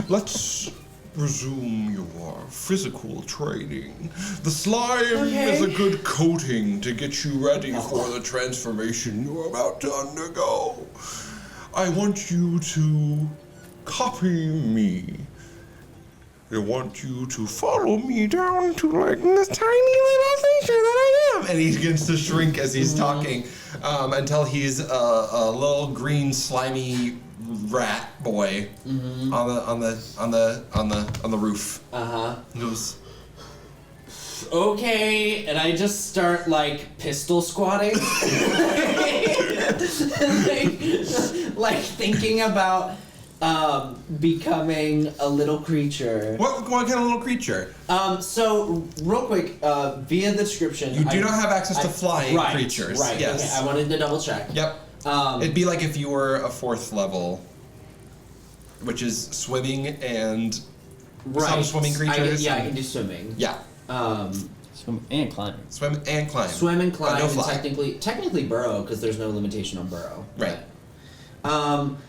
let's resume your physical training. The slime is a good coating to get you ready for the transformation you're about to undergo. I want you to copy me. I want you to follow me down to this tiny little creature that I am. And he begins to shrink as he's talking until he's a little green slimy rat boy on the roof. He goes, Okay, and I just start pistol squatting, thinking about becoming a little creature. What kind of little creature? So real quick, via the description, You do not have access to flying creatures. Right. Yes. Okay, I wanted to double check. Yep. It'd be like if you were a 4th level, which is swimming and some swimming creatures. I can do swimming. Yeah. Swim and climb. Swim and climb. Swim and climb, no and fly. technically burrow because there's no limitation on burrow. Right.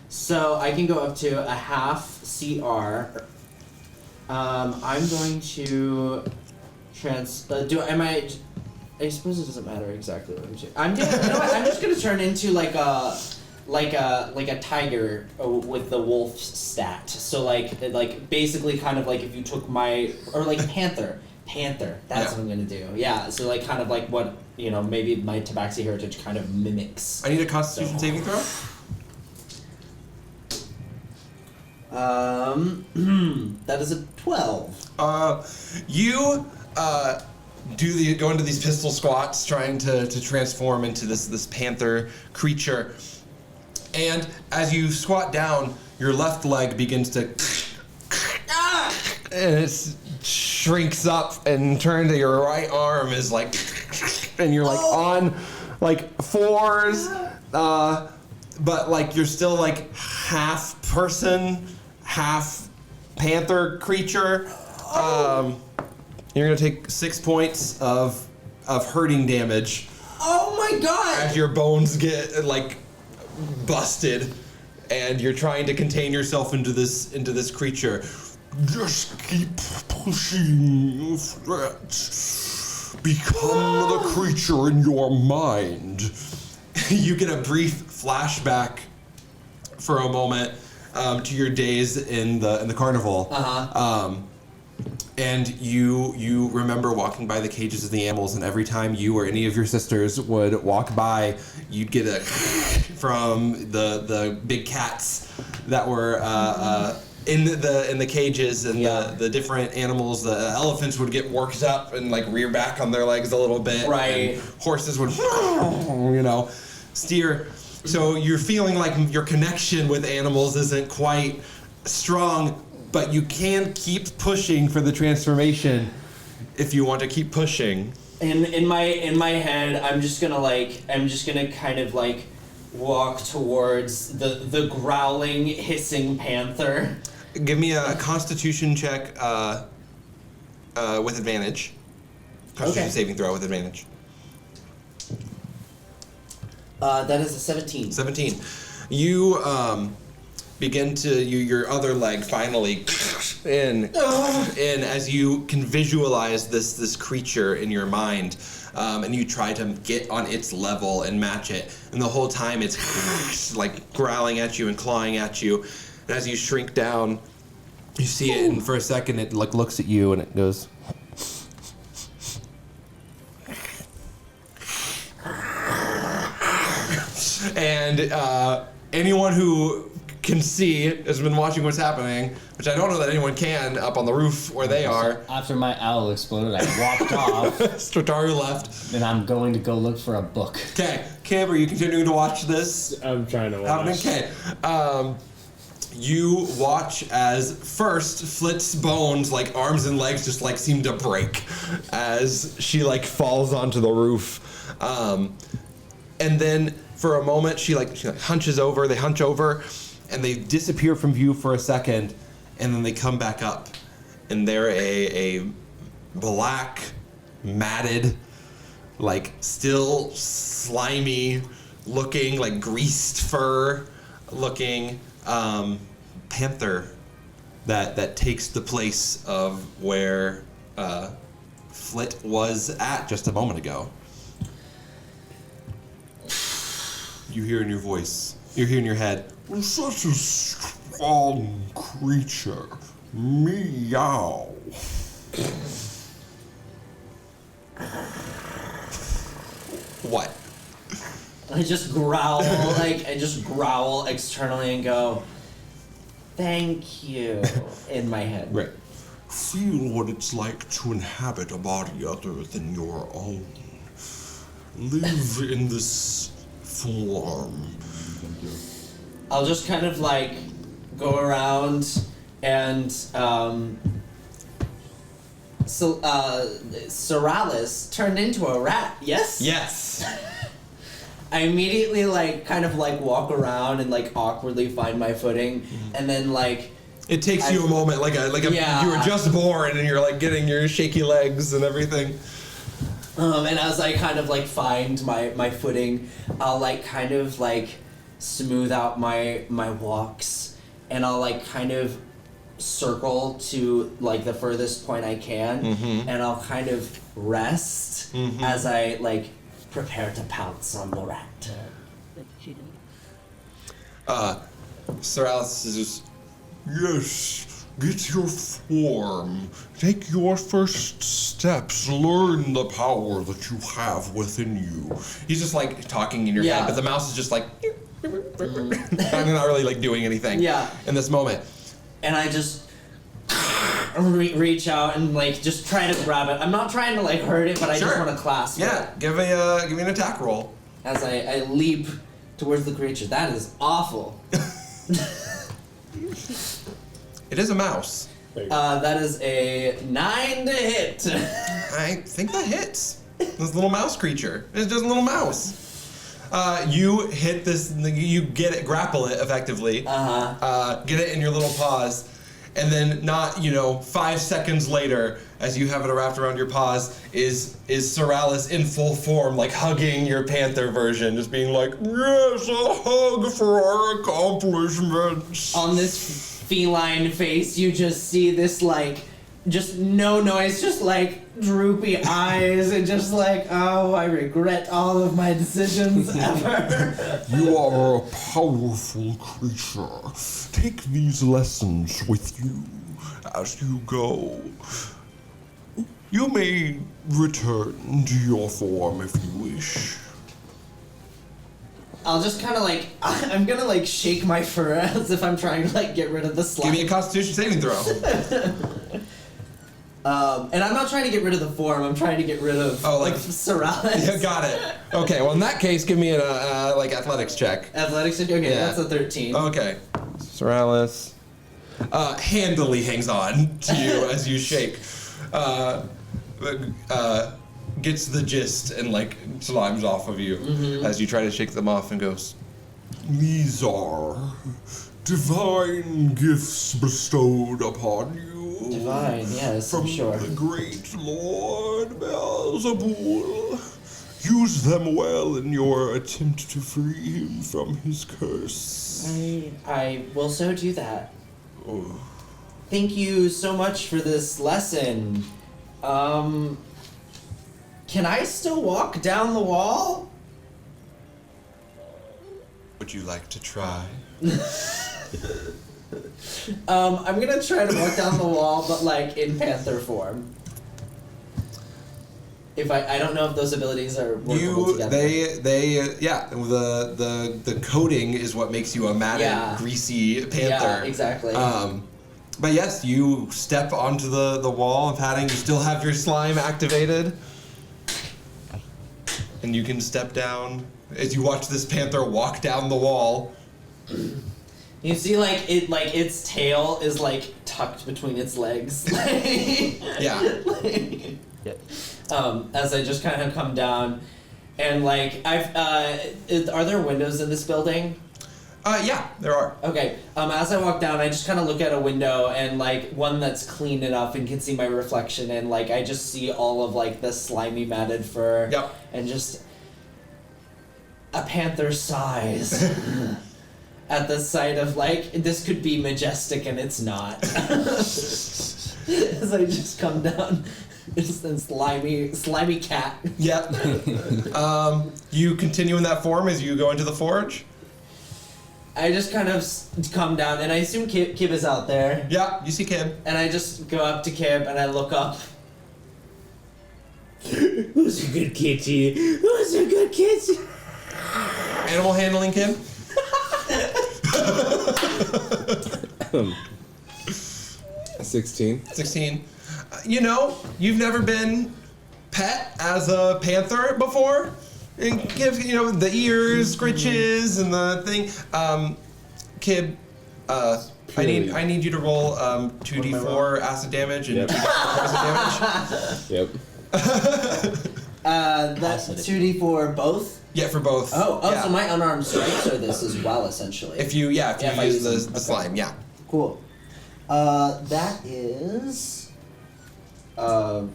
So I can go up to a half CR. I'm going to I suppose it doesn't matter exactly what I'm doing. I'm just gonna turn into like a tiger with the wolf stat. So basically kind of if you took panther. That's what I'm gonna do. Yeah. So kind of what maybe my Tabaxi heritage kind of mimics. I need a Constitution saving throw. That is a 12. You go into these pistol squats trying to transform into this panther creature. And as you squat down, your left leg begins to and it shrinks up and turns to your right arm is and you're on 4s, but you're still half person, half panther creature. You're gonna take 6 points of hurting damage. Oh my god! As your bones get busted, and you're trying to contain yourself into this creature. Just keep pushing, Flit. Become the creature in your mind. you get a brief flashback for a moment to your days in the carnival. And you remember walking by the cages of the animals, and every time you or any of your sisters would walk by, you'd get a from the big cats that were in the cages, and the different animals. The elephants would get worked up and like rear back on their legs a little bit. Right. And horses would, steer. So you're feeling like your connection with animals isn't quite strong, but you can keep pushing for the transformation if you want to keep pushing. In my head, I'm just gonna kind of like walk towards the growling, hissing panther. Give me a Constitution check with advantage. Constitution saving throw with advantage. That is a 17. 17. You begin to your other leg finally in as you can visualize this creature in your mind, and you try to get on its level and match it, and the whole time it's like growling at you and clawing at you, and as you shrink down, you see it, and for a second it like looks at you and it goes. And anyone who can see has been watching what's happening, which I don't know that anyone can up on the roof where they are. After my owl exploded, I walked off. Strataru left. And I'm going to go look for a book. Okay, Kim, are you continuing to watch this? I'm trying to watch. Okay. You watch as first Flit's bones, like arms and legs, just like seem to break as she like falls onto the roof, and then for a moment she hunches over. They hunch over, and they disappear from view for a second, and then they come back up, and they're a black, matted, like still slimy looking, like greased fur looking panther that takes the place of where Flit was at just a moment ago. You hear in your voice, you hear in your head, such a strong creature, meow. What? I just growl, I just growl externally and go, "Thank you," in my head. Right. Feel what it's like to inhabit a body other than your own. Live in this form. I'll just kind of like go around and Seralis turned into a rat, yes? Yes. I immediately kind of walk around and awkwardly find my footing, and then it takes you a moment, you were just born and you're getting your shaky legs and everything. And as I kind of find my footing, I'll kind of smooth out my walks, and I'll kind of circle to the furthest point I can, and I'll kind of rest as I prepare to pounce on the rat. Seralis is just, yes, get your form. Take your first steps. Learn the power that you have within you. He's just talking in your head, but the mouse is just not really doing anything in this moment. And I just reach out and just try to grab it. I'm not trying to hurt it, but I just want to clasp it. Yeah, give me an attack roll. As I leap towards the creature. That is awful. It is a mouse. That is a 9 to hit. I think that hits. This little mouse creature. It's just a little mouse. You hit this, you get it, grapple it effectively. Get it in your little paws. And then 5 seconds later, as you have it wrapped around your paws, is Seralis in full form, hugging your panther version, just being yes, a hug for our accomplishments. On this feline face, you just see this just no noise, just like droopy eyes and just like, oh, I regret all of my decisions ever. You are a powerful creature. Take these lessons with you as you go. You may return to your form if you wish. I'll just kind of like, I'm gonna like shake my fur as if I'm trying to like get rid of the slime. Give me a Constitution saving throw. And I'm not trying to get rid of the form, I'm trying to get rid of Seralis. Yeah, got it. Okay, well in that case, give me an like athletics check. Athletics, okay, Yeah. that's a 13. Okay. Seralis handily hangs on to you as you shake. Gets the gist and like slimes off of you as you try to shake them off and goes, "These are divine gifts bestowed upon you. Divine, yes, from I'm sure. the great Lord Beelzebul. Use them well in your attempt to free him from his curse." I will so do that. Oh. Thank you so much for this lesson. Can I still walk down the wall? Would you like to try? I'm gonna try to walk down the wall, but like in panther form. If I don't know if those abilities are workable together. The coating is what makes you a matted, greasy panther. Yeah, exactly. But yes, you step onto the wall of padding. You still have your slime activated, and you can step down as you watch this panther walk down the wall. You see, like its tail is like tucked between its legs. Yeah. As I just kind of come down, and like are there windows in this building? Yeah, there are. Okay. As I walk down, I just kind of look at a window and like one that's clean enough and can see my reflection, and like I just see all of like the slimy matted fur. Yep. And just a panther sighs at the sight of like this could be majestic and it's not. As I just come down. Just a slimy cat. Yep. You continue in that form as you go into the forge? I just kind of come down, and I assume Kib is out there. Yeah, you see Kib. And I just go up to Kib, and I look up. Who's a good kitty? Who's a good kitty? Animal handling, Kib? 16. 16. You know, you've never been pet as a panther before. And give, you know, the ears, scritches, and the thing. Kib, I need you to roll 2d4 acid damage and 2d4 poison damage. Yep. That's 2d4 both? Yeah, for both. So my unarmed strikes are this as well, essentially. If you use the slime, yeah. Cool. That is 5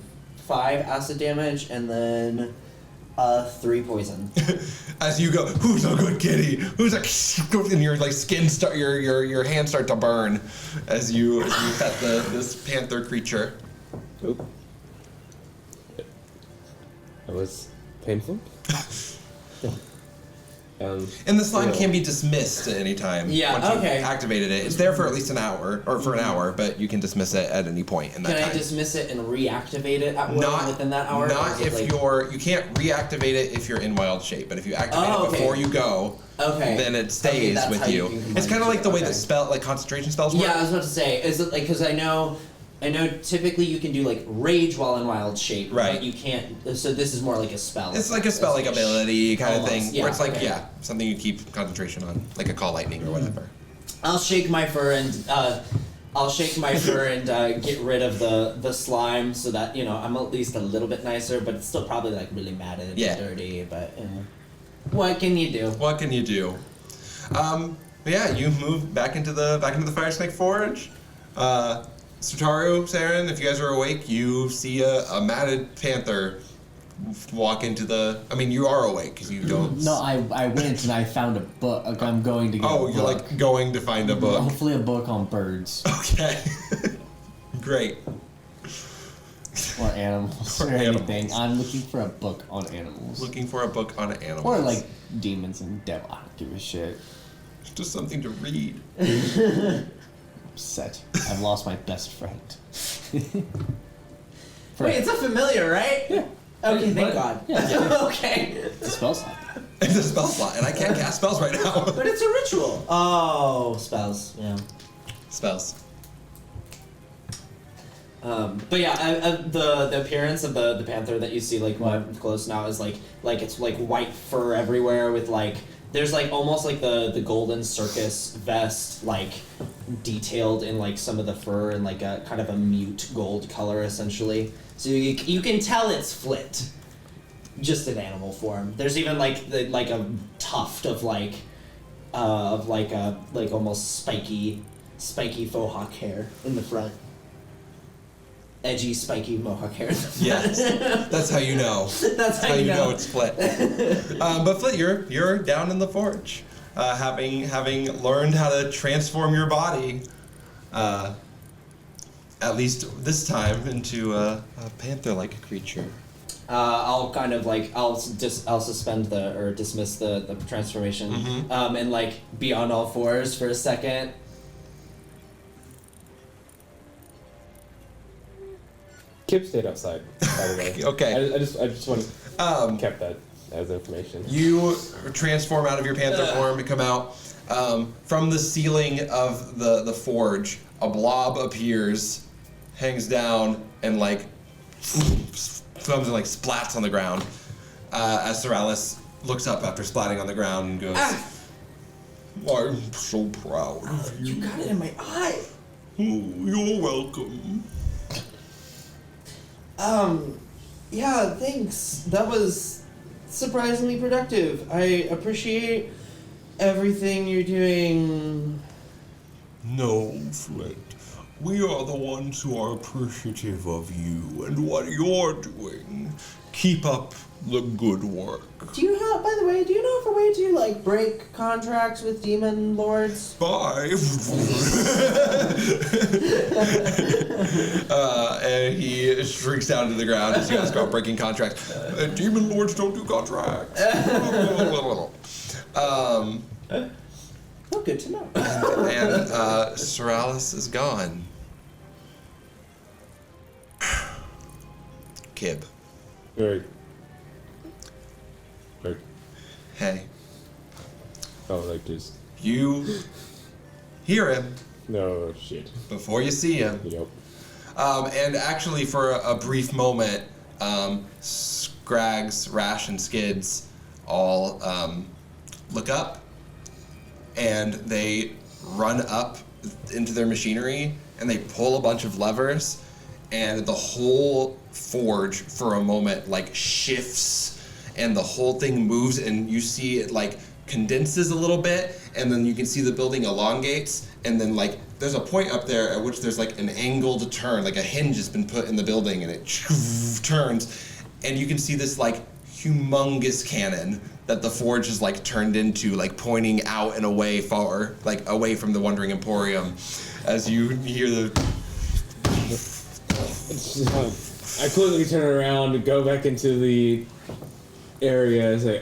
acid damage and then 3 poison. As you go, who's a good kitty? Who's a and your like skin your hands start to burn as you pet this panther creature. Oop. That was painful. And the slime can be dismissed at any time. Yeah, once okay. you've activated it. It's there for at least an hour, or for an hour, but you can dismiss it at any point in that time. Can I dismiss it and reactivate it at will within that hour? Not if you can't reactivate it if you're in wild shape, but if you activate it before you go, then it stays with you. It's kind of like the way that concentration spells work. Yeah, I was about to say, is it like, because I know typically you can do like rage while in wild shape, right? But you can't. So this is more like a spell. It's like a spell like ability kind of thing, Yeah, where it's like something you keep concentration on, like a call lightning or whatever. I'll shake my fur and get rid of the slime so that I'm at least a little bit nicer, but it's still probably like really matted and dirty. But what can you do? What can you do? You move back into the Fire Snake Forge. Strataru, Seren, if you guys are awake, you see a matted panther walk into the... I mean, you are awake, because you don't... No, I went and I found a book. I'm going to get a book. You're like going to find a book. Hopefully a book on birds. Okay. Great. Or animals or anything. I'm looking for a book on animals. Looking for a book on animals. Or like demons and devil. I don't give a shit. Just something to read. Upset. I've lost my best friend. Wait, it's a familiar, right? Yeah. Okay, thank But- God. yeah. Okay. It's a spell slot. It's a spell slot, and I can't cast spells right now. But it's a ritual. Oh, spells. Yeah. Spells. But yeah, the appearance of the panther that you see like up close now is like it's like white fur everywhere with like there's like almost like the golden circus vest like detailed in like some of the fur and like a kind of a mute gold color essentially. So you can tell it's Flit, just in animal form. There's even like a tuft of like almost spiky faux hawk hair in the front. Edgy, spiky mohawk hair. Yes, that's how you know. That's how you know it's Flit. But Flit, you're down in the forge, having learned how to transform your body, at least this time into a panther-like creature. I'll kind of like I'll suspend or dismiss the transformation, and like be on all fours for a second. Kip stayed outside, by the way. Okay. I just want to kept that as information. You transform out of your panther form and come out. From the ceiling of the forge, a blob appears, hangs down, and like comes and like splats on the ground. As Soralis looks up after splatting on the ground and goes, "I'm so proud of you. You got it in my eye. Oh, you're welcome." Yeah, thanks. That was surprisingly productive. I appreciate everything you're doing. No, Flit. We are the ones who are appreciative of you and what you're doing. Keep up the good work. Do you know of a way to like break contracts with demon lords? Bye. And he shrinks down to the ground as you guys go breaking contracts. Demon lords don't do contracts. Oh, good to know. And Soralis is gone. Kib. Very. Hey. Oh, like just. You hear him No shit. before you see him. Yep. And actually, for a brief moment, Scrags, Rash, and Skids all look up, and they run up into their machinery, and they pull a bunch of levers, and the whole forge, for a moment, like shifts, and the whole thing moves, and you see it like condenses a little bit, and then you can see the building elongates, and then like there's a point up there at which there's like an angled turn, like a hinge has been put in the building, and it turns, and you can see this like humongous cannon that the forge is like turned into, like pointing out and away far, like away from the Wandering Emporium, as you hear the. I quickly turn around and go back into the area and say,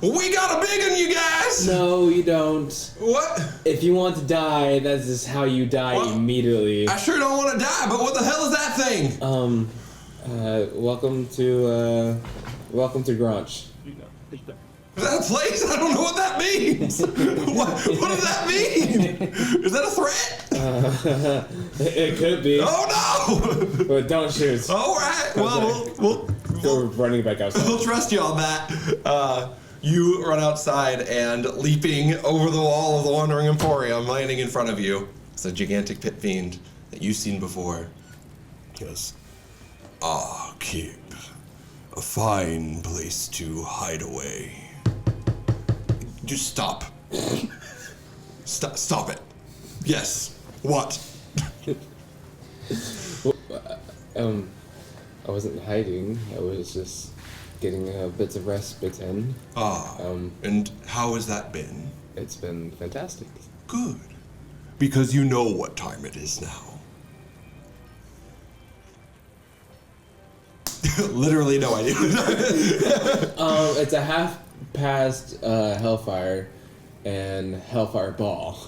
We got a big one, you guys! no, you don't. What? If you want to die, that's just how you die Well, immediately. I sure don't want to die, but what the hell is that thing? Welcome to Granch. Is that a place? I don't know what that means. what does that mean? Is that a threat? It could be, Oh but don't shoot. no! All right. Well, Go running back outside. we'll trust you on that. You run outside and leaping over the wall of the Wandering Emporium, landing in front of you. It's a gigantic pit fiend that you've seen before. Yes. Ah, Kib. A fine place to hide away. Just stop. Stop it. Yes. What? I wasn't hiding. I was just getting bits of respite in. And how has that been? It's been fantastic. Good. Because you know what time it is now. Literally no idea. It's a half past Hellfire and Hellfire Ball.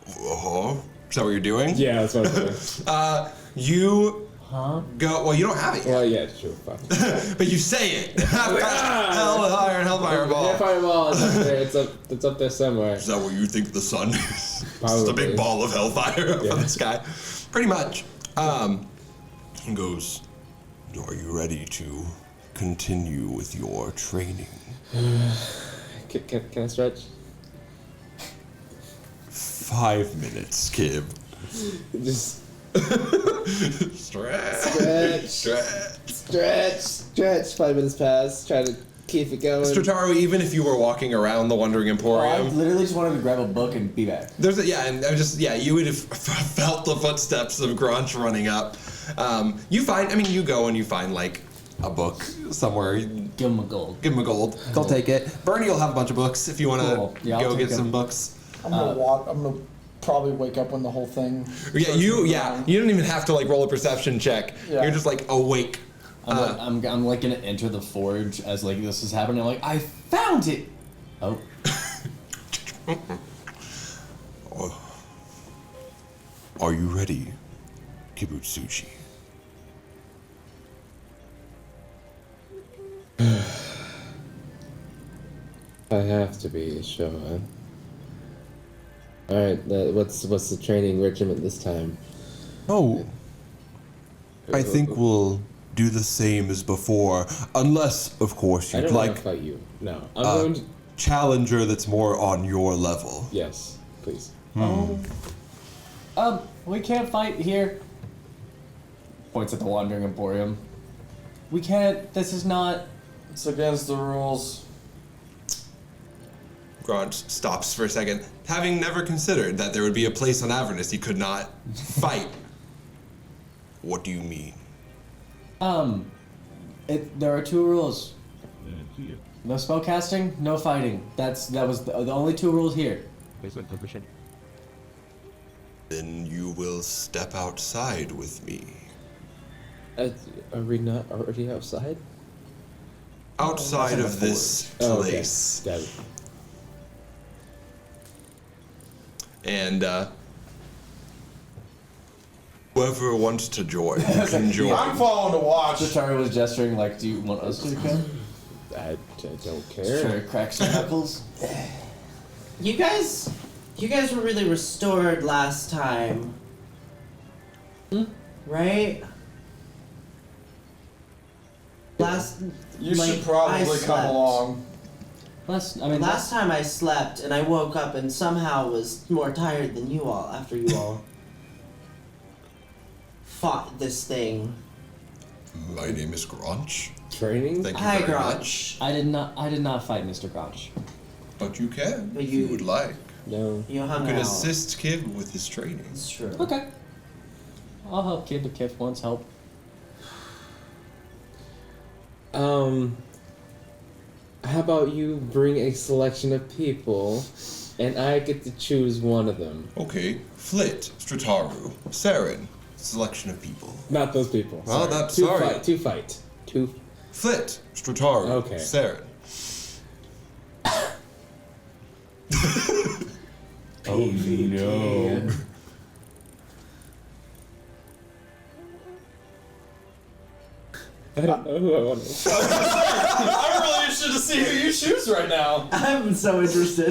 Uh-huh. Is that what you're doing? Yeah, that's what I'm doing. You go. Well, you don't have it yet. Well, yeah, true. Fuck. But you say it. Hellfire and Hellfire Ball. Hellfire Ball is up there. It's up there somewhere. Is that what you think the sun is? It's Probably. a big ball of hellfire up Yeah. in the sky. Pretty much. He goes, are you ready to continue with your training? Can I stretch? 5 minutes, Kib. Just Stretch. stretch. 5 minutes pass. Try to keep it going. Strataru, even if you were walking around the Wandering I Emporium, literally just wanted to grab a book and be back. there's a, yeah, and I just, yeah, you would have felt the footsteps of Grunch running up. You go and you find like a book somewhere. Give him a gold. Give him a gold. They'll take it. Bernie will have a bunch of books if you want to Cool. Yeah, I'll go take get some them. books. I'm gonna probably wake up when the whole thing. You don't even have to like roll a perception check. Yeah. You're just like awake. I'm like gonna enter the forge as like this is happening. I'm like, I found it. Oh, Are you ready, Kibitsuji? I have to be sure. All right. What's the training regimen this time? Oh, I think we'll do the same as before, unless, of course, I you'd don't want like to fight you. No, I'm a going to. challenger that's more on your level. Yes, please. we can't fight here. Points at the Wandering Emporium. We can't. This is not. It's against the rules. Grant stops for a second, having never considered that there would be a place on Avernus he could not fight. What do you mean? There are 2 rules. No spellcasting, no fighting. That was the only 2 rules here. Then you will step outside with me. Are we not already outside? Outside of this place. Got it. And whoever wants to join can join. I'm following to watch. Strataru was gesturing like, do you want us to come? I don't care. Sure, crack some knuckles. You guys were really restored last time. Right? You like, should probably I come slept. along. Last time I slept and I woke up and somehow was more tired than you all after you all fought this thing. My name is Grunch. Training? Thank you Hi, very Grunch. much. I did not fight Mr. Granch. But you can, But if you you- would like. No. You You hung can out. assist Kib with his training. It's true. Okay. I'll help Kid if Kid wants help. How about you bring a selection of people, and I get to choose one of them? Okay, Flit, Strataru, Seren, selection of people. Not those people. Well, sorry. that's- sorry. Two fight. Two. Flit, Strataru, Okay. Seren. Oh no. I don't know who I want to. I'm really interested to see who you choose right now. I'm so interested.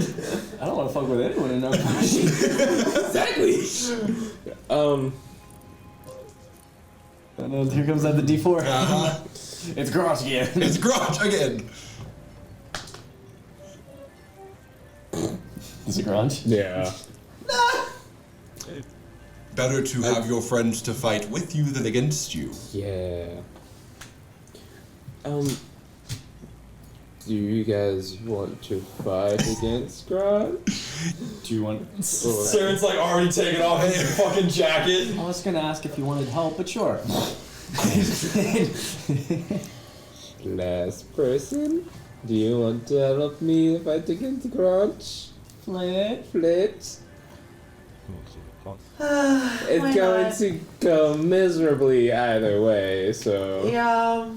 I don't want to fuck with anyone in our party. Exactly. Oh no, here comes that the D4. Uh-huh. It's Gross again. It's Grunch again. Is it Grunch? Yeah. Better to have your friends to fight with you than against you. Yeah. Do you guys want to fight against Grod? Do you want? Saren's like already taking off his fucking jacket. I was gonna ask if you wanted help, but sure. Last person? Do you want to help me fight against Grudge? Flit. Flit? It's going to go miserably either way, so... Yeah.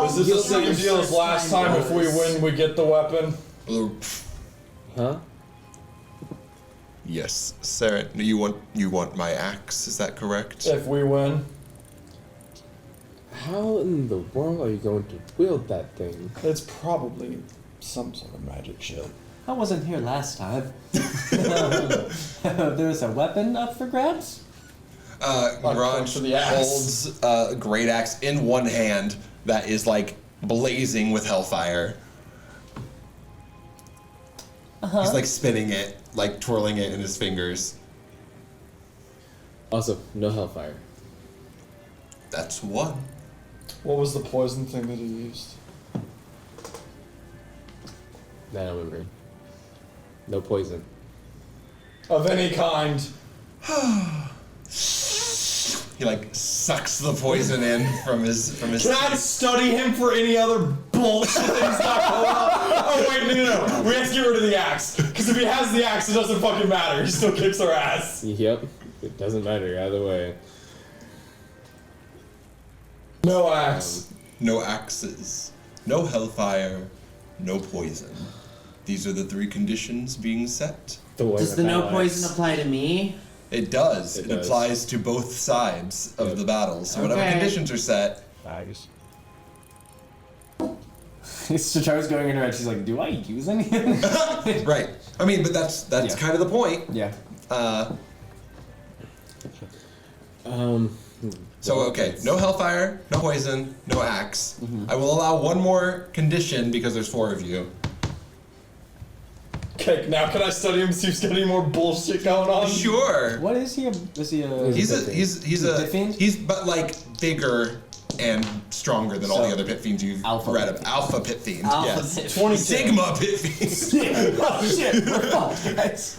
Is this the same deal as last time? If we win, we get the weapon? Huh? Yes, Seren, you want my axe, is that correct? If we win. How in the world are you going to wield that thing? It's probably some sort of magic shit. I wasn't here last time. There's a weapon up for grabs? Grange for the axe. holds a great axe in one hand that is like blazing with hellfire. He's like spinning it, like twirling it in his fingers. Also, no hellfire. That's one. What was the poison thing that he used? I don't remember. No poison. Of any kind. He like sucks the poison in from his. Can I study him for any other bullshit that he's not pulling up? Oh wait, no. We have to get rid of the axe. Because if he has the axe, it doesn't fucking matter. He still kicks our ass. Yep. It doesn't matter either way. No axe. No axes, no hellfire, no poison. These are the three conditions being set. Does the no poison apply to me? It does. It does. applies to both sides of the battle. So whatever Okay. conditions are set. Nice. Strataru's going in her head. She's like, "Do I use any?" Right. I mean, but that's Yeah. kind of the point. Yeah. So okay, no hellfire, no poison, no axe. I will allow one more condition because there's 4 of you. Okay, now can I study him see if he's got any more bullshit going on? Sure. What is he? Is he a? He's a Pit fiend? he's but like bigger and stronger than all So, the other pit fiends you've alpha read pit of. fiend. Alpha pit fiend. Alpha Yes. pit 22. Sigma pit fiend. Oh shit! We're fucked, guys.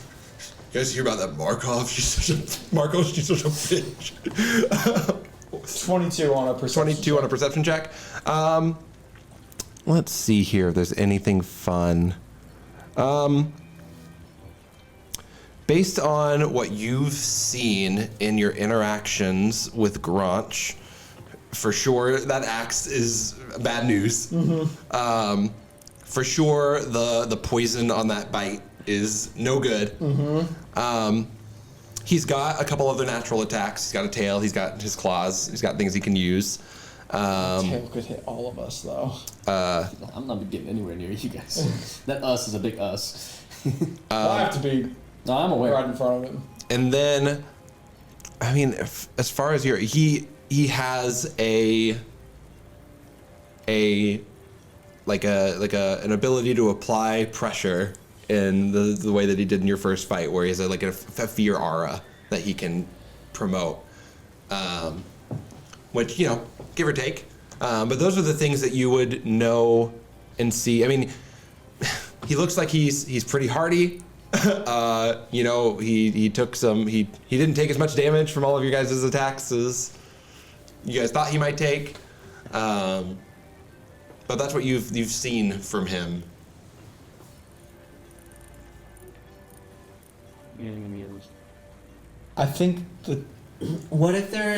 You guys hear about that Markov? She's such a bitch. 22 on a perception. 22 on a perception check. Let's see here if there's anything fun. Based on what you've seen in your interactions with Granch, for sure that axe is bad news. For sure the poison on that bite is no good. He's got a couple other natural attacks. He's got a tail, he's got his claws, he's got things he can use. Tail could hit all of us, though. I'm not getting anywhere near you guys. That us is a big us. I have to be No, I'm aware. right in front of him. And then, I mean, as far as he has an ability to apply pressure in the way that he did in your first fight, where he has a fear aura that he can promote, which, you know, give or take. But those are the things that you would know and see. I mean, he looks like he's pretty hardy. You know, he took some. He didn't take as much damage from all of your guys' attacks as you guys thought he might take. But that's what you've seen from him. I think the What if there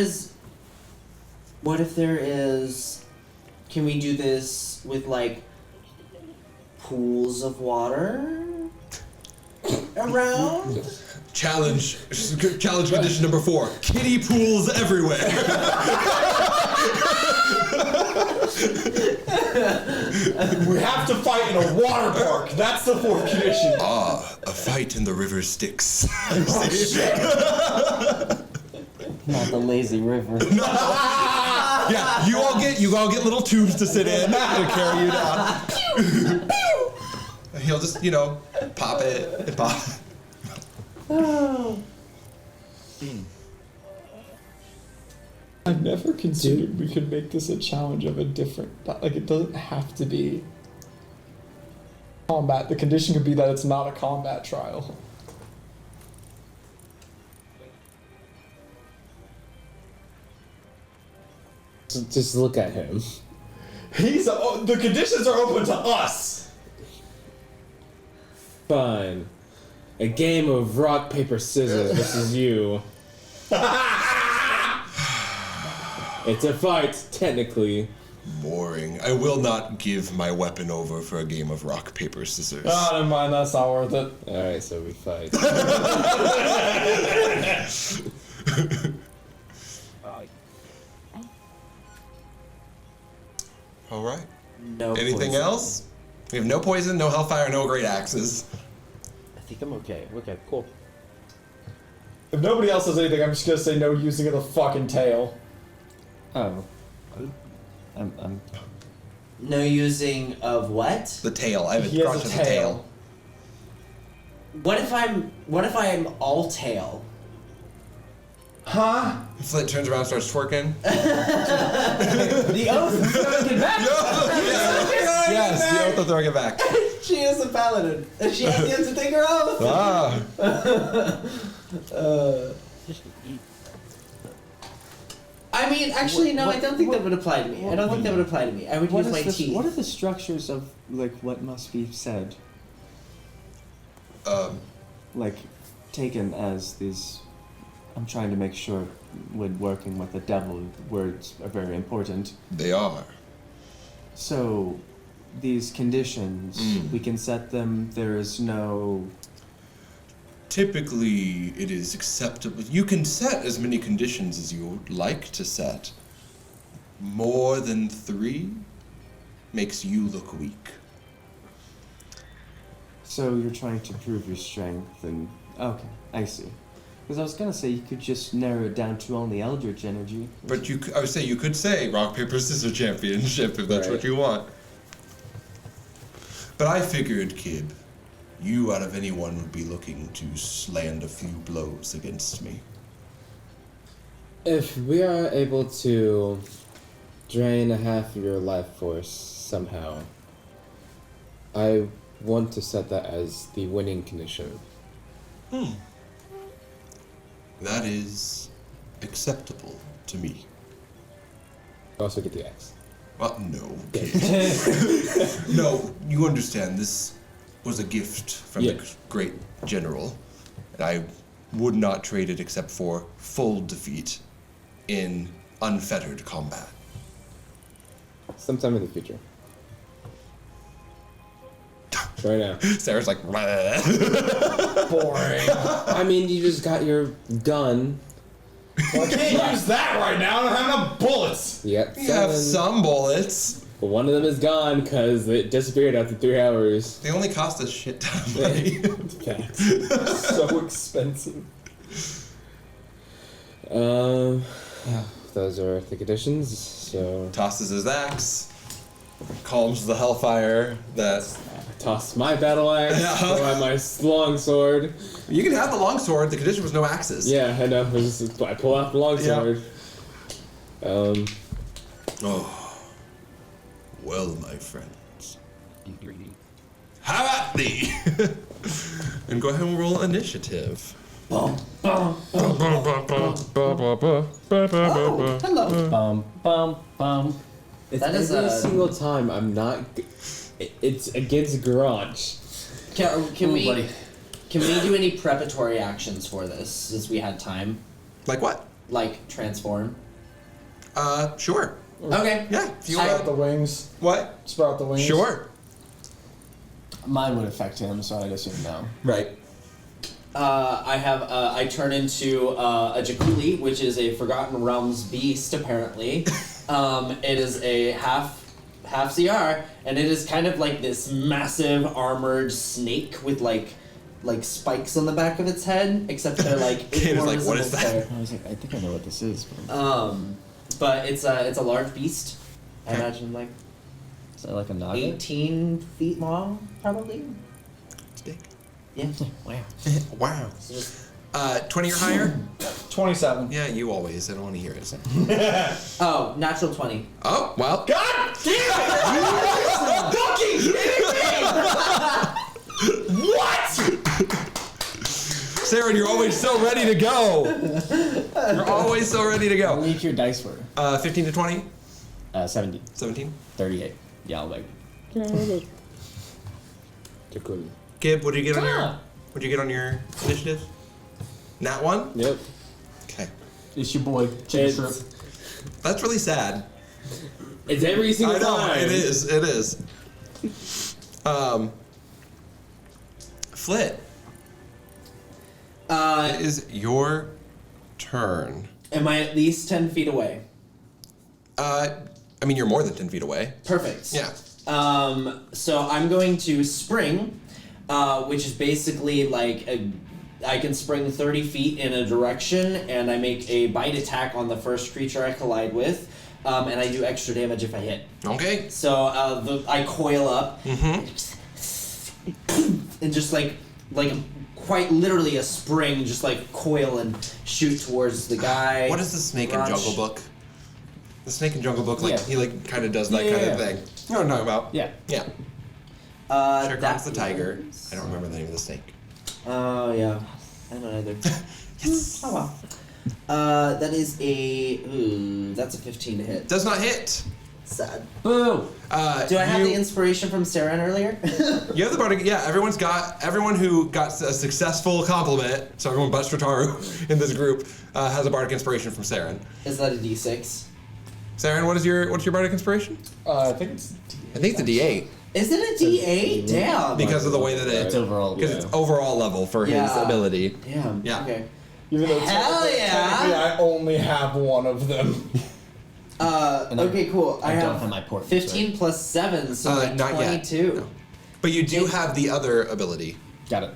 is? Can we do this with like pools of water around? Challenge condition number 4: kiddie pools everywhere. we have to fight in a water park. That's the 4th condition. A fight in the river Styx. Not the lazy river. Yeah, you all get little tubes to sit in to carry you down. He'll just, you know, pop it and pop. I've never considered we could make this a challenge of a different. Like, it doesn't have to be combat. The condition could be that it's not a combat trial. Just look at him. The conditions are open to us. Fine. A game of rock, paper, scissors. This is you. It's a fight, technically. Boring. I will not give my weapon over for a game of rock, paper, scissors. Oh, never mind. That's not worth it. Alright, so we fight. All right. No. Anything poison. else? We have no poison, no hellfire, no great axes. I think I'm okay. Okay, cool. If nobody else has anything, I'm just gonna say no using of the fucking tail. Oh. I'm No using of what? The tail. I have He a has crotch a of the tail. tail. What if I'm all tail? Huh? Flit turns around and starts twerking. The oath is throwing it back. Yes, the oath of throwing it back. She is a paladin, and she has yet to take her oath. Ah. I mean, actually, no, I don't think that would apply to me. I don't think that would apply to me. I would use my teeth. What are the structures of like what must be said? Like taken as these. I'm trying to make sure when working with the devil, words are very important. They are. So, these conditions, we can set them. There is no. Typically, it is acceptable. You can set as many conditions as you would like to set. More than 3 makes you look weak. So you're trying to prove your strength, and okay, I see. Because I was gonna say you could just narrow it down to only Eldritch energy. But I would say you could say rock, paper, scissors championship if that's what you want. But I figured, Kib, you out of anyone would be looking to land a few blows against me. If we are able to drain a half of your life force somehow, I want to set that as the winning condition. That is acceptable to me. Also get the axe. Well, no. No, you understand, this was a gift from the great general, and I would not trade it except for full defeat in unfettered combat. Sometime in the future. Right now. Sarah's like, Boring. I mean, you just got your gun. Well, I can't use that right now. I don't have enough bullets. Yep. you have some bullets. But one of them is gone because it disappeared after 3 hours. They only cost a shit ton of money. So expensive. Those are the conditions. So Tosses his axe, calms the hellfire that... toss my battle axe. Throw out my long sword. You can have the longsword, the condition was no axes. Yeah, I know. I pull out the long sword. Oh. Well, my friends. How about thee? And go ahead and roll initiative. Hello. Bum bum bum. It's That is every a- single time I'm not. It's against garage. Can we buddy. can we do any preparatory actions for this since we had time? Like what? Like transform. Sure. Okay. Yeah, if you Sprout want. the wings. What? Sprout the wings. Sure. Mine would affect him, so I'd assume no. Right. I turn into a Jakuli, which is a Forgotten Realms beast, apparently. It is a half CR, and it is kind of like this massive armored snake with like spikes on the back of its head, except they're like Kid is like, more "What is visible that?" I was like, I think I know what this is. But it's a large beast. I imagine like Is that like a naga? 18 feet long, probably. It's big. Yeah. Wow. Wow. So just 20 or higher? 27. Yeah, you always. I don't want to hear it. natural 20. Oh, well. God damn it! Fucking kidding me! What? Seren, you're always so ready to go. You're always so ready to How go. many your dice were? 15 to 20? 17. 17? 38. Yeah, I'll make. Cool. Kib, what do you get on your... What'd you get on your initiative? Nat 1? Yep. Okay. It's your boy, Chicken Shrimp. That's really sad. It's every single I know, time. it is. Flit. It is your turn. Am I at least 10 feet away? I mean, you're more than 10 feet away. Perfect. Yeah. So I'm going to spring, which is basically like I can spring 30 feet in a direction, and I make a bite attack on the first creature I collide with, and I do extra damage if I hit. Okay. So I coil up, and just like quite literally a spring, just like coil and shoot towards the guy. What is the Snake in Rush. Jungle Book? The Snake in Jungle Book, like Yeah. he like kind of does that kind of thing. You know what I'm talking about? Yeah. Yeah. Shere Khan's the tiger. I don't remember the name of the snake. Oh yeah, I don't either. Yes. Oh well. That is that's a 15 to hit. Does not hit. Sad. Boo! Do I have the inspiration from Seren earlier? You have the bardic. Yeah, everyone who got a successful compliment. So everyone but Strataru in this group has a bardic inspiration from Seren. Is that a D6? Seren, what's your bardic inspiration? I think it's. I think it's a D8 Is it a D8? Damn. because of the way that It's overall. because it's overall level for his Yeah. ability. Damn. Yeah. Okay. Even though Hell technically yeah! I only have one of them. Okay, cool. I I don't have have my portraits, 15 plus 7, so like Not yet. 22. No. But you do have the other ability. Got it.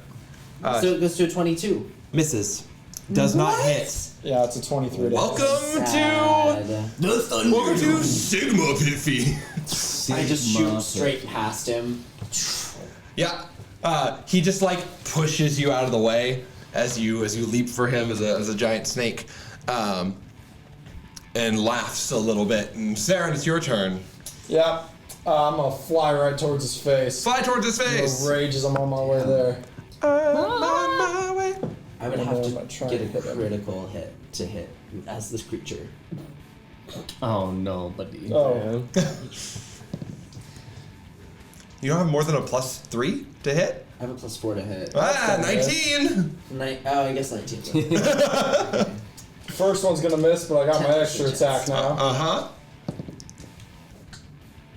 So it goes to a 22. Misses. Does not What? hit. Yeah, it's a 23 to Welcome Sad. to Sigma Piffy. I just shoot straight past him. Yeah. He just like pushes you out of the way as you leap for him as a giant snake, and laughs a little bit. And Seren, it's your turn. Yeah. I'm gonna fly right towards his face. Fly towards his face. Rage as I'm on my way there. On my way. I would I have know, to I'm trying get a to hit him. critical hit to hit as this creature. Oh no, buddy. Oh. You don't have more than a +3 to hit? I have a +4 to hit. 19! I guess 19. First one's gonna miss, but I got my 10% extra chance. attack now. Uh-huh.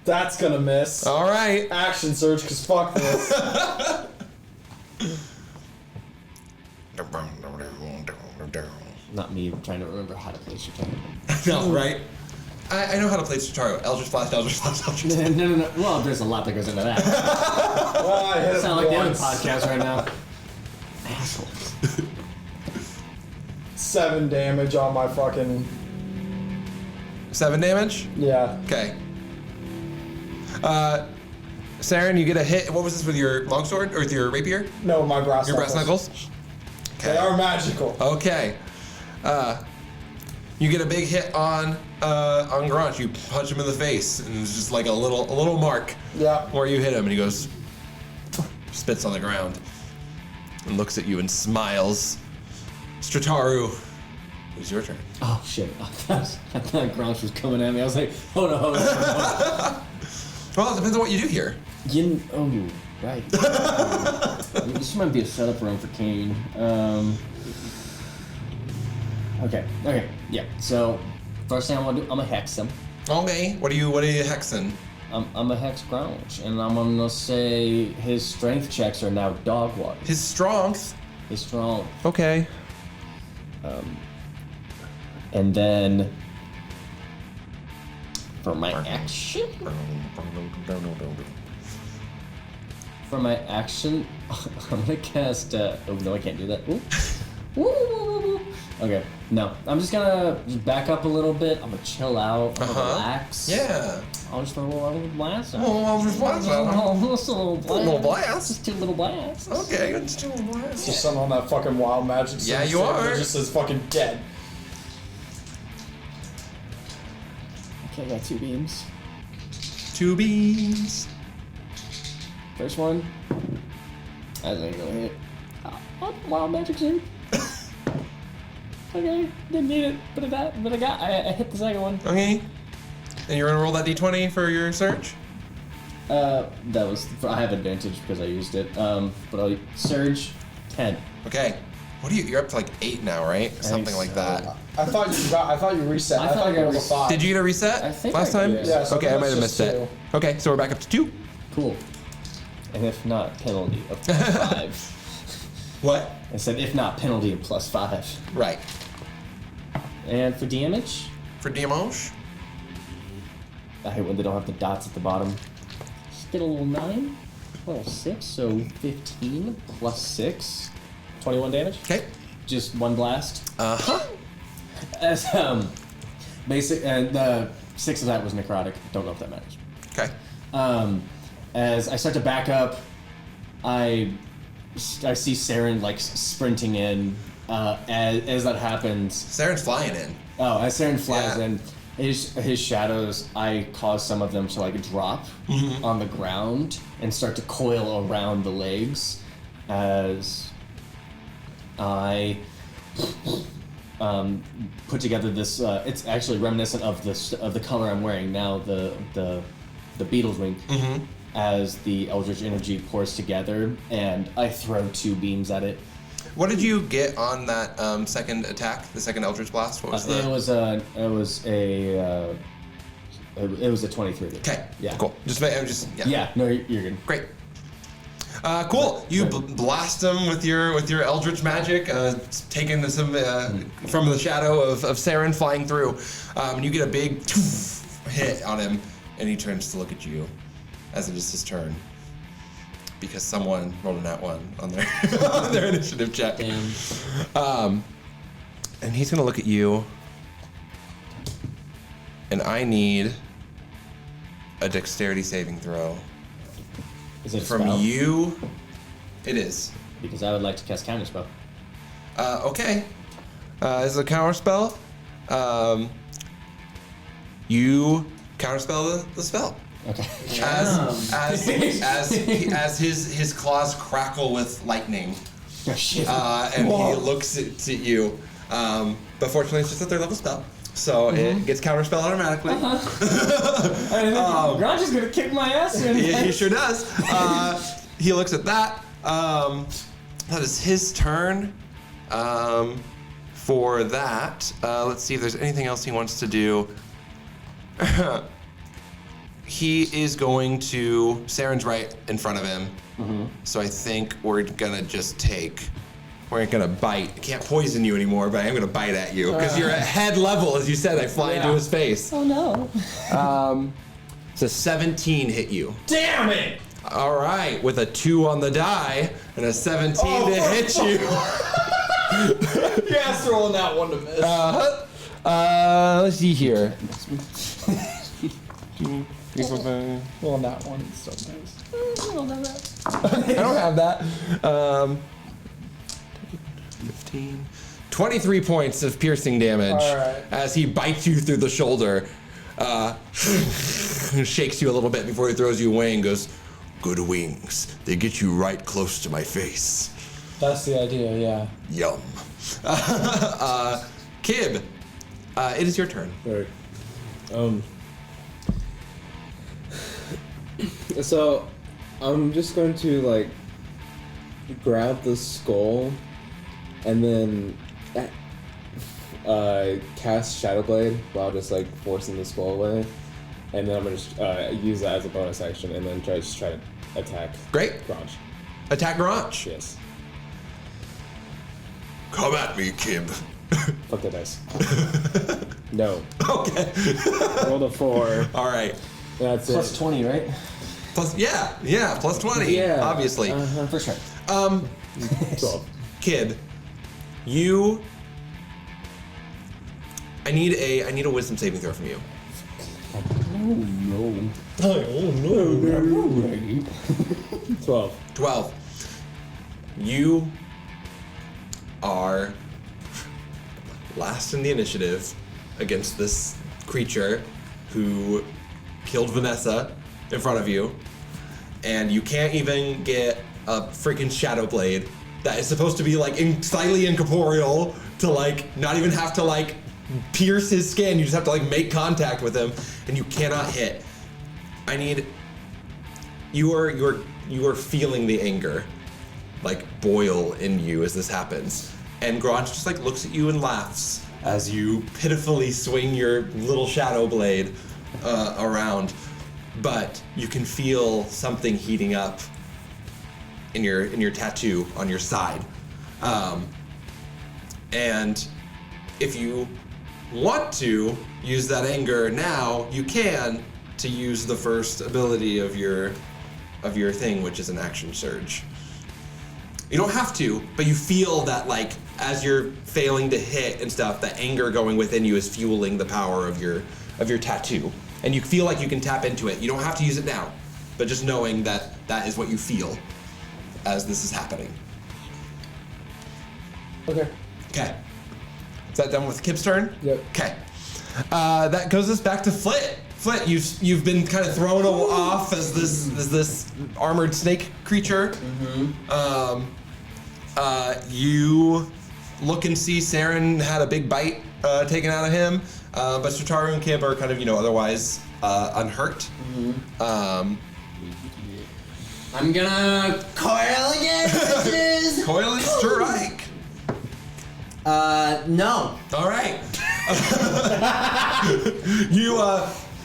That's gonna miss. Alright. Action surge, cause fuck this. Not me trying to remember how to play Strataru. No, right? I know how to play Strataru. Eldritch Blast, Eldritch Blast, Eldritch Blast. No. Well, there's a lot that goes into that. Well, I hit Sound him like the other once. podcast right now. Assholes. 7 damage on my fucking. 7 damage? Yeah. Okay. Seren, you get a hit. What was this with your longsword or with your rapier? No, my brass Your brass knuckles? They are magical. Okay. You get a big hit on Grunch. You punch him in the face, and it's just like a little mark Yeah. where you hit him, and he goes, spits on the ground, and looks at you and smiles. Strataru, it's your turn. Oh shit! I thought Gronch was coming at me. I was like, hold on. Well, it depends on what you do here. Oh, right. This might be a setup room for Caine. Okay, yeah. So, first thing I'm gonna do, I'm gonna hex him. Okay. What are you hexing? I'm gonna hex Gronch, and I'm gonna say his strength checks are now dog water. His strength. He's strong. Okay. And then for my action, I'm gonna cast. Oh no, I can't do that. Ooh. Okay, no, I'm just gonna back up a little bit. I'm gonna chill out, I'm gonna relax. Yeah. I'll just throw a little blast. Out. Just Just a little blast. little blast. Just 2 little blasts. Okay, let's do a blast. Just something on that fucking wild magic. Yeah, you system are. that just says fucking dead. Okay, I got 2 beams. 2 beams. First one. That ain't gonna hit. Oh, wild magic zoom. Okay, didn't need it, but I hit the second one. Okay. And you're gonna roll that d20 for your search? I have advantage because I used it. But I'll surge 10. Okay. What are you? You're up to like 8 now, right? Something like so. that. I thought you reset. I I thought thought you were I level was- 5. Did you get a reset I think last I time? did. Yeah, so Okay, I that's might have just missed it. 2. Okay, so we're back up to 2. Cool. And if not, penalty of +5. What? I said if not, penalty of +5. Right. And for damage, For damage? I hate when they don't have the dots at the bottom. Just get a little 9, a little 6, so 15 plus 6, 21 damage. Okay. Just one blast. Uh-huh. As basic, and the 6 of that was necrotic. Don't know if that matters. Okay. As I start to back up, I see Seren like sprinting in. As that happens, Seren's flying in. as Seren flies Yeah. in, his shadows, I cause some of them to like drop on the ground and start to coil around the legs as I put together this. It's actually reminiscent of the color I'm wearing now, the beetle's wing. As the Eldritch energy pours together, and I throw 2 beams at it. What did you get on that second attack? The second Eldritch Blast? What was It was a 23. Okay. Yeah. Cool. Yeah. Yeah. No, you're good. Great. Cool. You blast him with your Eldritch magic, taking some from the shadow of Seren flying through. And you get a big hit on him, and he turns to look at you as it is his turn. Because someone rolled a nat 1 on their on their initiative check. Damn. And he's gonna look at you. And I need a dexterity saving throw. Is it a From spell? you, it is. Because I would like to cast counterspell. Okay. Is it a counter spell? You counterspell the spell. Okay. As his claws crackle with lightning, Oh, shit. and he looks at you. But fortunately, it's just a 3rd level spell, so it gets counterspell automatically. Grunge is gonna kick my ass. He sure does. He looks at that. That is his turn. For that, let's see if there's anything else he wants to do. He is going to... Seren's right in front of him. So I think we're gonna just take... We're gonna bite. I can't poison you anymore, but I am gonna bite at you. Because you're at head level, as you said. I fly into his face. Oh no. It's a 17 hit you. Damn it! All right, with a 2 on the die and a 17 to hit you. Yes, rolling that one to miss. Let's see here. Rolling that one is so nice. I don't have that. 15. 23 points of piercing damage All right. as he bites you through the shoulder. Shakes you a little bit before he throws you away and goes, "Good wings. They get you right close to my face. That's the idea, yeah. Yum." Kib, it is your turn. Right. So, I'm just going to like grab the skull and then cast Shadow Blade while just like forcing the skull away, and then I'm gonna use that as a bonus action and then try to attack. Great. Grunge. Attack Granch. Yes. Come at me, Kib. Fuck that dice. No. Okay. Rolled a 4. All right. That's Plus it. 20, right? Plus, yeah, plus 20. Yeah. Obviously. For sure. 12. Kib, I need a wisdom saving throw from you. No. 12. 12. You are last in the initiative against this creature who killed Vanessa in front of you, and you can't even get a freaking Shadow Blade that is supposed to be like slightly incorporeal to like not even have to like pierce his skin. You just have to like make contact with him, and you cannot hit. I need you are feeling the anger like boil in you as this happens. And Grant just like looks at you and laughs as you pitifully swing your little shadow blade around. But you can feel something heating up in your tattoo on your side. And if you want to use that anger now, you can, to use the first ability of your thing, which is an action surge. You don't have to, but you feel that like as you're failing to hit and stuff, the anger going within you is fueling the power of your tattoo. And you feel like you can tap into it. You don't have to use it now, but just knowing that that is what you feel as this is happening. Okay. Okay. Is that done with Kib's turn? Yep. Okay. That goes us back to Flit. Flit, you've been kind of thrown off as this armored snake creature. You look and see Seren had a big bite taken out of him, but Strataru and Kib are kind of otherwise unhurt. I'm gonna coil again, bitches! Coil and strike. No. All right. You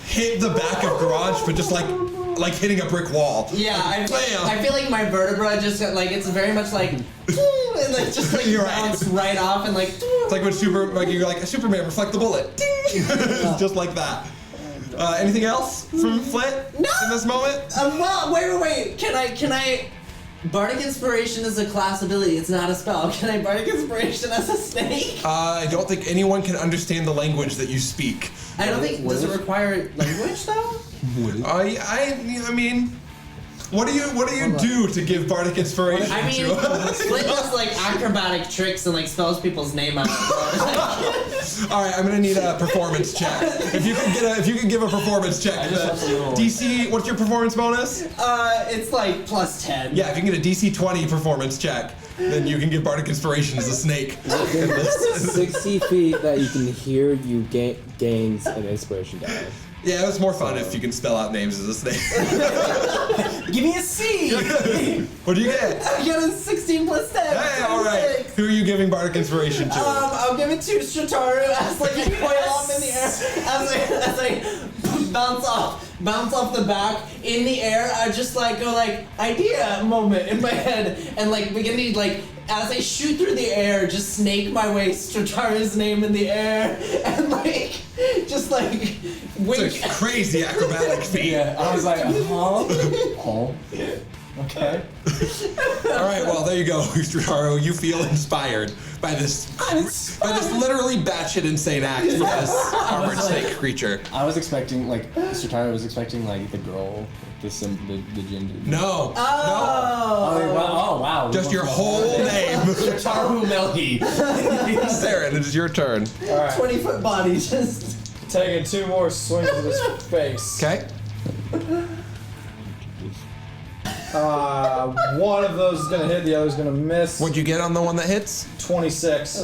hit the back of Garage, but just like hitting a brick wall. Yeah, I Bam! feel like my vertebra just like it's very much like and like just like You're bounce right off and like It's like when you're like Superman, reflect the bullet. Ding! It's just like that. Anything else from Flit No! in this moment? well, wait. Can I Bardic Inspiration is a class ability, it's not a spell. Can I Bardic Inspiration as a snake? I don't think anyone can understand the language that you speak. I don't think does it require language though? I mean, what do you do to give Bardic Inspiration I mean, to? Flit does like acrobatic tricks and like spells people's name out. All right, I'm gonna need a performance check. If you could give a performance check. DC, what's your performance bonus? It's like +10. Yeah, if you can get a DC 20 performance check, then you can give Bardic Inspiration as a snake. Within 60 feet that you can hear, you gains an inspiration die. Yeah, it was more fun if you can spell out names as a snake. Give me a C! What do you get? I got a 16 +10. Hey, all right. Who are you giving Bardic Inspiration to? I'll give it to Strataru as like I coil off in the air. As I bounce off the back in the air. I just like go like idea moment in my head and like begin to like as I shoot through the air, just snake my way Strataru's name in the air and like just like wink. It's a crazy acrobatic feat. Yeah, I was like, huh? Okay. All right, well there you go, Strataru. You feel inspired by this literally batshit insane act from this armored snake creature. I was expecting like Strataru was expecting like the girl, the gender. No. Oh wow. Just your whole name. Strataru Mhelhie. Seren, it is your turn. All right. 20-foot body just. Taking 2 more swings at his face. Okay. One of those is gonna hit, the other's gonna miss. What'd you get on the one that hits? 26.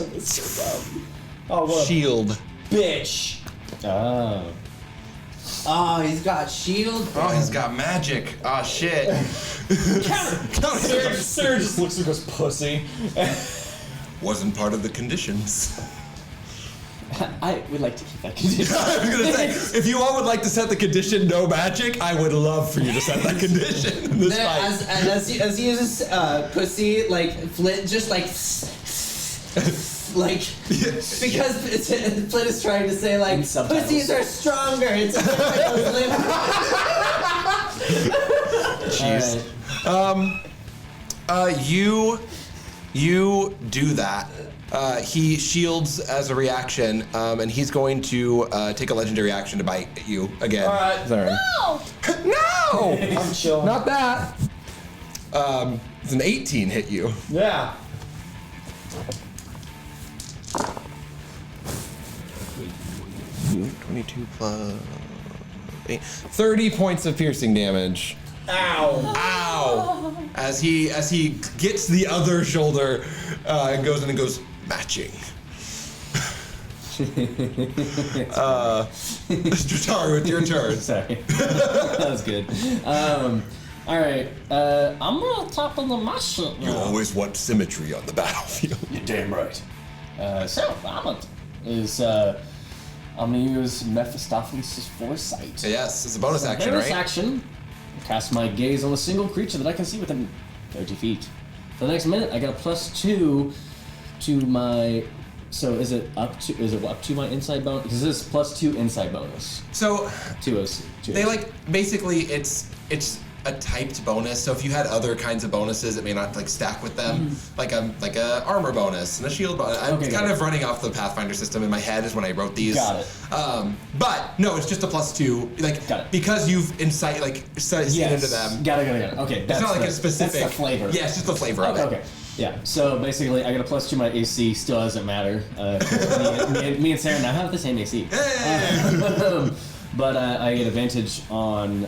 Oh, what Shield. a bitch. Oh. Oh, he's got shield. Oh, he's got magic. Oh, shit. Sir just looks like his pussy. Wasn't part of the conditions. I would like to keep that condition. I was gonna say, if you all would like to set the condition no magic, I would love for you to set that condition in this fight. As he uses pussy, like Flit just like like because Flit is trying to say like pussies are stronger. It's Jeez. You do that. He shields as a reaction, and he's going to take a legendary action to bite at you again. All right. Sorry. No! I'm chilling. Not that. It's an 18 hit you. Yeah. Ooh, 22 plus 8. 30 points of piercing damage. Ow. Ow! As he gets the other shoulder and goes in and goes, matching. Sorry. Strataru, it's your turn. Sorry. That was good. All right, I'm gonna topple the my shit You now. always want symmetry on the battlefield. You're damn right. So I'm gonna use Mephistopheles' foresight. Yes, it's a bonus action, Bonus right? action. Cast my gaze on a single creature that I can see within 30 feet. For the next minute, I got a +2 to my. So is it up to my inside bonus? Because this is +2 inside bonus. So To us. they basically it's a typed bonus. So if you had other kinds of bonuses, it may not stack with them. Like a armor bonus and a shield bonus. I'm Okay, kind got of running off the Pathfinder system in my head is when I wrote these. Got it. But no, it's just a +2. Got it. Because you've seen into them. Got it. Okay, that's It's not like a specific. That's the flavor. Yeah, it's just the flavor of it. Okay. Yeah. So basically, I got a +2 to my AC. Still doesn't matter. Me and Seren now have the same AC. But I get advantage on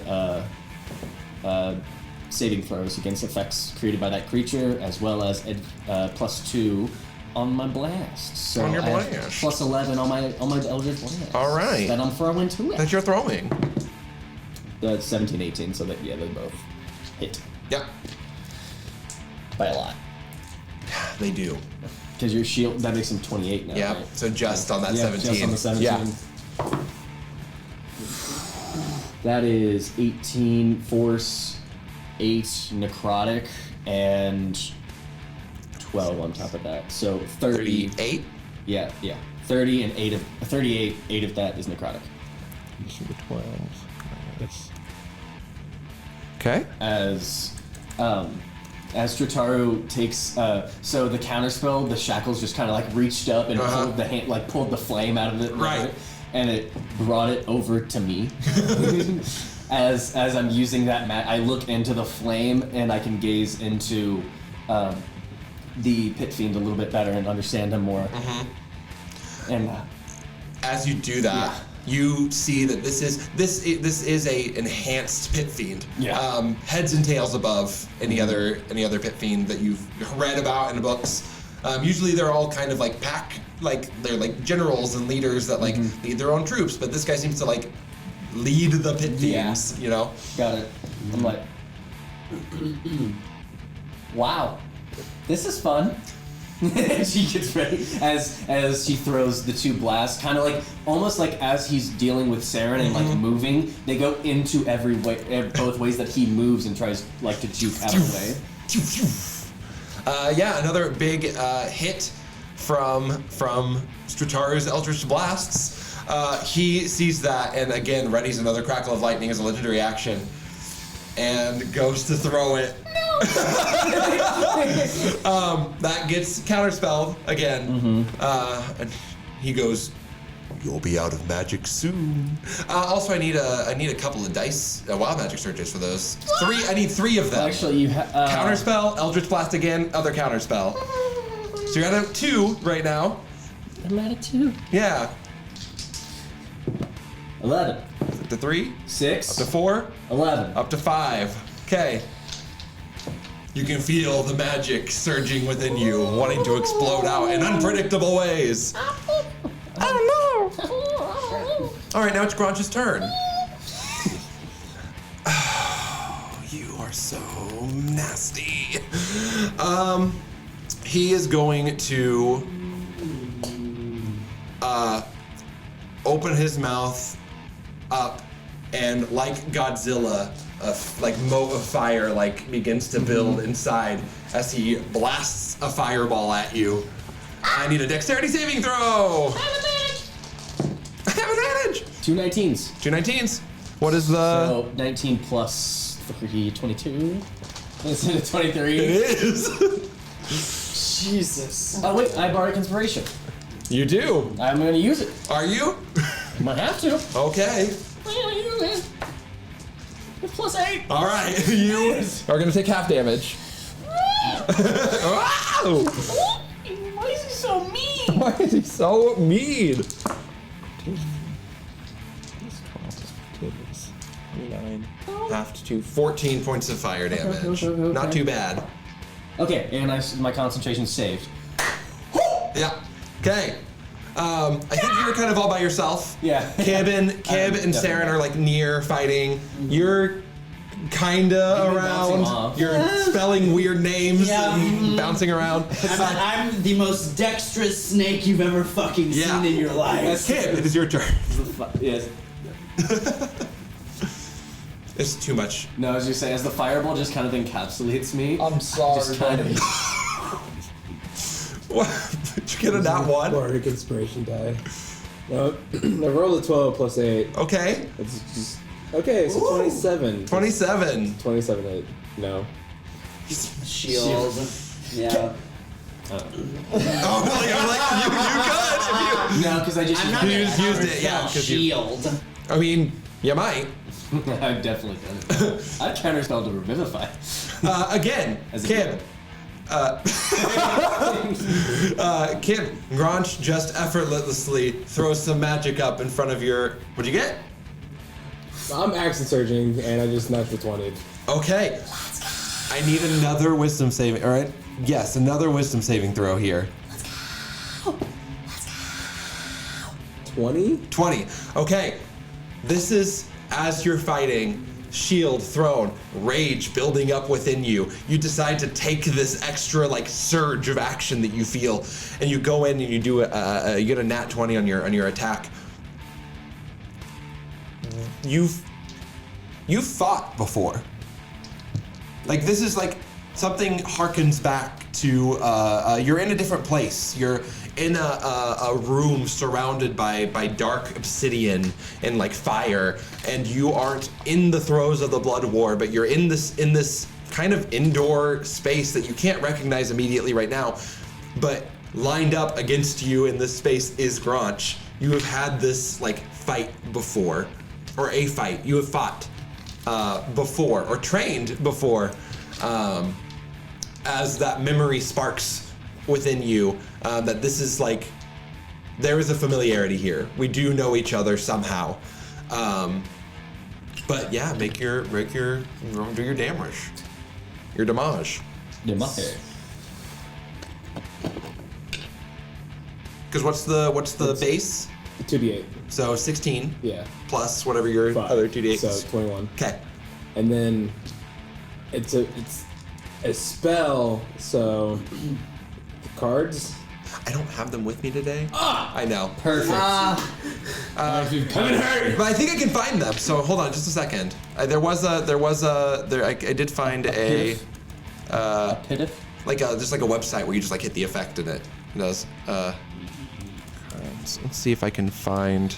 saving throws against effects created by that creature, as well as +2 on my blast. So On your I have blast. +11 on my Eldritch blast. All right. That I'm throwing to it. That you're throwing. That's 17, 18. So that they both hit Yep. by a lot. They do. Because your shield, that makes him 28 now, Yeah. right? So just on that Yeah, 17. just on the 17. Yeah. That is 18 force, 8 necrotic, and 12 on top of that. So 30. 38. Yeah. 30 and 8 of 38. 8 of that is necrotic. 12. Okay. As Strataru takes, so the counterspell, the shackles just kind of reached up and pulled the hand, pulled the flame out of it, Right. And it brought it over to me. as I'm using that I look into the flame and I can gaze into the pit fiend a little bit better and understand him more. And As you do that, you see that this is a enhanced pit fiend. Yeah. Heads and tails above any other pit fiend that you've read about in the books. Usually they're all kind of pack, they're generals and leaders that lead their own troops, but this guy seems to lead the pit fiends. You know. got it. I'm like, wow, this is fun. She gets ready as she throws the 2 blasts, kind of almost as he's dealing with Seren and moving, they go into both ways that he moves and tries to juke out of the way. Another big hit from Strataru's Eldritch Blasts. He sees that and again readies another Crackle of Lightning as a legendary action and goes to throw it. That gets counterspelled again. And he goes, "You'll be out of magic soon." Also, I need a couple of dice, wild magic searches for those. 3. I need 3 of them. Well, actually, you have Counterspell, Eldritch Blast again, other counterspell. So you're at 2 right now. I'm at a 2. Yeah. 11. Up to 3. 6. Up to 4. 11. Up to 5. Okay. You can feel the magic surging within you, wanting to explode out in unpredictable ways. Oh no! All right, now it's Granch's turn. Oh, you are so nasty. He is going to open his mouth up and, like Godzilla, a moat of fire begins to build inside as he blasts a fireball at you. I need a dexterity saving throw. I have advantage. 2 19s. 2 19s. What is the? So 19 plus 3, 22. Is it a 23? It is. Jesus. Oh wait, I have Bardic Inspiration. You do. I'm gonna use it. Are you? I might have to. Okay. I'm gonna use it. It's +8. All right. You are gonna take half damage. Wow! Why is he so mean? Why is he so mean? 29. Half to 2. 14 points of fire damage. Okay. Not too bad. Okay, and my concentration saved. Yeah. Okay. I think you're kind of all by yourself. Yeah. Kib and definitely. Seren are near fighting. You're kinda around. off. You're spelling weird names Yeah. and bouncing around. I'm the most dexterous snake you've ever fucking Yeah. seen in your life. Kid, it is your turn. Yes. It's too much. No, as you say, as the fireball just kind of encapsulates me. I'm sorry, Just kind buddy. of. What? Did you get a nat 1? Bardic inspiration die. No, I rolled a 12 plus 8. Okay. It's just okay. So 27. 27. 27. No. Shield. Yeah. Oh, really? I'm like, you No, because I just. I'm not You gonna used it, yeah, counterspell 'cause you- shield. I mean, you might. I've definitely done it. I've counterspelled to revivify. Again, As a Kid. Kid, Granch just effortlessly throws some magic up in front of your. What'd you get? I'm accent surging, and I just natural 20. Okay. I need another wisdom saving. All right. Yes, another wisdom saving throw here. 20? 20. Okay. This is as you're fighting. Shield thrown, rage building up within you. You decide to take this extra like surge of action that you feel, and you go in and you do you get a nat 20 on your attack. You've fought before. Like this is like something harkens back to you're in a different place. You're in a room surrounded by dark obsidian and like fire, and you aren't in the throes of the blood war, but you're in this kind of indoor space that you can't recognize immediately right now. But lined up against you in this space is Granch. You have had this like fight before, or a fight. You have fought before or trained before. As that memory sparks within you, that this is like, there is a familiarity here. We do know each other somehow. But yeah, do your damage. Your damage. Because what's the base? 2d8. So 16 Yeah. plus whatever your 5. other 2d8 So is. 21. Okay. And then it's a spell, so the cards. I don't have them with me today. I know. Perfect. But I think I can find them. So hold on, just a second. I did find a Pitif? just like a website where you just like hit the effect and it does. Let's see if I can find.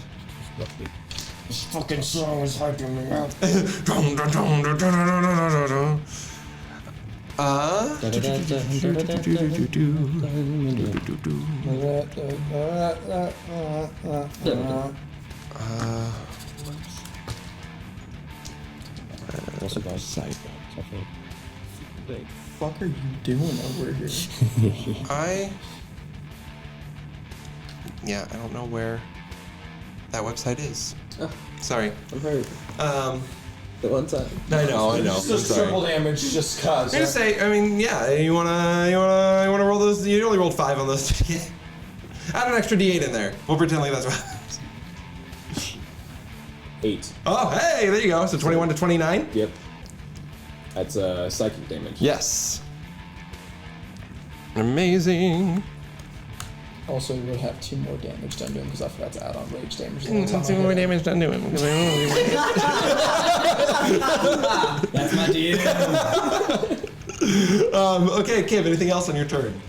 This fucking song is hyping me up. Site. What the fuck are you doing over here? I don't know where that website is. Oh. Sorry. I'm hurt. The one time. I know. I'm Just sorry. triple damage, just cause. I'm gonna say, I mean, yeah, you wanna roll those. You only rolled 5 on those. Add an extra D8 in there. We'll pretend like that's what. 8. Oh, hey, there you go. So 21 to 29. Yep. That's psychic damage. Yes. Amazing. Also, you would have 2 more damage done to him because I forgot to add on rage damage. Let's see what damage done to him. That's my deal. Okay, Kim. Anything else on your turn?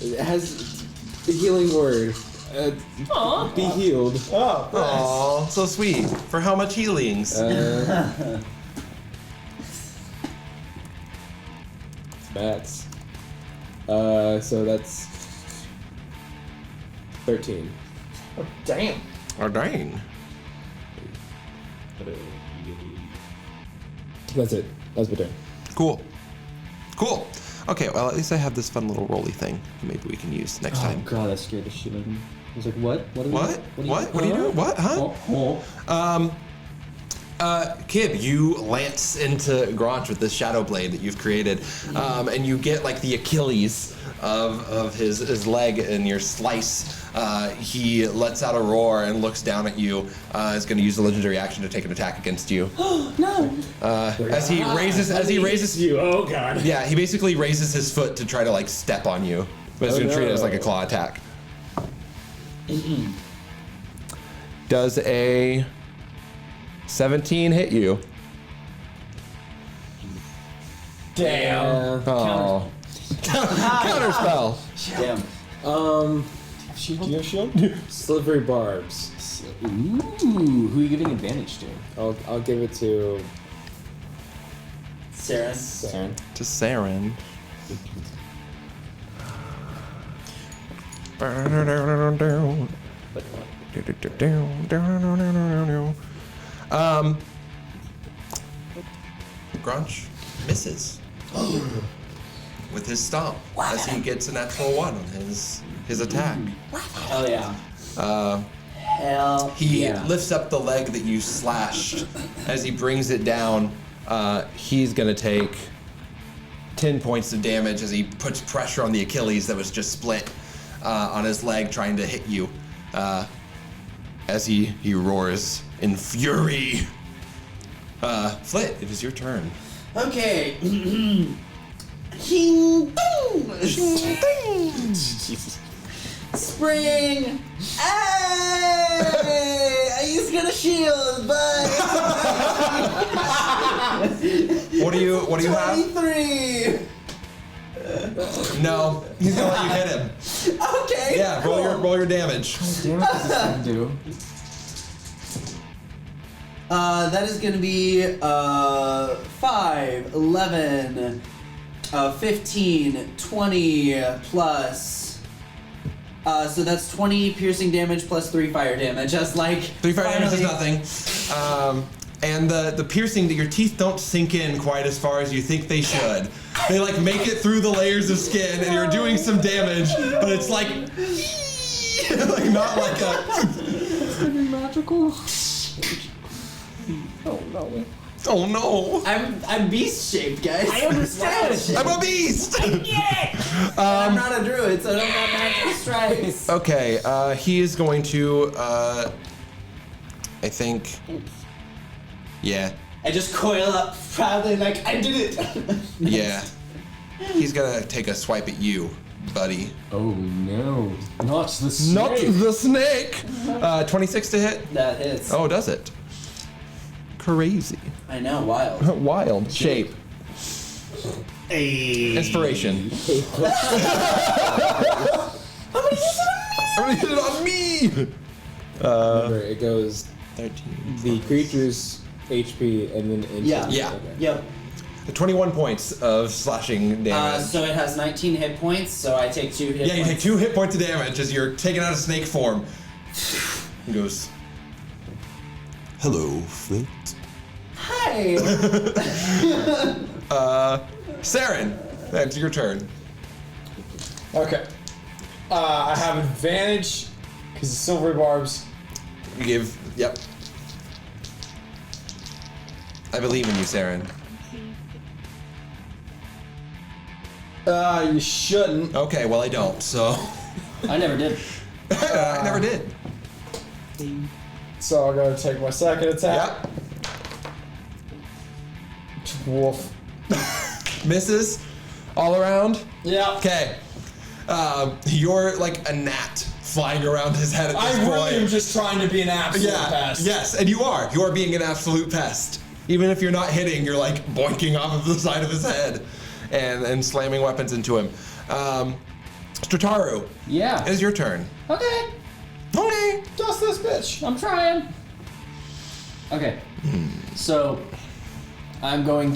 It has the healing word. Be healed. Oh, Aw, so sweet. For how much healings? Bats. So that's 13. oh, damn. Oh, dang. That's it. That's my turn. Cool. Okay, well, at least I have this fun little rolly thing. Maybe we can use next time. God, that scared the shit out of me. I was like, what? What? What? What are you doing? What? Huh? Kib, you lance into Granch with this shadow blade that you've created, and you get like the Achilles of his leg in your slice, He lets out a roar and looks down at you. Is going to use the legendary action to take an attack against you. No. As he raises you. Oh god. Yeah, he basically raises his foot to try to like step on you, but he's going to treat it as like a claw attack. Does a 17 hit you? Damn. Oh. Counter spell. Damn. Do you have shield? Slivery barbs. Ooh, who are you giving advantage to? I'll give it to Seren. Seren. To Seren. Grunch misses with his stomp as he gets a natural 1 on his attack. Hell yeah. Hell He yeah. lifts up the leg that you slashed. As he brings it down, he's gonna take 10 points of damage as he puts pressure on the Achilles that was just split on his leg, trying to hit you. As he roars in fury. Flit, it is your turn. Okay. Ching boom! Jesus. Spring! Hey! I used to get a shield, but What do you have? 23! No, he's gonna let you hit him. Okay. Yeah, cool. roll your damage. Damn it, what does this thing do? That is gonna be 5, 11, 15, 20 plus. So that's 20 piercing damage plus 3 fire damage. Just like 3 fire damage is finally- nothing. And the piercing, that your teeth don't sink in quite as far as you think they should. They like make it through the layers of skin, and you're doing some damage, but it's like, like not like a. It's gonna be magical. Oh no. Oh no! I'm beast shaped, guys. I understand. I'm a beast. I'm not a druid, so I don't have magic strikes. Okay, he is going to. I think. Yeah. I just coil up proudly, like I did it. Yeah. He's gonna take a swipe at you, buddy. Oh no. Not the snake. Not the snake! 26 to hit? That hits. Oh, does it? Crazy. I know, wild. Wild. Shape. Inspiration. How many is it? I'm gonna hit it on me! Remember, it goes 13. the creature's HP and then into Yeah. Yeah. Okay. Yep. 21 points of slashing damage. So it has 19 hit points, so I take 2 hit Yeah, you points. take 2 hit points of damage as you're taking out a snake form. He goes, hello, Flit. Hi! Seren, that's your turn. Okay. I have advantage because of silvery barbs. You give, yep. I believe in you, Seren. You shouldn't. Okay, well I don't, so. I never did. I never did. So I'm gonna take my second attack. Yep. Woof. Misses all around. Yeah. Okay. You're like a gnat flying around his head at this I really am point. just trying to be an absolute Yeah. pest. Yes, and you are. You are being an absolute pest. Even if you're not hitting, you're like boinking off of the side of his head and slamming weapons into him. Strataru, Yeah. it is your turn. Okay. Okay. Dust this bitch. I'm trying. Okay. So I'm gonna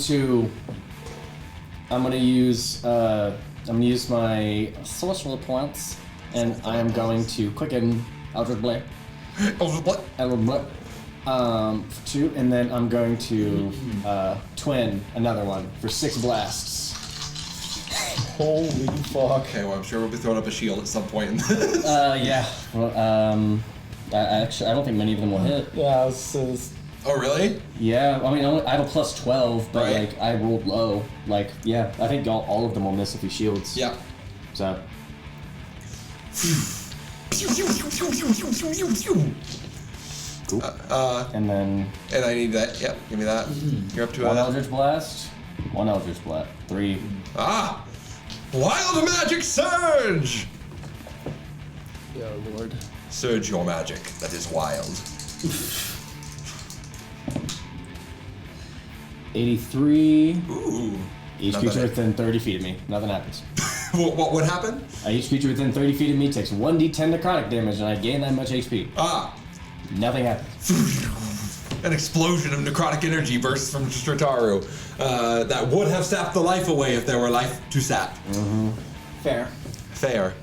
use my sorcerer points, and I am going to quicken Eldritch Blade. What? Eldritch Blade. For 2, and then I'm going to twin another one for 6 blasts. Holy fuck. Okay, well I'm sure we'll be throwing up a shield at some point in this. Yeah. Well, I don't think many of them will hit. Yeah, this is. Oh really? Yeah, I mean, I have a plus 12, but Right. like I rolled low. Like, yeah, I think all of them will miss if he shields. Yeah. So. And then And I need that. Yep, give me that. You're up to one a. Eldritch Blast, one Eldritch Blast, 3. Ah! Wild Magic Surge! Oh lord. Surge your magic. That is wild. 83. Ooh. Each Nothing. creature within 30 feet of me. Nothing happens. What would happen? Each creature within 30 feet of me takes 1d10 necrotic damage, and I gain that much HP. Ah! Nothing happens. An explosion of necrotic energy bursts from Strataru that would have sapped the life away if there were life to sap. Fair. Fair.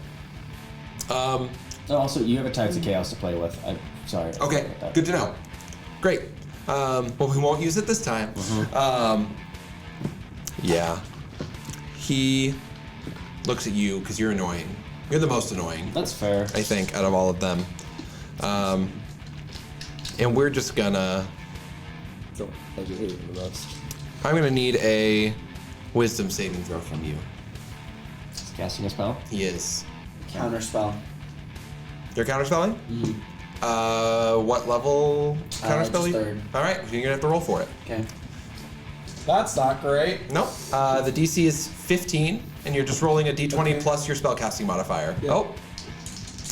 Oh, also, you have a Tides of Chaos to play with. I'm sorry. Okay, good to know. Great. Well, we won't use it this time. Yeah. He looks at you because you're annoying. You're the most annoying, That's fair. I think, out of all of them. And we're just gonna... Don't like you hate him the most. I'm gonna need a wisdom saving throw from you. He's casting a spell. He is. Counterspell. You're counterspelling? What level counterspell? just you? third. All right, you're gonna have to roll for it. Okay. That's not great. Nope. The DC is 15, and you're just rolling a d20 plus your spellcasting modifier. Yeah. Oh.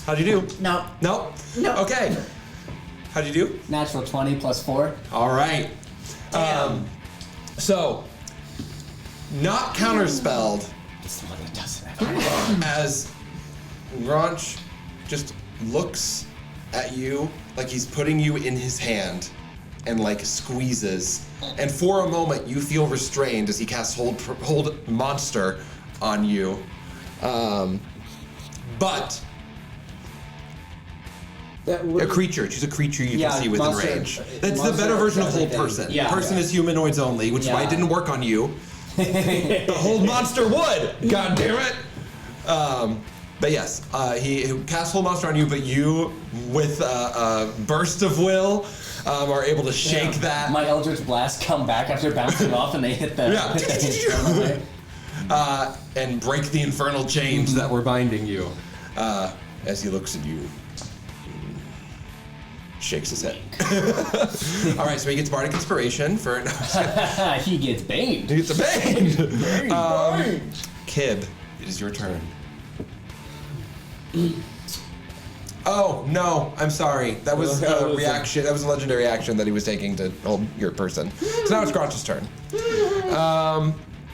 How'd you do? No. No? No. Okay. How'd you do? Natural 20 plus 4. All right. Damn. So, not counterspelled It's the one that doesn't. as Granch just looks at you like he's putting you in his hand and like squeezes. And for a moment, you feel restrained as he casts hold monster on you. But That a would choose a creature you Yeah, can see within monster- range. That's the monster better version of does hold anything. person. Yeah. Person is humanoids only, which is why it Yeah. didn't work on you. The hold monster would. God damn it. But yes, he casts hold monster on you, but you, with a burst of will, are able to shake that. My Eldritch Blast come back after bouncing off, and they hit the. Yeah. Hit the And break the infernal chains that were binding you. As he looks at you, shakes his head. All right, so he gets bardic inspiration for. He gets baned. He gets a bang. Kib, it is your turn. Oh no, I'm sorry. That was a reaction. That was a legendary action that he was taking to hold your person. So now it's Granch's turn.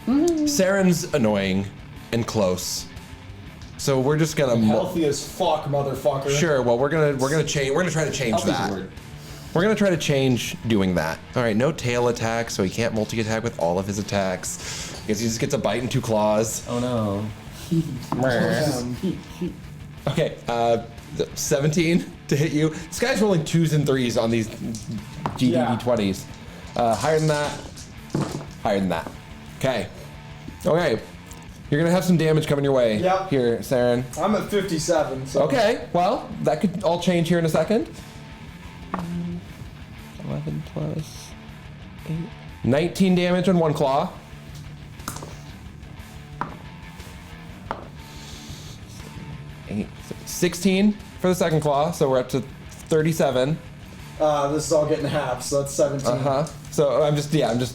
Seren's annoying and close. So we're just gonna Healthy as fuck, motherfucker. Sure. Well, we're gonna change. We're gonna try to change Healthy's a that. word. We're gonna try to change doing that. All right. No tail attack, so he can't multi-attack with all of his attacks. Because he just gets a bite and 2 claws. Oh no. Okay. 17 to hit you. This guy's rolling 2s and 3s on these GDD20s. Higher than that. Higher than that. Okay. Okay. You're gonna have some damage coming your way. Yep. Here, Seren. I'm at 57, so. Okay. Well, that could all change here in a second. 11 plus 8. 19 damage on 1 claw. 8, 16 for the second claw, so we're up to 37. This is all getting half, so that's 17. So I'm just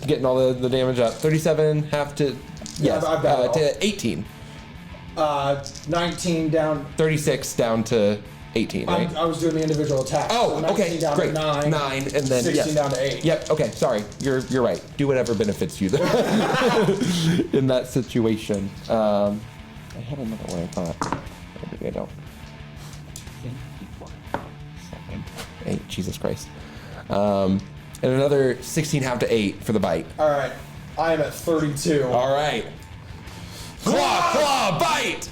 getting all the damage up. 37 half to Yeah, I've got it all. to 18. 19 down. 36 down to 18, right? I was doing the individual attacks. Oh, so 19 okay, down great. To 9. 9, and then 16 down to 8. Yep. Okay. Sorry. You're right. Do whatever benefits you in that situation. I had another one. I thought. Maybe I don't. 8. Jesus Christ. And another 16 half to 8 for the bite. All right. I am at 32. All right. Claw, bite!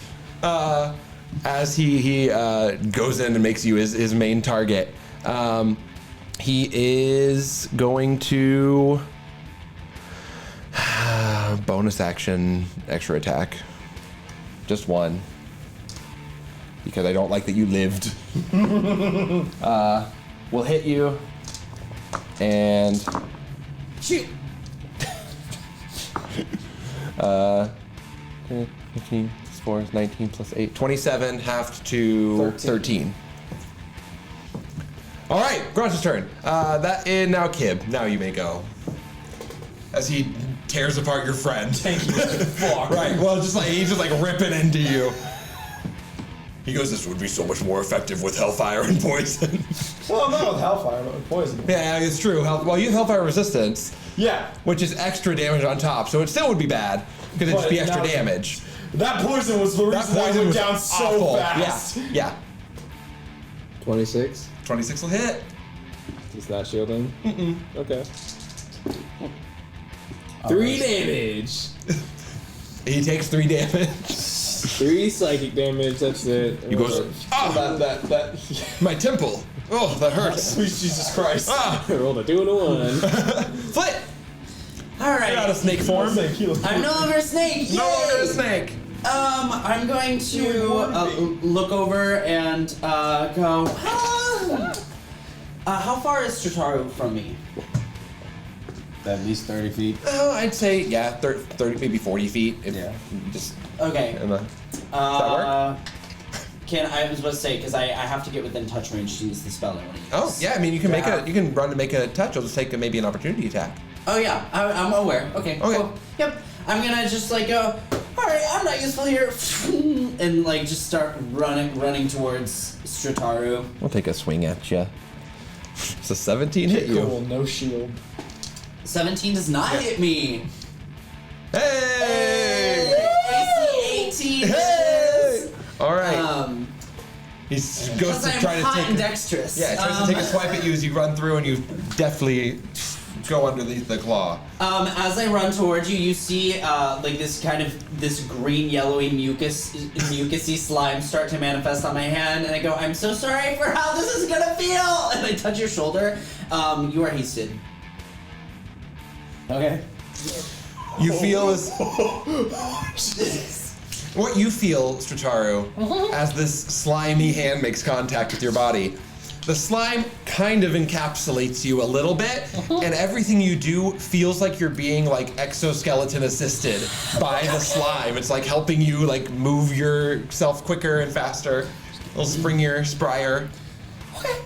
As he goes in and makes you his main target, he is going to bonus action extra attack. Just 1. Because I don't like that you lived. We'll hit you. And... Shoot! 15, 4 is 19 plus 8. 27 halved to 13. All right, Grunch's turn. That is now Kib. Now you may go. As he tears apart your friend. Thank you. Fuck. Right. Well, he's just like ripping into you. He goes, "This would be so much more effective with Hellfire and Poison." Well, not with Hellfire, but with Poison. Yeah, it's true. Well, you have Hellfire Resistance. Yeah. Which is extra damage on top, so it still would be bad because it'd just be extra now- damage. That poison was the reason that went down so awful. fast. Yeah. 26. 26 will hit. Is that shielding? Okay. 3 damage. He takes 3 damage. 3 psychic damage. That's it. He goes, That. my temple. Oh, that hurts. Sweet Jesus Christ. Rolled a 2 and a 1. Flit. Alright. You're out of snake form. I'm no longer a snake. No longer a Yay! snake. I'm going to look over and go. How far is Strataru from me? At least 30 feet. Oh, I'd say, yeah, 30, maybe 40 feet. If Yeah. Just Okay. in the, does that work? I was supposed to say because I have to get within touch range to use the spell I want to use. Oh, yeah, I mean, you can you can run to make a touch. I'll just take maybe an opportunity attack. Oh yeah, I'm aware. Okay. Cool. Yep. I'm gonna just like go. All right, I'm not useful here, and like just start running towards Strataru. We'll take a swing at you. So 17 hit you. Cool, no shield. 17 does not hit me. Hey! AC 18. Hey! All right. He goes Because to I'm try to hot take. and dexterous. Yeah, he tries to take a swipe at you as you run through, and you definitely go underneath the claw. As I run towards you, you see like this green yellowy mucusy slime start to manifest on my hand, and I go, "I'm so sorry for how this is gonna feel." And I touch your shoulder. You are hasted. Okay. You feel as what you feel, Strataru, as this slimy hand makes contact with your body. The slime kind of encapsulates you a little bit, and everything you do feels like you're being like exoskeleton assisted by the slime. It's like helping you like move yourself quicker and faster. A little springier, sprier. Okay.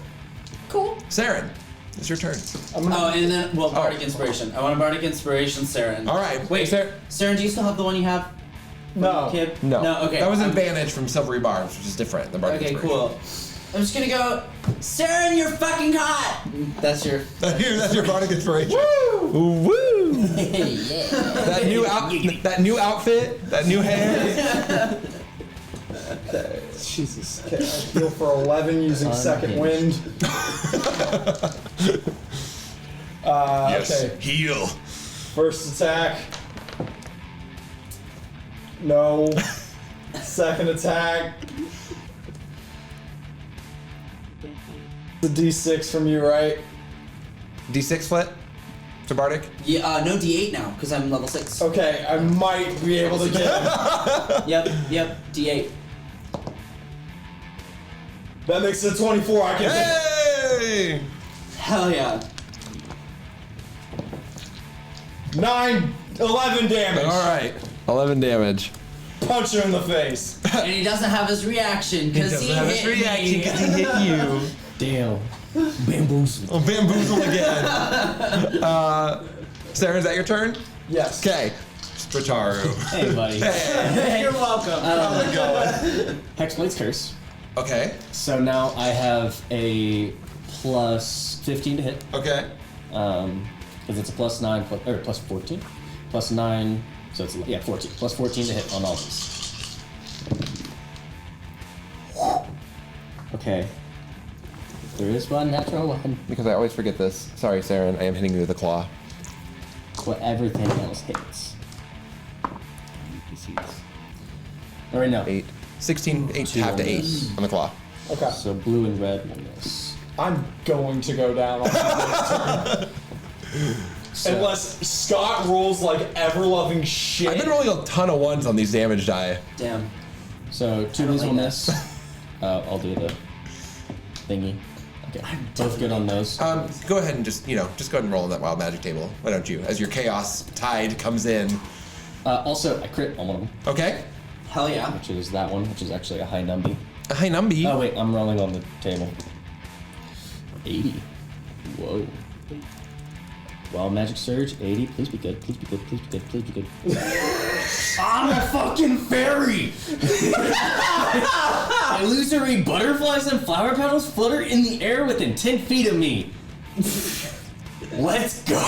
Cool. Seren, it's your turn. And then Bardic Inspiration. I want a Bardic Inspiration, Seren. All right. Wait, Seren, do you still have the one you have? No. Kid? No. No. Okay. That was advantage from Silvery Barbs, which is different than Bardic Okay, Inspiration. cool. I'm just gonna go, Seren, you're fucking hot! That's your... That's your Bardic Inspiration. Woo! Woo! yeah. That new outfit, that new hair. Jesus. Okay, I heal for 11 using second wind. Okay. Heal. First attack. No. Second attack. The D6 from you, right? D6 Flit to Bardic. Yeah, no D8 now, because I'm level 6. Okay, I might be able to get him. Yep, D8. That makes it 24. I can Hey! Hell yeah. 11 damage. All right. 11 damage. Punch her in the face. And he doesn't have his reaction, because he hit me. because he hit you. Damn. Bamboozled. Oh, bamboozle again. Sarah, is that your turn? Yes. Okay. Strataru. Hey, buddy. Hey. You're welcome. Hexblade's Curse. Okay. So now I have a plus 15 to hit. Okay. Because it's a plus 9, plus 14. Plus 9, so it's, 14. Plus 14 to hit on all these. Okay. There is one natural one. Because I always forget this. Sorry, Saren. I am hitting you with a claw. But everything else hits. Alright, no. 8. 16, 8, half to 8 on the claw. Okay. So blue and red will miss. I'm going to go down on this turn. Unless Scott rolls like ever-loving shit. I've been rolling a ton of 1s on these damage die. Damn. So 2 of these will miss. I'll do the thingy. Okay. Both good on those. Go ahead and just go ahead and roll on that wild magic table. Why don't you? As your chaos tide comes in. Also, I crit on one of them. Okay. Hell yeah. which is that one, which is actually a high numby. Hi, Numby. Oh wait, I'm rolling on the table. 80. Whoa. Wild Magic Surge, 80. Please be good. Please be good. Please be good. Please be good. I'm a fucking fairy! Illusory butterflies and flower petals flutter in the air within 10 feet of me. Let's go!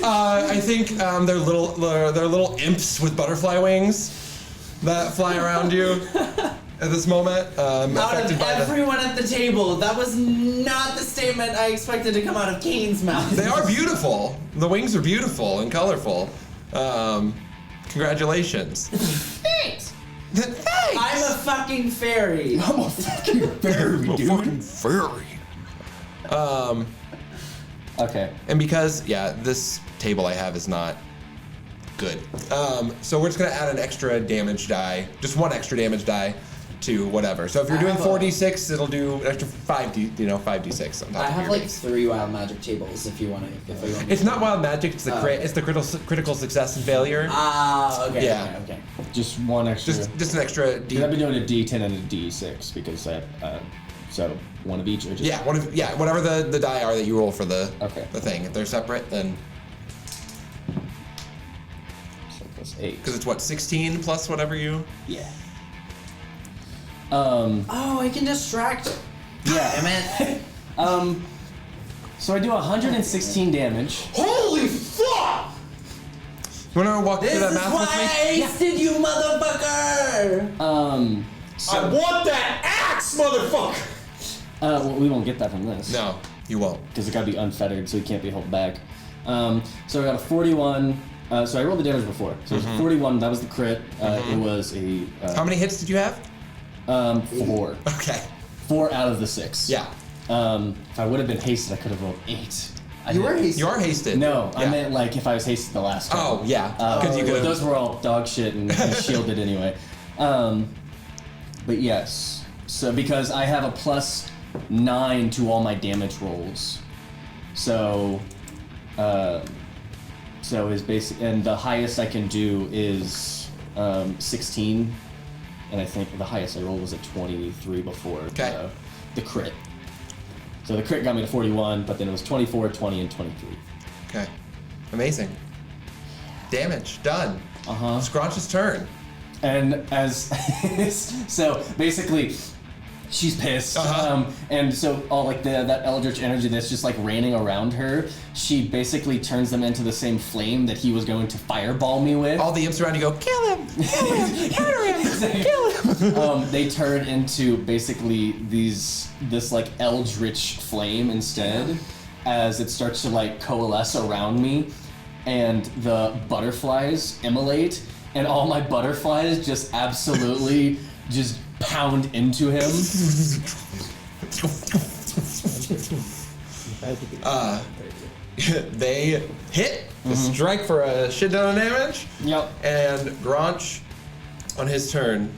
I think they're little imps with butterfly wings that fly around you at this moment. Out of everyone at the table, that was not the statement I expected to come out of Caine's mouth. They are beautiful. The wings are beautiful and colorful. Congratulations. Thanks. Thanks. I'm a fucking fairy. I'm a fucking fairy, dude. fucking fairy. Okay. And because, this table I have is not good. So we're just gonna add an extra damage die, just one extra damage die to whatever. So if you're doing 4d6, it'll do an extra 5d6 on top I of have your like base. 3 wild magic tables if you want to. It's not wild magic, it's the it's the critical success and failure. Okay. Yeah. Okay. Just one extra. Just an extra D. I've been doing a D10 and a D6 because I so one of each or just whatever the die are that you roll for the Okay. thing. If they're separate, then So plus 8. because it's what 16 plus whatever you. Yeah. Oh, I can distract. Yeah. Man. So I do 116 damage. Holy fuck! You wanna walk This through that is math why with me? I aced you, motherfucker. I want that axe, motherfucker! Well, we won't get that from this. No, you won't. Because it gotta be unfettered, so he can't be held back. So I got a 41. So I rolled the damage before. So it was a 41. That was the crit. It was a How many hits did you have? 4. Okay. 4 out of the 6. Yeah. If I would have been hasted, I could have rolled 8. You were hasted. You are hasted. No, I Yeah. meant like if I was hasted the last time. Oh yeah, because you could. Those were all dog shit and shielded anyway. But yes, so because I have a plus 9 to all my damage rolls, so is basic, and the highest I can do is 16, and I think the highest I rolled was a 23 before the crit. So the crit got me to 41, but then it was 24, 20, and 23. Okay. Amazing. Damage done. Scraunch's turn. And as so basically she's pissed, and so all like that eldritch energy that's just like raining around her, she basically turns them into the same flame that he was going to fireball me with. All the imps around you go, kill him, murder him, kill him. They turn into basically this like eldritch flame instead, as it starts to like coalesce around me, and the butterflies immolate, and all my butterflies just absolutely just pound into him. They hit, strike for a shit ton of damage. Yep. And Gronch, on his turn,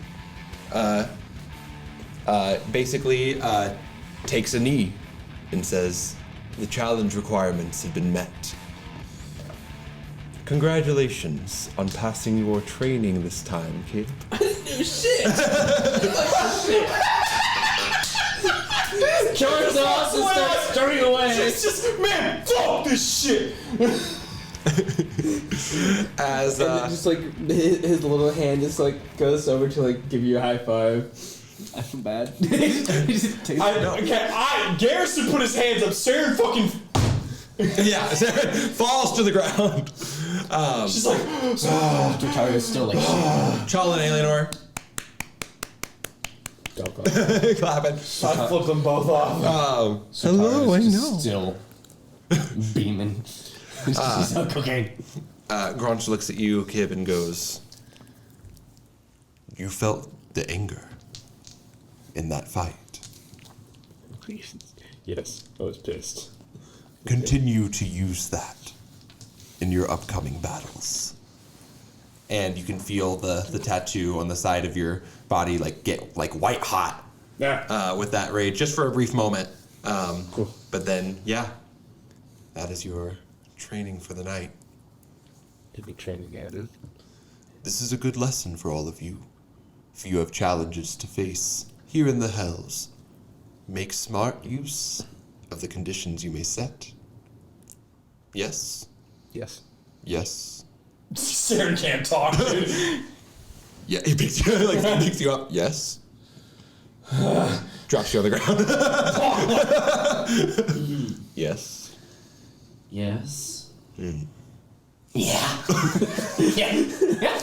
basically takes a knee and says, "The challenge requirements have been met. Congratulations on passing your training this time, kid." Kills off and starts stirring away. It's just, man, fuck this shit! As And just like his little hand just like goes over to like give you a high five. I feel bad. Garrison put his hands up, Seren fucking... yeah, Seren falls to the ground. She's like... Strataru is still like Chal and Alienor clapping. I flipped them both off. Hello, I know. Still beaming. She's on cocaine. Gronch looks at you, Kib, and goes, "You felt the anger in that fight. Yes, I was pissed. Continue to use that in your upcoming battles." And you can feel the tattoo on the side of your body like get like white hot with that rage just for a brief moment. Cool. But then, that is your training for the night. Did we train together? This is a good lesson for all of you. If you have challenges to face here in the Hells, make smart use of the conditions you may set. Yes? Yes. Yes. Seren can't talk, dude. Yeah, he picks you, he picks you up. Yes. Drops you on the ground. Yes. Yes. Mm. Yeah. Yeah.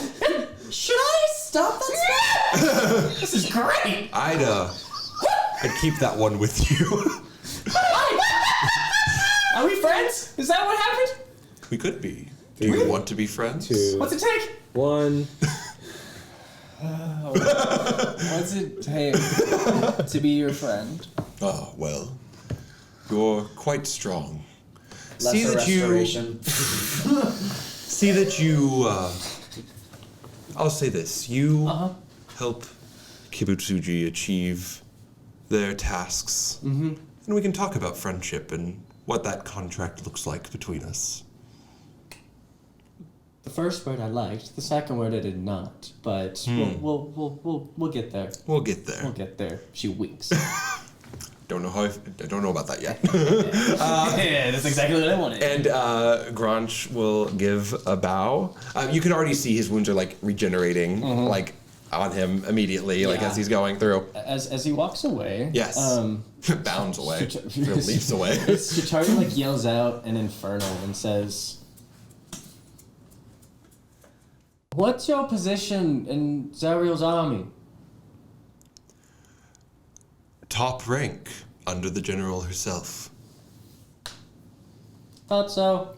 Should I stop that? This is great. I'd keep that one with you. Are we friends? Is that what happened? We could be. Do you want to be friends? 2, What's it take? 1. What's it take to be your friend? Oh, well. You're quite strong. Lesser restoration. See that you, I'll say this. You help Kibitsuji achieve their tasks. Mm-hmm. And we can talk about friendship and what that contract looks like between us. The first word I liked. The second word I did not. But we'll get there. We'll get there. We'll get there. She winks. I don't know about that yet. Yeah, that's exactly what I wanted. And Granch will give a bow. You can already see his wounds are regenerating, on him immediately, as he's going through. As he walks away. Yes. Bounds away. Leaps away. Strataru yells out an infernal and says, "What's your position in Zariel's army?" Top rank under the general herself. Thought so.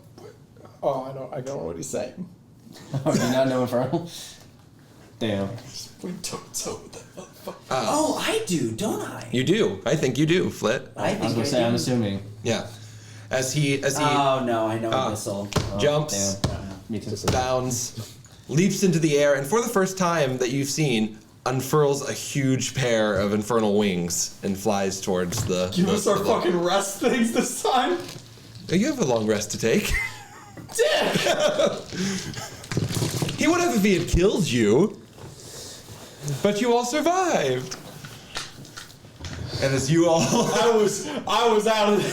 Oh, I don't know what he's saying. Oh, do you not know infernal? Damn. We don't know that motherfucker. Oh, I do, don't I? You do. I think you do, Flit. I I was think gonna say, do. I'm assuming. Yeah. As he Oh no, I know a missile. jumps, Damn. Me too. bounds, leaps into the air, and for the first time that you've seen, unfurls a huge pair of infernal wings and flies towards the. Give us our fucking rest things this time. You have a long rest to take. He would have if he had killed you, but you all survived. And as you all, I was out of.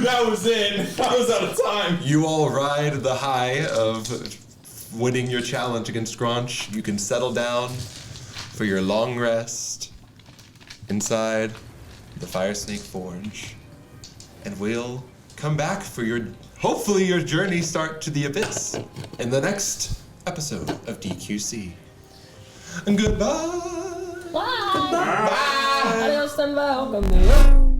That was it. I was out of time. you all ride the high of winning your challenge against Granch, you can settle down for your long rest inside the Fire Snake Forge, and we'll come back for hopefully your journey start to the abyss in the next episode of DQC. And goodbye. Bye. Adios and welcome to